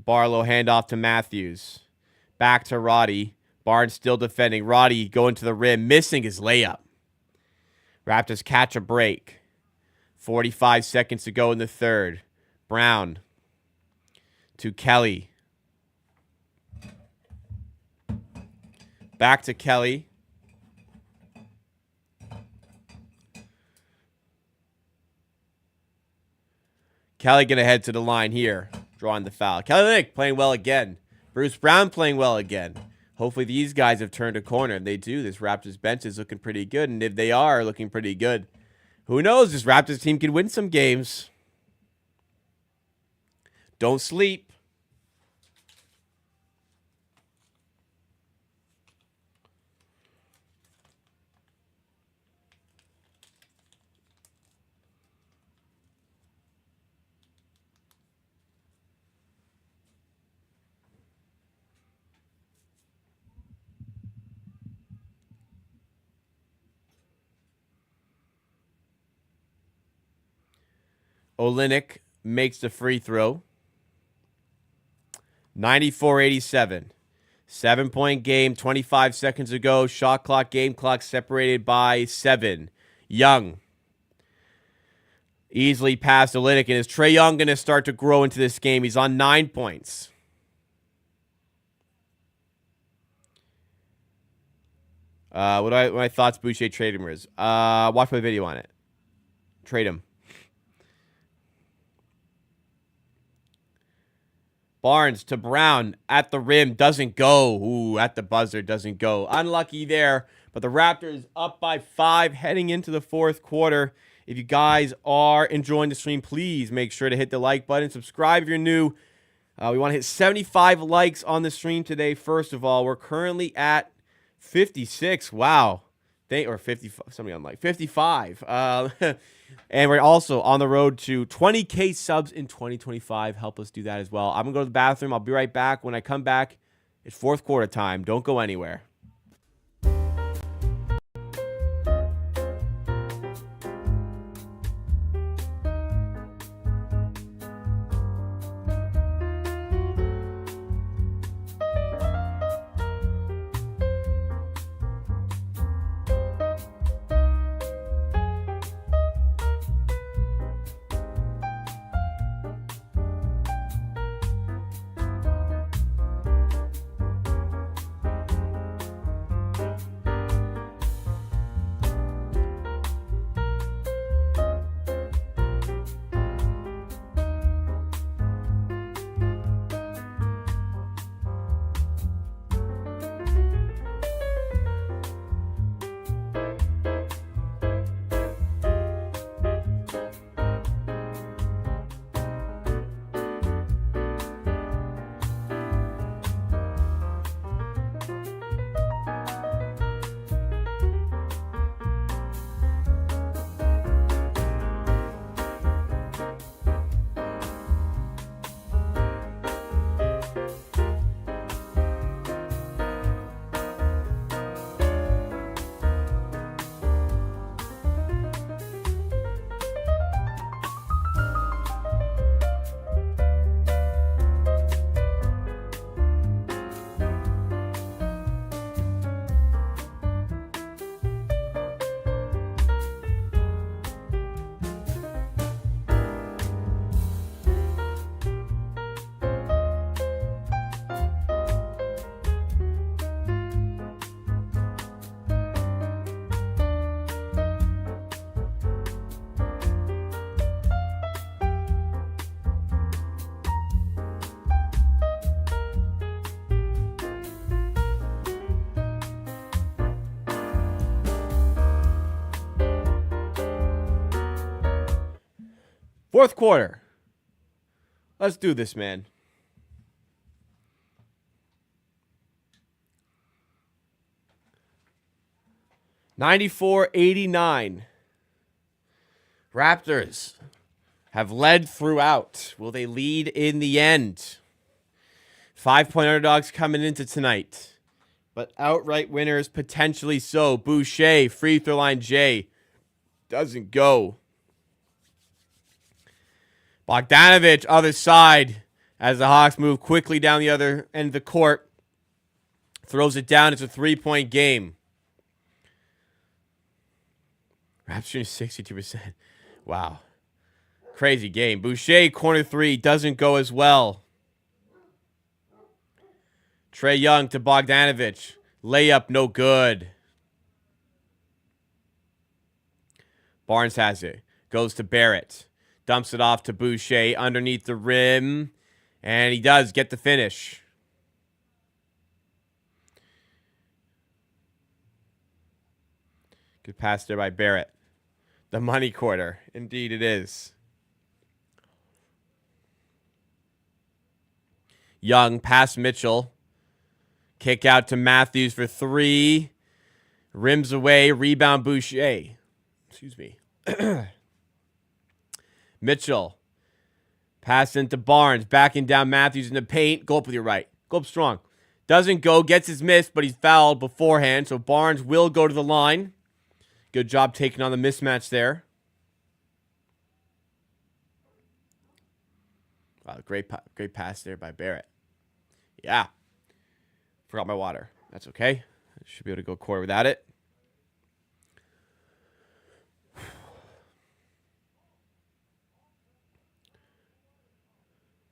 Barlow handoff to Matthews. Back to Roddy. Barnes still defending. Roddy going to the rim. Missing his layup. Raptors catch a break. 45 seconds to go in the third. Brown to Kelly. Back to Kelly. Kelly going to head to the line here, drawing the foul. Kelly Olynyk playing well again. Bruce Brown playing well again. Hopefully these guys have turned a corner. And they do. This Raptors bench is looking pretty good. And if they are looking pretty good, who knows? This Raptors team can win some games. Don't sleep. Olynyk makes the free throw. 94-87. 7-point game, 25 seconds ago. Shot clock, game clock separated by 7. Young. Easily past Olynyk. And is Trae Young going to start to grow into this game? He's on 9 points. What are my thoughts? Boucher trade him is. Watch my video on it. Trade him. Barnes to Brown at the rim. Doesn't go. Ooh, at the buzzer. Doesn't go. Unlucky there. But the Raptors up by 5 heading into the fourth quarter. If you guys are enjoying the stream, please make sure to hit the like button. Subscribe if you're new. We want to hit 75 likes on the stream today. First of all, we're currently at 56. Wow. Or 55. Somebody on like 55. And we're also on the road to 20K subs in 2025. Help us do that as well. I'm going to go to the bathroom. I'll be right back. When I come back, it's fourth quarter time. Don't go anywhere. Fourth quarter. Let's do this, man. (94-89). Raptors have led throughout. Will they lead in the end? 5-point underdogs coming into tonight. But outright winners potentially so. Boucher, free throw line J. Doesn't go. Bogdanovich, other side. As the Hawks move quickly down the other end of the court. Throws it down. It's a 3-point game. Raptors shooting 62%. Wow. Crazy game. Boucher, corner three. Doesn't go as well. Trae Young to Bogdanovich. Layup, no good. Barnes has it. Goes to Barrett. Dumps it off to Boucher underneath the rim. And he does get the finish. Good pass there by Barrett. The money quarter. Indeed it is. Young past Mitchell. Kick out to Matthews for three. Rims away. Rebound Boucher. Excuse me. Mitchell. Pass into Barnes. Backing down Matthews in the paint. Go up with your right. Go up strong. Doesn't go. Gets his miss, but he's fouled beforehand. So Barnes will go to the line. Good job taking on the mismatch there. Wow, great pass there by Barrett. Yeah. Forgot my water. That's okay. I should be able to go quarter without it.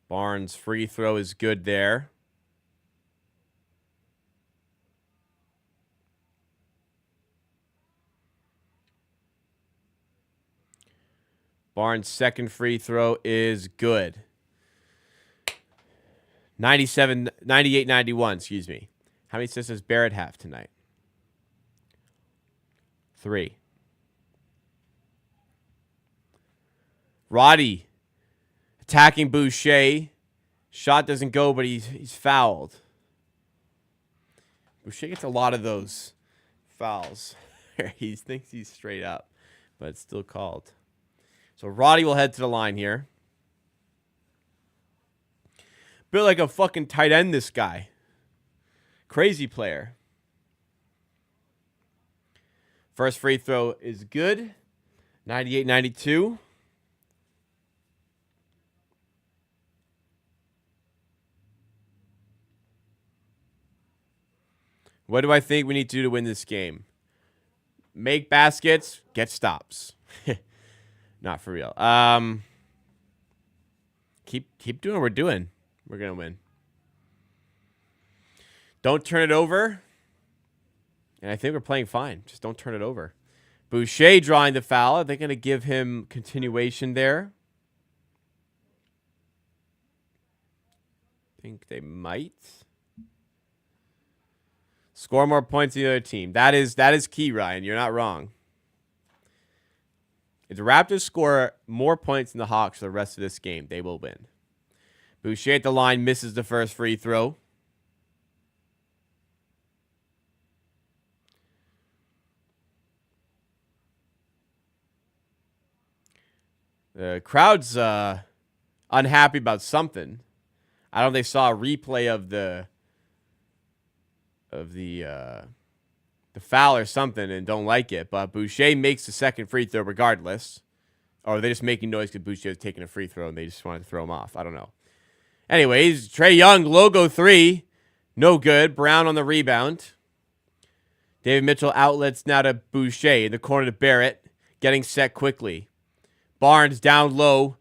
Barnes' free throw is good there. Barnes' second free throw is good. 98-91, excuse me. How many assists does Barrett have tonight? 3. Roddy attacking Boucher. Shot doesn't go, but he's fouled. Boucher gets a lot of those fouls. He thinks he's straight up, but it's still called. So Roddy will head to the line here. Built like a fucking tight end, this guy. Crazy player. First free throw is good. 98-92. What do I think we need to do to win this game? Make baskets, get stops. Not for real. Keep doing what we're doing. We're going to win. Don't turn it over. And I think we're playing fine. Just don't turn it over. Boucher drawing the foul. Are they going to give him continuation there? I think they might. Score more points than the other team. That is key, Ryan. You're not wrong. If the Raptors score more points than the Hawks for the rest of this game, they will win. Boucher at the line misses the first free throw. The crowd's unhappy about something. I don't know if they saw a replay of the foul or something and don't like it. But Boucher makes the second free throw regardless. Or are they just making noise because Boucher was taking a free throw and they just wanted to throw him off? I don't know. Anyways, Trae Young, logo 3. No good. Brown on the rebound. David Mitchell outlets now to Boucher in the corner to Barrett. Getting set quickly. Barnes down low.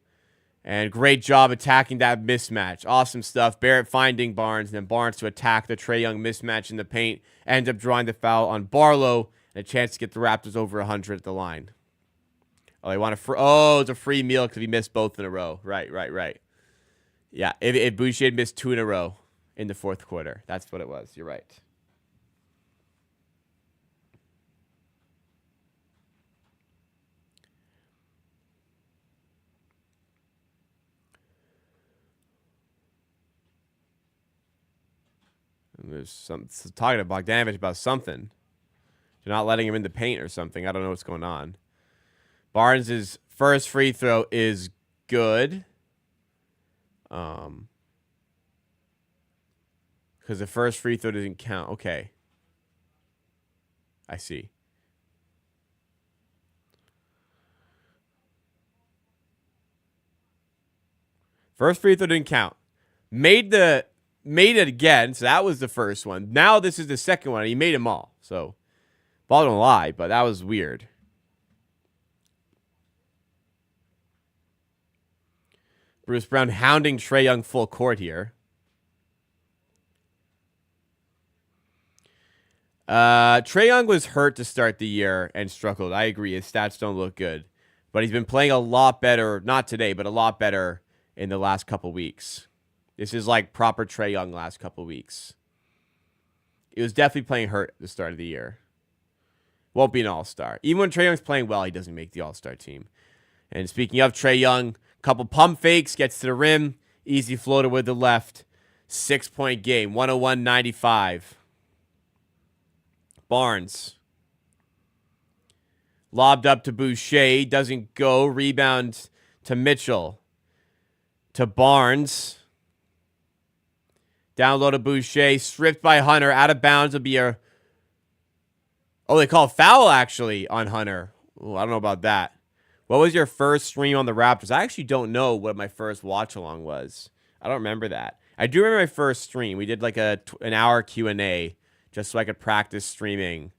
And great job attacking that mismatch. Awesome stuff. Barrett finding Barnes. And then Barnes to attack the Trae Young mismatch in the paint. Ends up drawing the foul on Barlow. And a chance to get the Raptors over 100 at the line. Oh, they want it's a free meal because he missed both in a row. Right. Yeah, if Boucher had missed 2 in a row in the fourth quarter. That's what it was. You're right. There's some talking to Bogdanovich about something. They're not letting him in the paint or something. I don't know what's going on. Barnes' first free throw is good. Because the first free throw doesn't count. Okay. I see. First free throw didn't count. Made it again, so that was the first one. Now this is the second one. He made them all. So, ball don't lie, but that was weird. Bruce Brown hounding Trae Young full court here. Trae Young was hurt to start the year and struggled. I agree. His stats don't look good. But he's been playing a lot better, not today, but a lot better in the last couple weeks. This is like proper Trae Young last couple weeks. He was definitely playing hurt at the start of the year. Won't be an all-star. Even when Trae Young's playing well, he doesn't make the all-star team. And speaking of Trae Young, couple pump fakes, gets to the rim, easy floater with the left. 6-point game, 101-95. Barnes. Lobbed up to Boucher, doesn't go. Rebound to Mitchell. To Barnes. Down low to Boucher, stripped by Hunter. Out of bounds will be a... Oh, they call foul, actually, on Hunter. Ooh, I don't know about that. What was your first stream on the Raptors? I actually don't know what my first watch-along was. I don't remember that. I do remember my first stream. We did like an hour Q&A just so I could practice streaming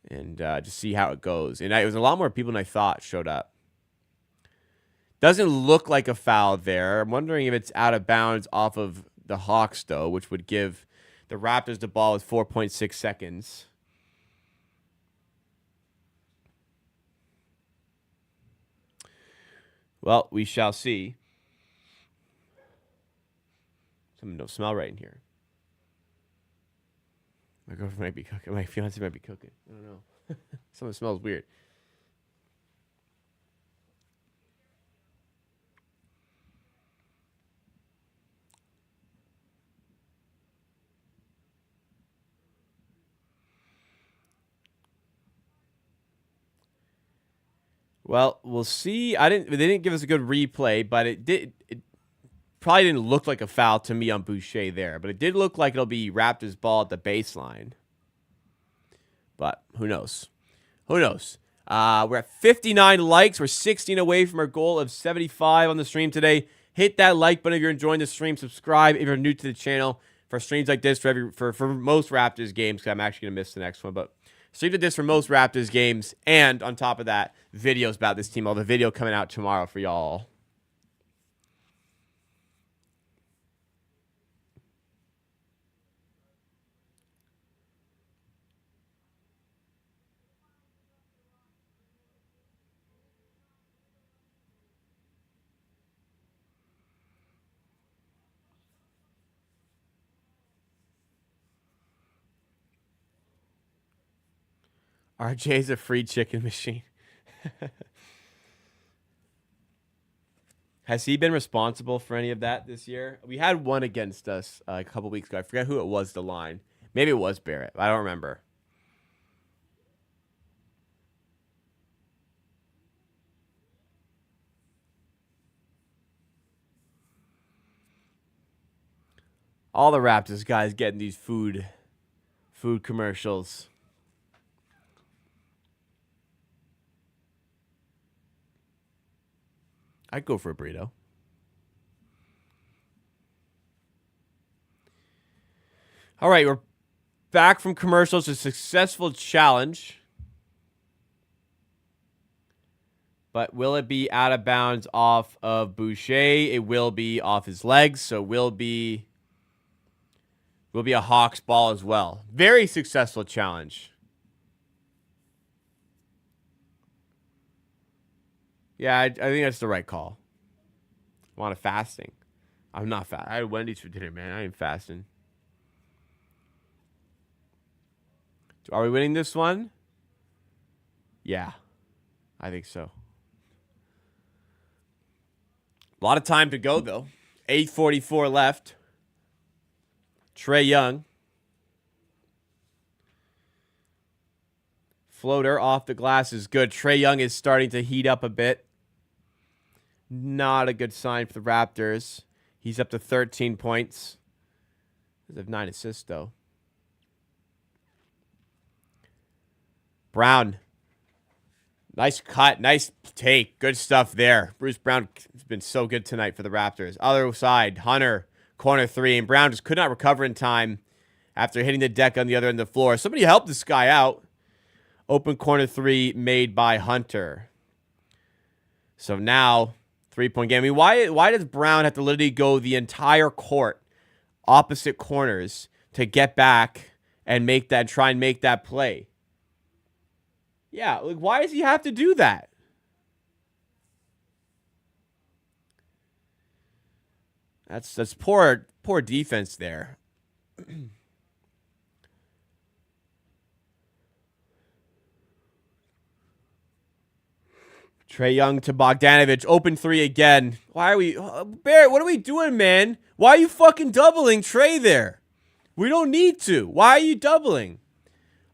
and just see how it goes. And it was a lot more people than I thought showed up. Doesn't look like a foul there. I'm wondering if it's out of bounds off of the Hawks, though, which would give the Raptors the ball with 4.6 seconds. Well, we shall see. Something don't smell right in here. My girlfriend might be cooking. My fiance might be cooking. I don't know. Something smells weird. Well, we'll see. They didn't give us a good replay, but it probably didn't look like a foul to me on Boucher there, but it did look like it'll be Raptors ball at the baseline. But who knows? Who knows? We're at 59 likes. We're 16 away from our goal of 75 on the stream today. Hit that like button if you're enjoying the stream. Subscribe if you're new to the channel for streams like this for most Raptors games, because I'm actually going to miss the next one, but stream like this for most Raptors games, and on top of that, videos about this team. I'll have a video coming out tomorrow for y'all. RJ's a free chicken machine. Has he been responsible for any of that this year? We had one against us a couple weeks ago. I forget who it was, the line. Maybe it was Barrett. I don't remember. All the Raptors guys getting these food commercials. I'd go for a burrito. All right, we're back from commercials. A successful challenge. But will it be out of bounds off of Boucher? It will be off his legs, so will be a Hawks ball as well. Very successful challenge. Yeah, I think that's the right call. I'm on a fasting. I'm not fast. I had Wendy's for dinner, man. I ain't fasting. Are we winning this one? Yeah, I think so. A lot of time to go, though. 8:44 left. Trae Young. floater off the glass is good. Trae Young is starting to heat up a bit. Not a good sign for the Raptors. He's up to 13 points. They have 9 assists, though. Brown. Nice cut. Nice take. Good stuff there. Bruce Brown has been so good tonight for the Raptors. Other side, Hunter, corner 3. And Brown just could not recover in time after hitting the deck on the other end of the floor. Somebody help this guy out. Open corner 3 made by Hunter. So now, 3-point game. I mean, why does Brown have to literally go the entire court, opposite corners, to get back and try and make that play? Yeah, like, why does he have to do that? That's poor defense there. Trae Young to Bogdanovich. Open 3 again. Why are we... Barrett, what are we doing, man? Why are you fucking doubling Trae there? We don't need to. Why are you doubling?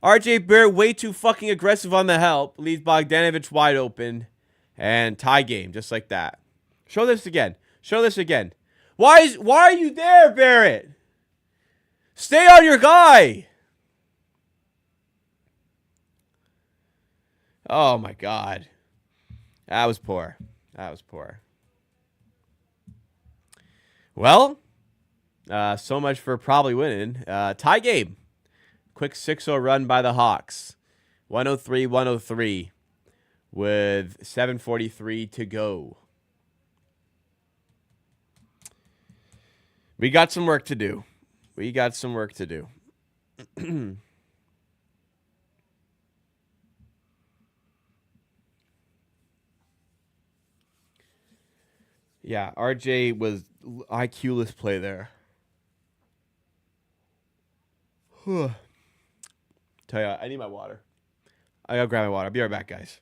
RJ Barrett way too fucking aggressive on the help. Leaves Bogdanovich wide open. And tie game, just like that. Show this again. Show this again. Why are you there, Barrett? Stay on your guy. Oh, my God. That was poor. That was poor. Well, so much for probably winning. Tie game. Quick 6-0 run by the Hawks. 103-103 with 7:43 to go. We got some work to do. We got some work to do. Yeah, RJ was IQ-less play there. Tell you what, I need my water. I gotta grab my water. I'll be right back, guys.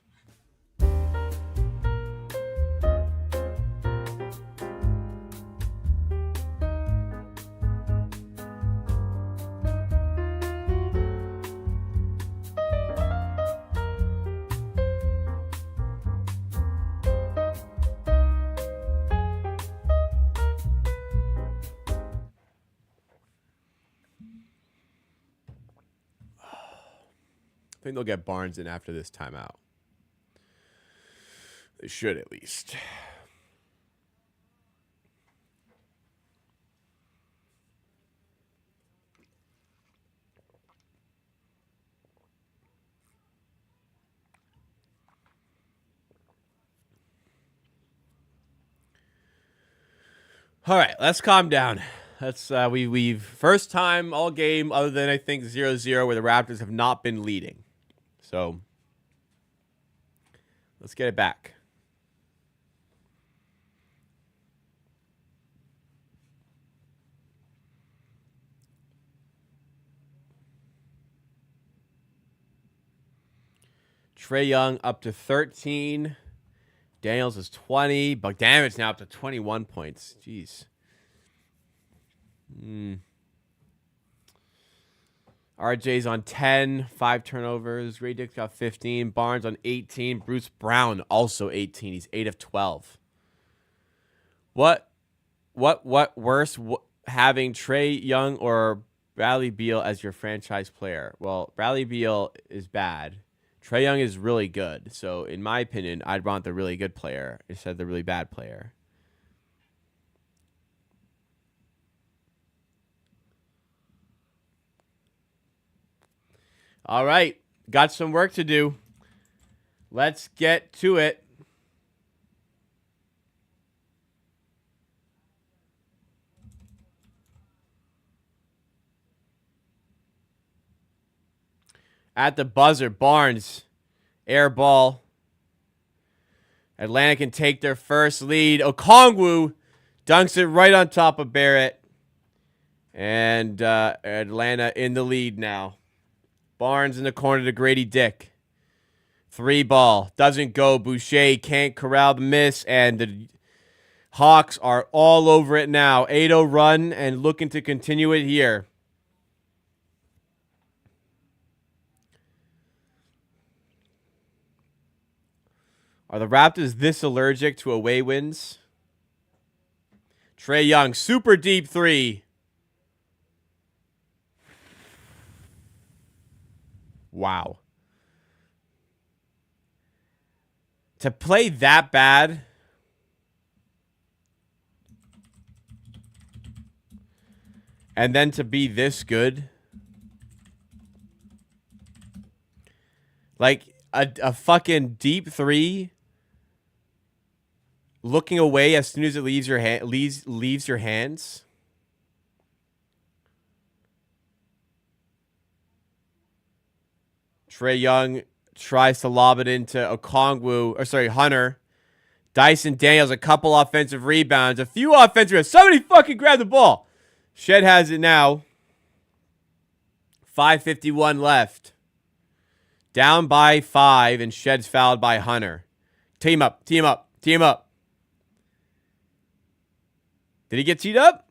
I think they'll get Barnes in after this timeout. They should, at least. All right, let's calm down. Let's we've first time all game other than I think 0-0 where the Raptors have not been leading. So let's get it back. Trae Young up to 13. Daniels is 20. Bogdanovich now up to 21 points. Jeez. RJ's on 10, 5 turnovers. Ray Dick's got 15. Barnes on 18. Bruce Brown also 18. He's 8 of 12. What worse, having Trae Young or Bradley Beal as your franchise player? Well, Bradley Beal is bad. Trae Young is really good. So, in my opinion, I'd want the really good player instead of the really bad player. All right, got some work to do. Let's get to it. At the buzzer, Barnes, air ball. Atlanta can take their first lead. Okongwu dunks it right on top of Barrett. And Atlanta in the lead now. Barnes in the corner to Grady Dick. 3 ball. Doesn't go. Boucher can't corral the miss. And the Hawks are all over it now. 8-0 run and looking to continue it here. Are the Raptors this allergic to away wins? Trae Young, super deep three. Wow. To play that bad. And then to be this good. Like a fucking deep three. Looking away as soon as it leaves your leaves your hands. Trae Young tries to lob it into Hunter. Dyson Daniels, a couple offensive rebounds, a few offensive rebounds. Somebody fucking grab the ball. Shed has it now. 5:51 left. Down by 5, and Shed's fouled by Hunter. Team up, team up, team up. Did he get teed up?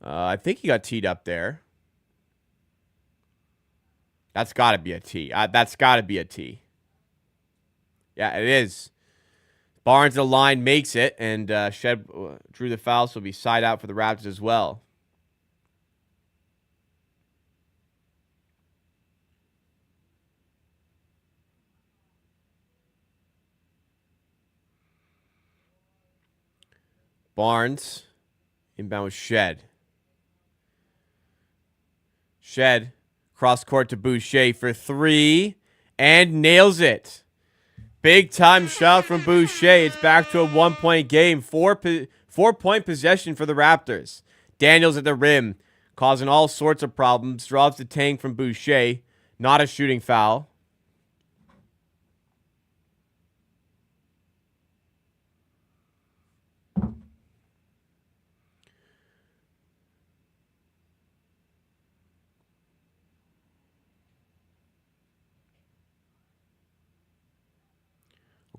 I think he got teed up there. That's got to be a T. That's got to be a T. Yeah, it is. Barnes, the line, makes it, and Shed drew the foul, so it'll be side out for the Raptors as well. Barnes, inbound with Shed. Shed, cross court to Boucher for 3, and nails it. Big time shot from Boucher. It's back to a 1-point game. 4-point possession for the Raptors. Daniels at the rim, causing all sorts of problems. Drops the tank from Boucher. Not a shooting foul.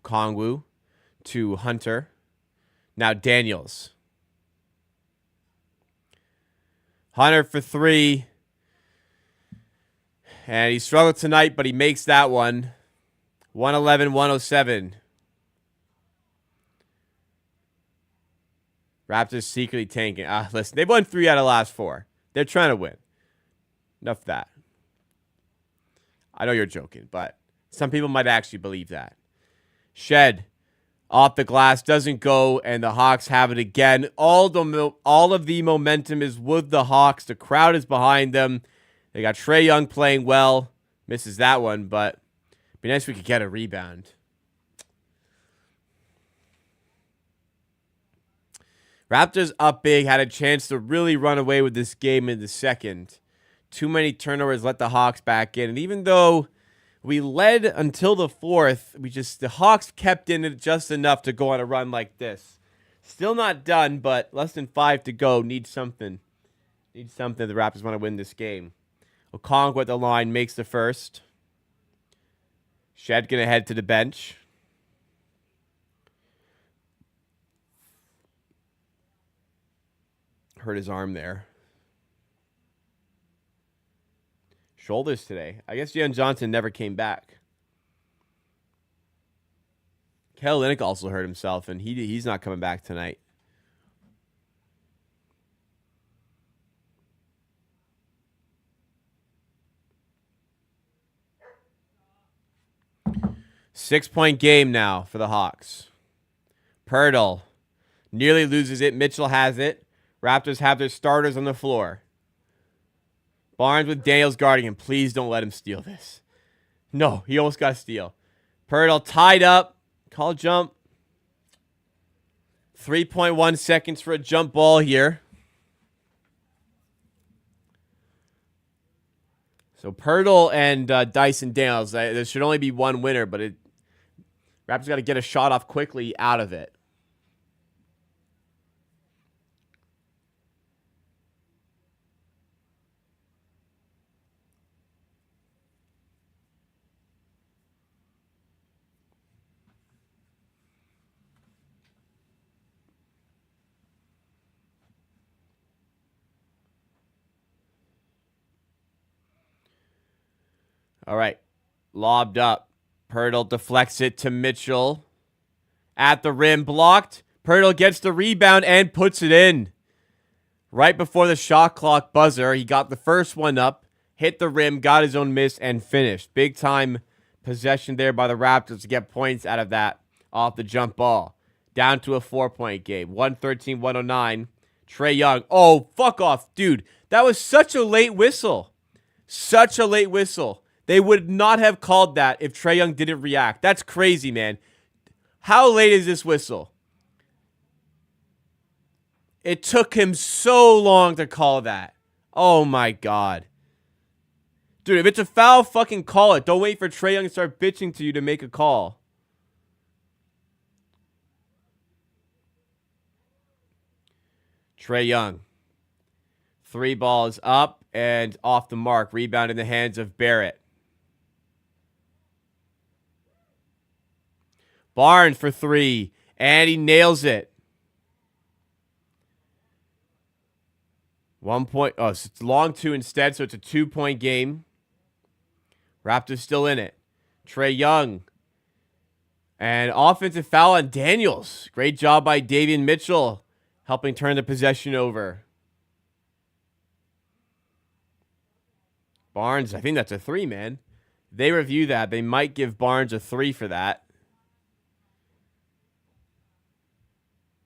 Kongwu to Hunter. Now Daniels. Hunter for 3. And he struggled tonight, but he makes that one. 111-107. Raptors secretly tanking. Listen, they've won 3 out of the last 4. They're trying to win. Enough of that. I know you're joking, but some people might actually believe that. Shed off the glass, doesn't go, and the Hawks have it again. All of the momentum is with the Hawks. The crowd is behind them. They got Trae Young playing well. Misses that one, but it'd be nice if we could get a rebound. Raptors up big, had a chance to really run away with this game in the second. Too many turnovers let the Hawks back in, and even though we led until the 4th, the Hawks kept in it just enough to go on a run like this. Still not done, but less than 5 to go. Need something. The Raptors want to win this game. Okongwu at the line makes the first. Shed gonna head to the bench. Hurt his arm there. Shoulders today. I guess Jalen Johnson never came back. Kel Olynyk also hurt himself, and he's not coming back tonight. Six-point game now for the Hawks. Pirtle nearly loses it. Mitchell has it. Raptors have their starters on the floor. Barnes with Daniels guarding him. Please don't let him steal this. No, he almost got a steal. Pirtle tied up. Call jump. 3.1 seconds for a jump ball here. So Pirtle and Dyson Daniels. There should only be one winner, but Raptors got to get a shot off quickly out of it. All right. Lobbed up. Pirtle deflects it to Mitchell. At the rim, blocked. Pirtle gets the rebound and puts it in. Right before the shot clock buzzer, he got the first one up, hit the rim, got his own miss, and finished. Big time possession there by the Raptors to get points out of that off the jump ball. Down to a 4-point game. 113-109. Trae Young. Oh, fuck off, dude. That was such a late whistle. Such a late whistle. They would not have called that if Trae Young didn't react. That's crazy, man. How late is this whistle? It took him so long to call that. Oh, my God. Dude, if it's a foul, fucking call it. Don't wait for Trae Young to start bitching to you to make a call. Trae Young. 3 balls up and off the mark. Rebound in the hands of Barrett. Barnes for 3. And he nails it. 1 point. Oh, so it's long 2 instead, so it's a 2-point game. Raptors still in it. Trae Young. And offensive foul on Daniels. Great job by Davion Mitchell, helping turn the possession over. Barnes, I think that's a 3, man. They review that. They might give Barnes a 3 for that.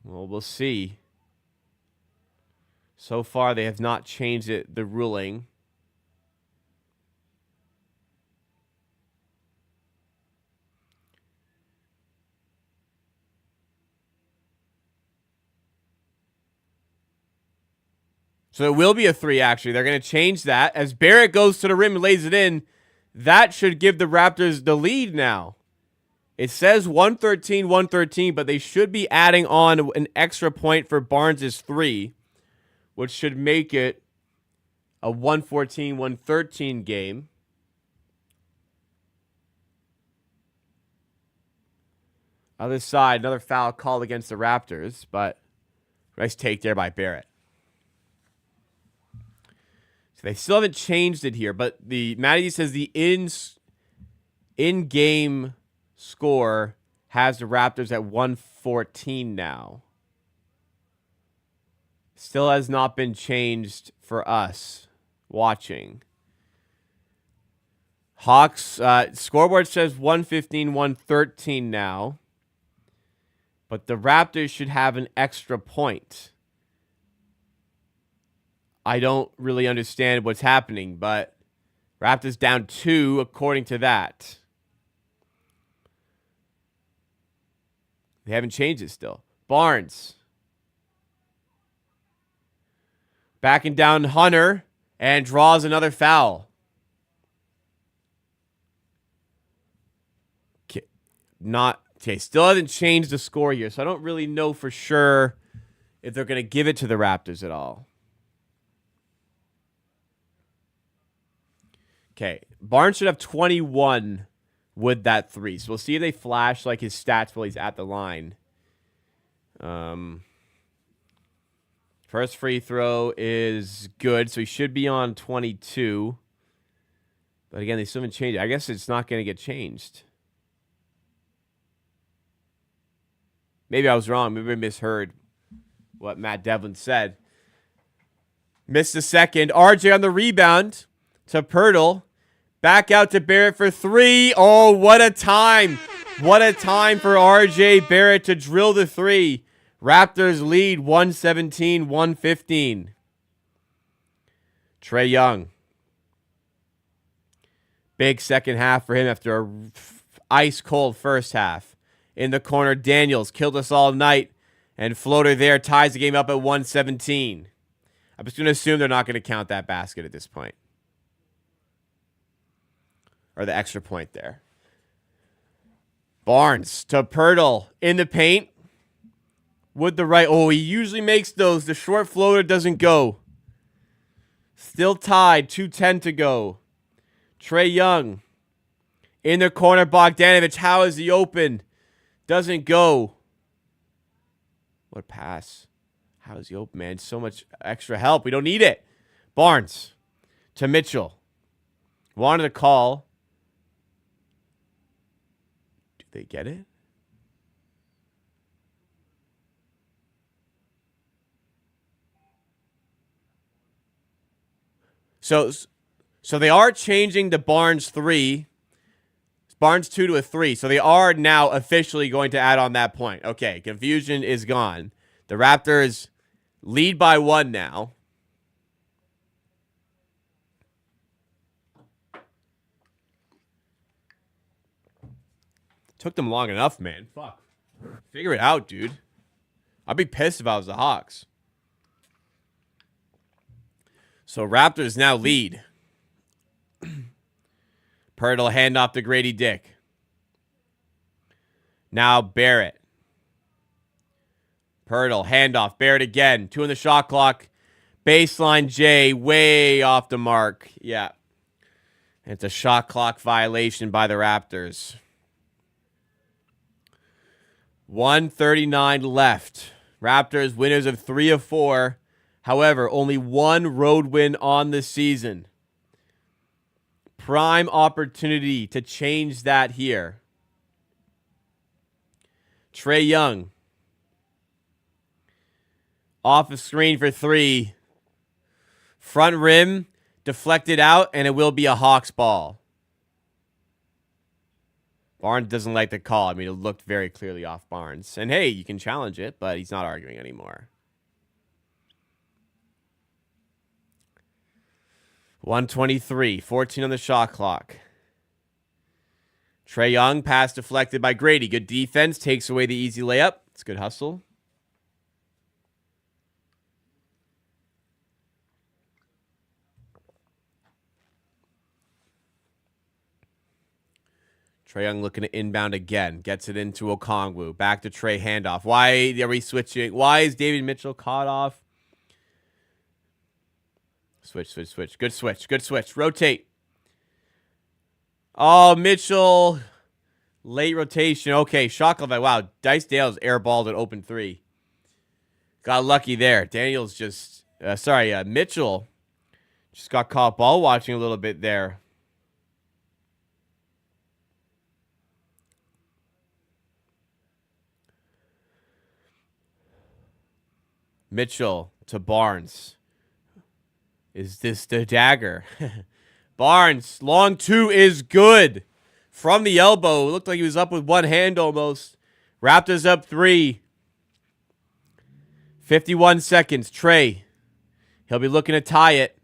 Well, we'll see. So far, they have not changed the ruling. So it will be a 3, actually. They're going to change that. As Barrett goes to the rim and lays it in, that should give the Raptors the lead now. It says 113-113, but they should be adding on an extra point for Barnes' 3, which should make it a 114-113 game. Other side, another foul called against the Raptors, but nice take there by Barrett. So they still haven't changed it here, but the Matty says the in-game score has the Raptors at 114 now. Still has not been changed for us watching. Hawks scoreboard says 115-113 now. But the Raptors should have an extra point. I don't really understand what's happening, but Raptors down 2 according to that. They haven't changed it still. Barnes. Backing down Hunter and draws another foul. Okay, still hasn't changed the score here, so I don't really know for sure if they're going to give it to the Raptors at all. Okay, Barnes should have 21 with that 3. So we'll see if they flash like his stats while he's at the line. First free throw is good, so he should be on 22. But again, they still haven't changed it. I guess it's not going to get changed. Maybe I was wrong. Maybe I misheard what Matt Devlin said. Missed the second. RJ on the rebound to Pirtle. Back out to Barrett for 3. Oh, what a time. What a time for RJ Barrett to drill the 3. Raptors lead 117-115. Trae Young. Big second half for him after a ice-cold first half. In the corner, Daniels killed us all night. And floater there ties the game up at 117. I'm just going to assume they're not going to count that basket at this point. Or the extra point there. Barnes to Pirtle in the paint. With the right. Oh, he usually makes those. The short floater doesn't go. Still tied. 2:10 to go. Trae Young. In the corner, Bogdanovich. How is he open? Doesn't go. What pass. How is he open, man? So much extra help. We don't need it. Barnes to Mitchell. Wanted a call. they get it? So they are changing the Barnes 3, Barnes 2 to a 3. So they are now officially going to add on that point. Okay, confusion is gone. The Raptors lead by 1 now. Took them long enough, man. Fuck. Figure it out, dude. I'd be pissed if I was the Hawks. So Raptors now lead. Pirtle handoff to Grady Dick. Now Barrett. Pirtle handoff. Barrett again. 2 on the shot clock. Baseline J way off the mark. Yeah. It's a shot clock violation by the Raptors. 1:39 left. Raptors winners of 3 of 4. However, only 1 road win on the season. Prime opportunity to change that here. Trae Young. Off the screen for 3. Front rim. Deflected out, and it will be a Hawks ball. Barnes doesn't like the call. I mean, it looked very clearly off Barnes. And hey, you can challenge it, but he's not arguing anymore. 1:23, 14 on the shot clock. Trae Young, pass deflected by Grady. Good defense, takes away the easy layup. It's good hustle. Trae Young looking to inbound again. Gets it into Okongwu. Back to Trae, handoff. Why are we switching? Why is David Mitchell caught off? Switch. Good switch. Rotate. Oh, Mitchell. Late rotation. Okay, shot clock. Wow, Dice Dale's airballed an open 3. Got lucky there. Daniels just... Mitchell just got caught ball watching a little bit there. Mitchell to Barnes. Is this the dagger? Barnes, long 2 is good. From the elbow. It looked like he was up with one hand almost. Raptors up 3. 51 seconds. Trae. He'll be looking to tie it.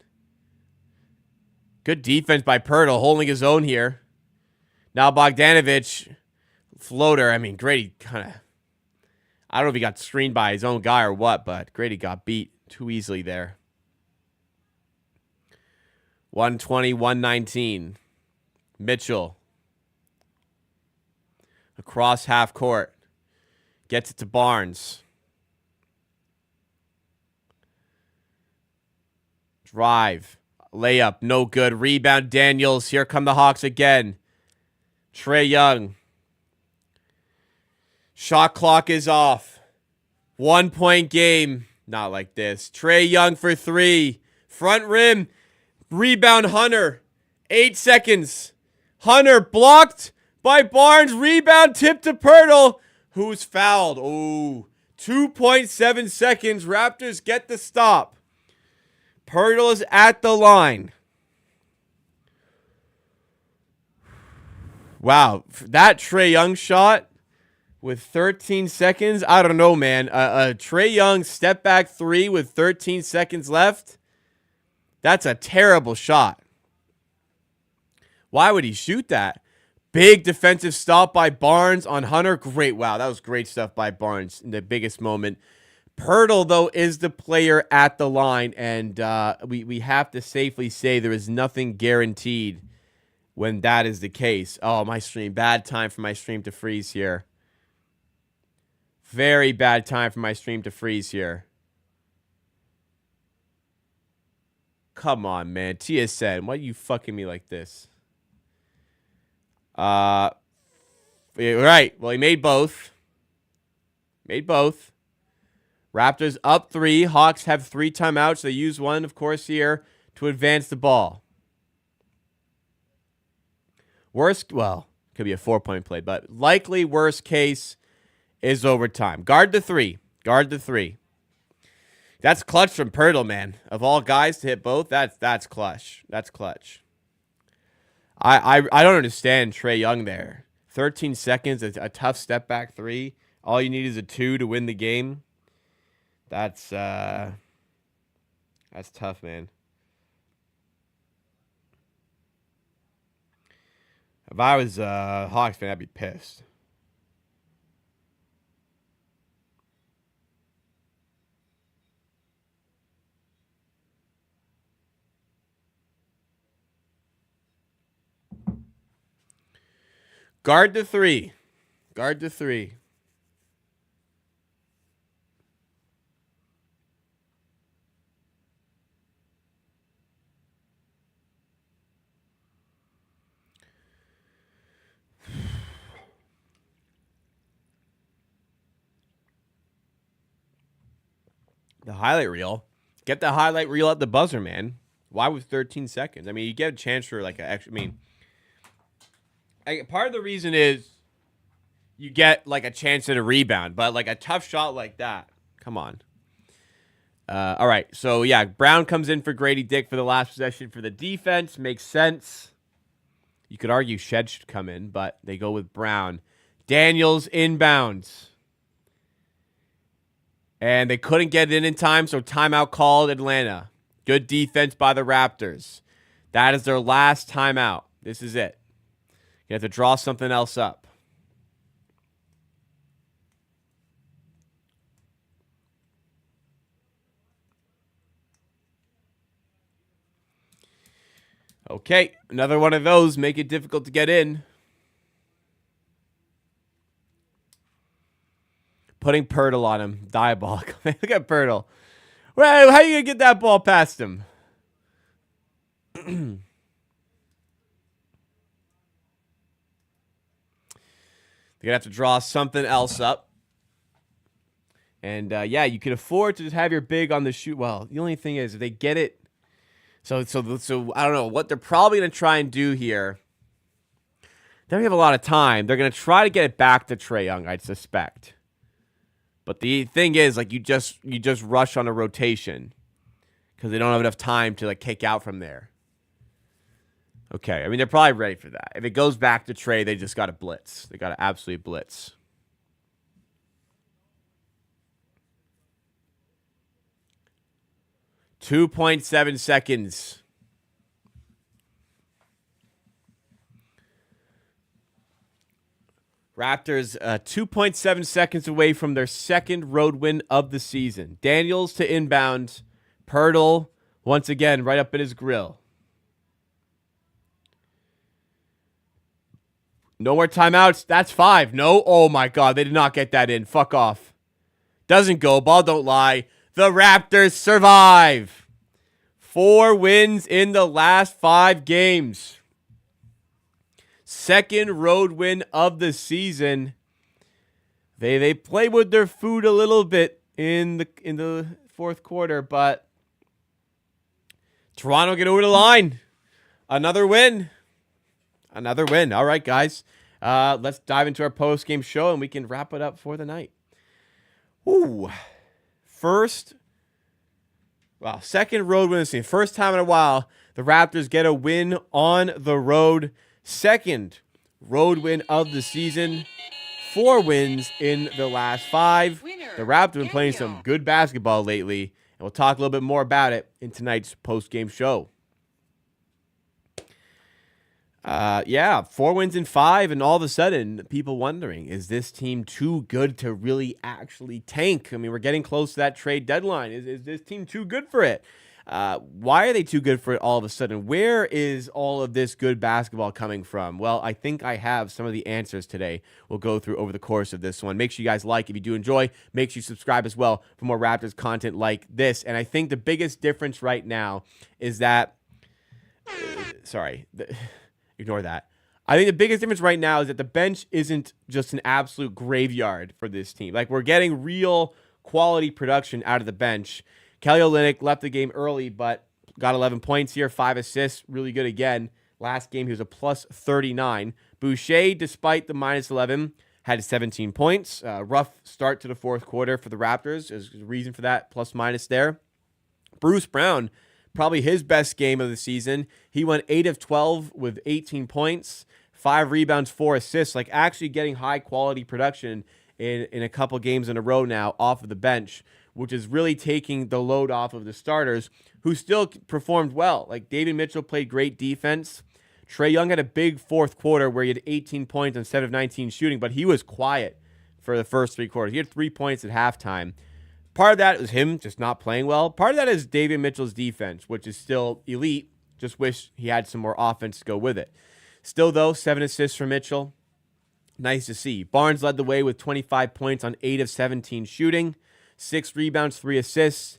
Good defense by Pirtle, holding his own here. Now Bogdanovich. Floater. I mean, Grady kind of... I don't know if he got screened by his own guy or what, but Grady got beat too easily there. 120, 119. Mitchell. Across half court. Gets it to Barnes. Drive. Layup. No good. Rebound Daniels. Here come the Hawks again. Trae Young. Shot clock is off. 1 point game. Not like this. Trae Young for 3. Front rim. Rebound Hunter. 8 seconds. Hunter blocked by Barnes. Rebound tip to Pirtle, who's fouled. Oh, 2.7 seconds. Raptors get the stop. Pirtle is at the line. Wow, that Trae Young shot with 13 seconds. I don't know, man. A Trae Young step back 3 with 13 seconds left. That's a terrible shot. Why would he shoot that? Big defensive stop by Barnes on Hunter. Great. Wow, that was great stuff by Barnes in the biggest moment. Pirtle, though, is the player at the line, and we have to safely say there is nothing guaranteed when that is the case. Oh, my stream. Bad time for my stream to freeze here. Very bad time for my stream to freeze here. Come on, man. TSN, why are you fucking me like this? Right. Well, he made both. Raptors up 3. Hawks have 3 timeouts. They use one, of course, here to advance the ball. Could be a 4-point play, but likely worst case is overtime. Guard the 3. Guard the 3. That's clutch from Pirtle, man. Of all guys to hit both, that's clutch. That's clutch. I don't understand Trae Young there. 13 seconds, a tough step back 3. All you need is a 2 to win the game. That's tough, man. If I was a Hawks fan, I'd be pissed. Guard the 3. Guard the 3. The highlight reel. Get the highlight reel at the buzzer, man. Why was 13 seconds? I mean, you get a chance for like an extra. Part of the reason is you get like a chance at a rebound, but like a tough shot like that. Come on. All right. So, yeah, Brown comes in for Grady Dick for the last possession for the defense. Makes sense. You could argue Shed should come in, but they go with Brown. Daniels inbounds. And they couldn't get it in time, so timeout called Atlanta. Good defense by the Raptors. That is their last timeout. This is it. You have to draw something else up. Okay, another one of those. Make it difficult to get in. Putting Pirtle on him. Diabolical. Look at Pirtle. Well, how are you going to get that ball past him? They're going to have to draw something else up. And, yeah, you can afford to just have your big on the shoot. Well, the only thing is, if they get it. So I don't know what they're probably going to try and do here. They don't have a lot of time. They're going to try to get it back to Trae Young, I'd suspect. But the thing is, like, you just rush on a rotation because they don't have enough time to like kick out from there. Okay, I mean they're probably ready for that. If it goes back to Trae, they just got to blitz. They got to absolutely blitz. .7 seconds. Raptors 2.7 seconds away from their second road win of the season. Daniels to inbound. Pirtle, once again, right up in his grill. No more timeouts. That's 5. No. Oh, my God. They did not get that in. Fuck off. Doesn't go. Ball don't lie. The Raptors survive. 4 wins in the last 5 games. Second road win of the season. They play with their food a little bit in the fourth quarter, but Toronto get over the line. Another win. Another win. All right, guys. Let's dive into our post-game show, and we can wrap it up for the night. Ooh. Second road win of the season. First time in a while, the Raptors get a win on the road. Second road win of the season. 4 wins in the last 5. The Raptors have been playing some good basketball lately, and we'll talk a little bit more about it in tonight's post-game show. 4 wins in 5, and all of a sudden, people wondering, is this team too good to really actually tank? I mean, we're getting close to that trade deadline. Is this team too good for it? Why are they too good for it all of a sudden? Where is all of this good basketball coming from? Well, I think I have some of the answers today we'll go through over the course of this one. Make sure you guys like if you do enjoy. Make sure you subscribe as well for more Raptors content like this. And I think the biggest difference right now is that ignore that. I think the biggest difference right now is that the bench isn't just an absolute graveyard for this team. Like, we're getting real quality production out of the bench. Kelly Olynyk left the game early, but got 11 points here, 5 assists, really good again. Last game, he was a plus 39. Boucher, despite the minus 11, had 17 points. Rough start to the fourth quarter for the Raptors. There's a reason for that, plus minus there. Bruce Brown, probably his best game of the season. He went 8 of 12 with 18 points, 5 rebounds, 4 assists, like actually getting high-quality production in a couple games in a row now off of the bench, which is really taking the load off of the starters, who still performed well. Like David Mitchell played great defense. Trae Young had a big fourth quarter where he had 18 points on 7 of 19 shooting, but he was quiet for the first 3 quarters. He had 3 points at halftime. Part of that was him just not playing well. Part of that is David Mitchell's defense, which is still elite. Just wish he had some more offense to go with it. Still, though, 7 assists for Mitchell. Nice to see. Barnes led the way with 25 points on 8 of 17 shooting, 6 rebounds, 3 assists.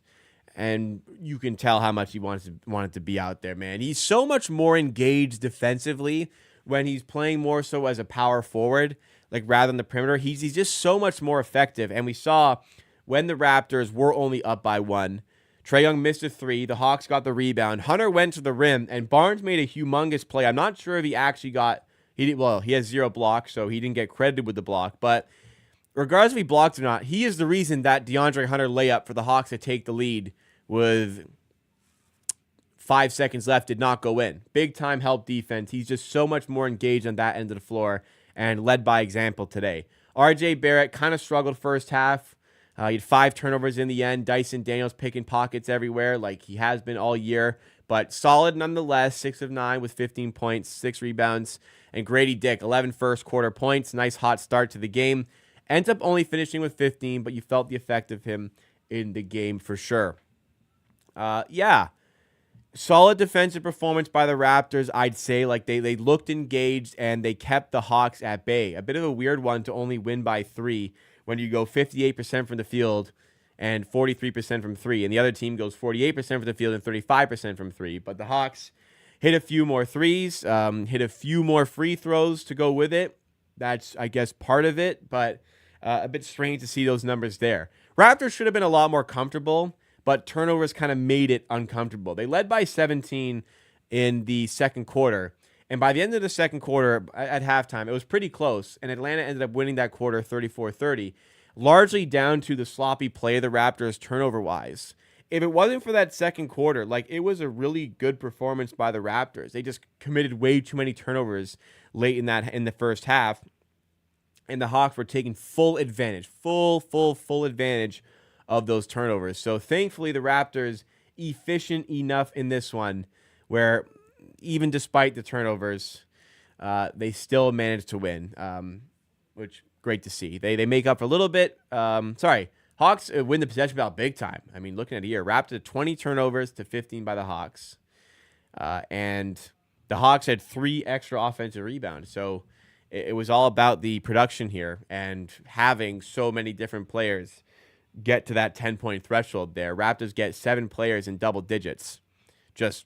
And you can tell how much he wanted to be out there, man. He's so much more engaged defensively when he's playing more so as a power forward, like rather than the perimeter. He's just so much more effective. And we saw when the Raptors were only up by 1, Trae Young missed a 3. The Hawks got the rebound. Hunter went to the rim, and Barnes made a humongous play. I'm not sure if he actually got he has 0 blocks, so he didn't get credited with the block. But regardless if he blocked or not, he is the reason that DeAndre Hunter layup for the Hawks to take the lead with 5 seconds left did not go in. Big time help defense. He's just so much more engaged on that end of the floor and led by example today. RJ Barrett kind of struggled first half. He had 5 turnovers in the end. Dyson Daniels picking pockets everywhere like he has been all year. But solid nonetheless. 6 of 9 with 15 points, 6 rebounds. And Grady Dick, 11 first quarter points. Nice hot start to the game. Ends up only finishing with 15, but you felt the effect of him in the game for sure. Solid defensive performance by the Raptors, I'd say. Like they looked engaged and they kept the Hawks at bay. A bit of a weird one to only win by 3 when you go 58% from the field and 43% from 3. And the other team goes 48% from the field and 35% from 3. But the Hawks hit a few more threes, hit a few more free throws to go with it. That's, I guess, part of it, but a bit strange to see those numbers there. Raptors should have been a lot more comfortable, but turnovers kind of made it uncomfortable. They led by 17 in the second quarter, and by the end of the second quarter, at halftime, it was pretty close, and Atlanta ended up winning that quarter 34-30, largely down to the sloppy play of the Raptors turnover-wise. If it wasn't for that second quarter, like, it was a really good performance by the Raptors. They just committed way too many turnovers late in the first half, and the Hawks were taking full advantage, full advantage of those turnovers. So thankfully the Raptors efficient enough in this one where even despite the turnovers, they still managed to win, which great to see. They make up for a little bit. Hawks win the possession battle big time. I mean, looking at it here, Raptors 20 turnovers to 15 by the Hawks. And the Hawks had 3 extra offensive rebounds. So it was all about the production here and having so many different players get to that 10-point threshold there. Raptors get 7 players in double digits. Just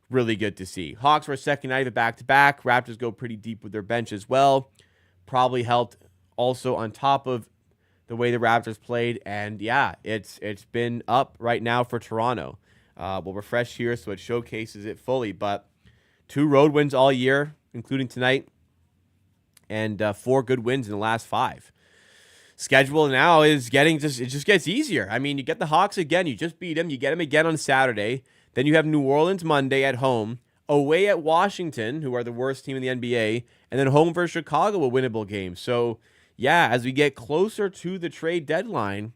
really good to see. Hawks were second night of a back-to-back. Raptors go pretty deep with their bench as well. Probably helped also on top of the way the Raptors played. And yeah, it's been up right now for Toronto. We'll refresh here so it showcases it fully. But 2 road wins all year, including tonight, and 4 good wins in the last 5. Schedule now is it just gets easier. I mean, you get the Hawks again. You just beat them. You get them again on Saturday. Then you have New Orleans Monday at home, away at Washington, who are the worst team in the NBA, and then home for Chicago, a winnable game. So, yeah, as we get closer to the trade deadline,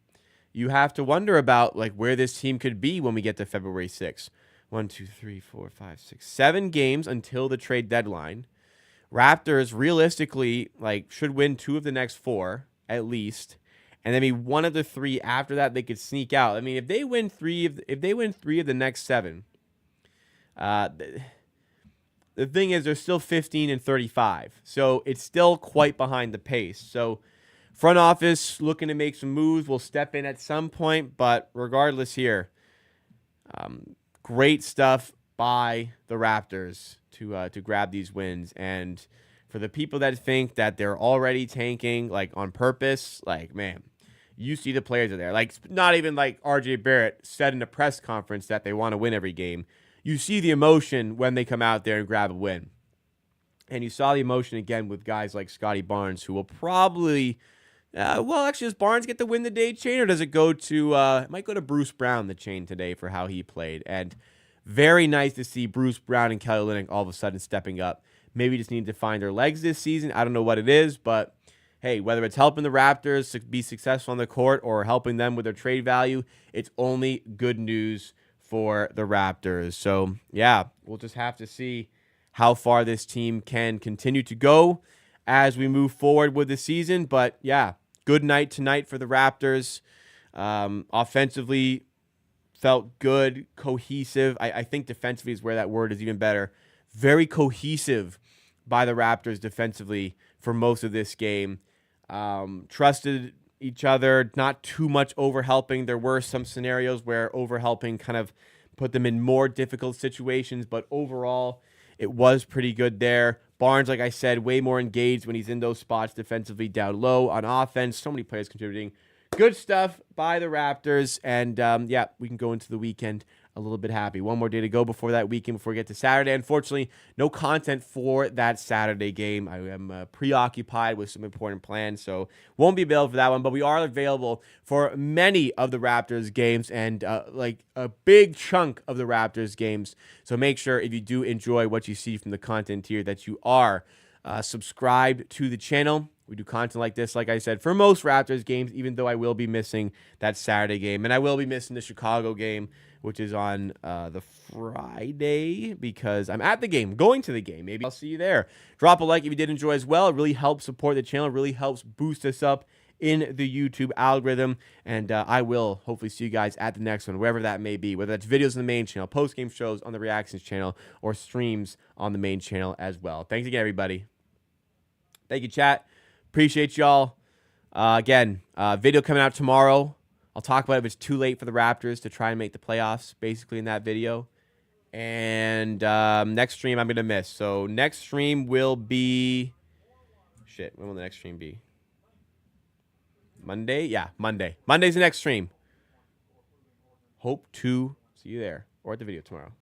you have to wonder about like where this team could be when we get to February 6th. 1, 2, 3, 4, 5, 6, 7 games until the trade deadline. Raptors realistically should win 2 of the next 4 at least, and then be 1 of the 3 after that they could sneak out. I mean, if they win 3 of the next 7, the thing is they're still 15 and 35, so it's still quite behind the pace. So front office looking to make some moves. Will step in at some point, but regardless here, great stuff by the Raptors to grab these wins. And for the people that think that they're already tanking on purpose, man, you see the players are there. Not even RJ Barrett said in a press conference that they want to win every game. you see the emotion when they come out there and grab a win. And you saw the emotion again with guys like Scotty Barnes, who will probably, actually, does Barnes get the win the day chain, or does it go to, it might go to Bruce Brown the chain today for how he played. And very nice to see Bruce Brown and Kelly Olynyk all of a sudden stepping up. Maybe just need to find their legs this season. I don't know what it is, but hey, whether it's helping the Raptors be successful on the court or helping them with their trade value, it's only good news for the Raptors. So, yeah, we'll just have to see how far this team can continue to go as we move forward with the season. But, yeah, good night tonight for the Raptors. Offensively, felt good, cohesive. I think defensively is where that word is even better. Very cohesive by the Raptors defensively for most of this game. Trusted each other, not too much overhelping. There were some scenarios where overhelping kind of put them in more difficult situations, but overall, it was pretty good there. Barnes, like I said, way more engaged when he's in those spots defensively down low. On offense, so many players contributing. Good stuff by the Raptors. And, yeah, we can go into the weekend a little bit happy. One more day to go before that weekend, before we get to Saturday. Unfortunately, no content for that Saturday game. I am preoccupied with some important plans, so won't be available for that one. But we are available for many of the Raptors games and like a big chunk of the Raptors games. So make sure if you do enjoy what you see from the content here that you are subscribed to the channel. We do content like this, like I said, for most Raptors games, even though I will be missing that Saturday game. And I will be missing the Chicago game, which is on the Friday, because I'm at the game, going to the game. Maybe I'll see you there. Drop a like if you did enjoy as well. It really helps support the channel. It really helps boost us up in the YouTube algorithm. And I will hopefully see you guys at the next one, wherever that may be, whether that's videos on the main channel, post-game shows on the Reactions channel, or streams on the main channel as well. Thanks again, everybody. Thank you, chat. Appreciate y'all. Again, video coming out tomorrow. I'll talk about if it's too late for the Raptors to try and make the playoffs, basically, in that video. And next stream I'm going to miss. So next stream will be... Shit, when will the next stream be? Monday? Yeah, Monday. Monday's the next stream. Hope to see you there or at the video tomorrow.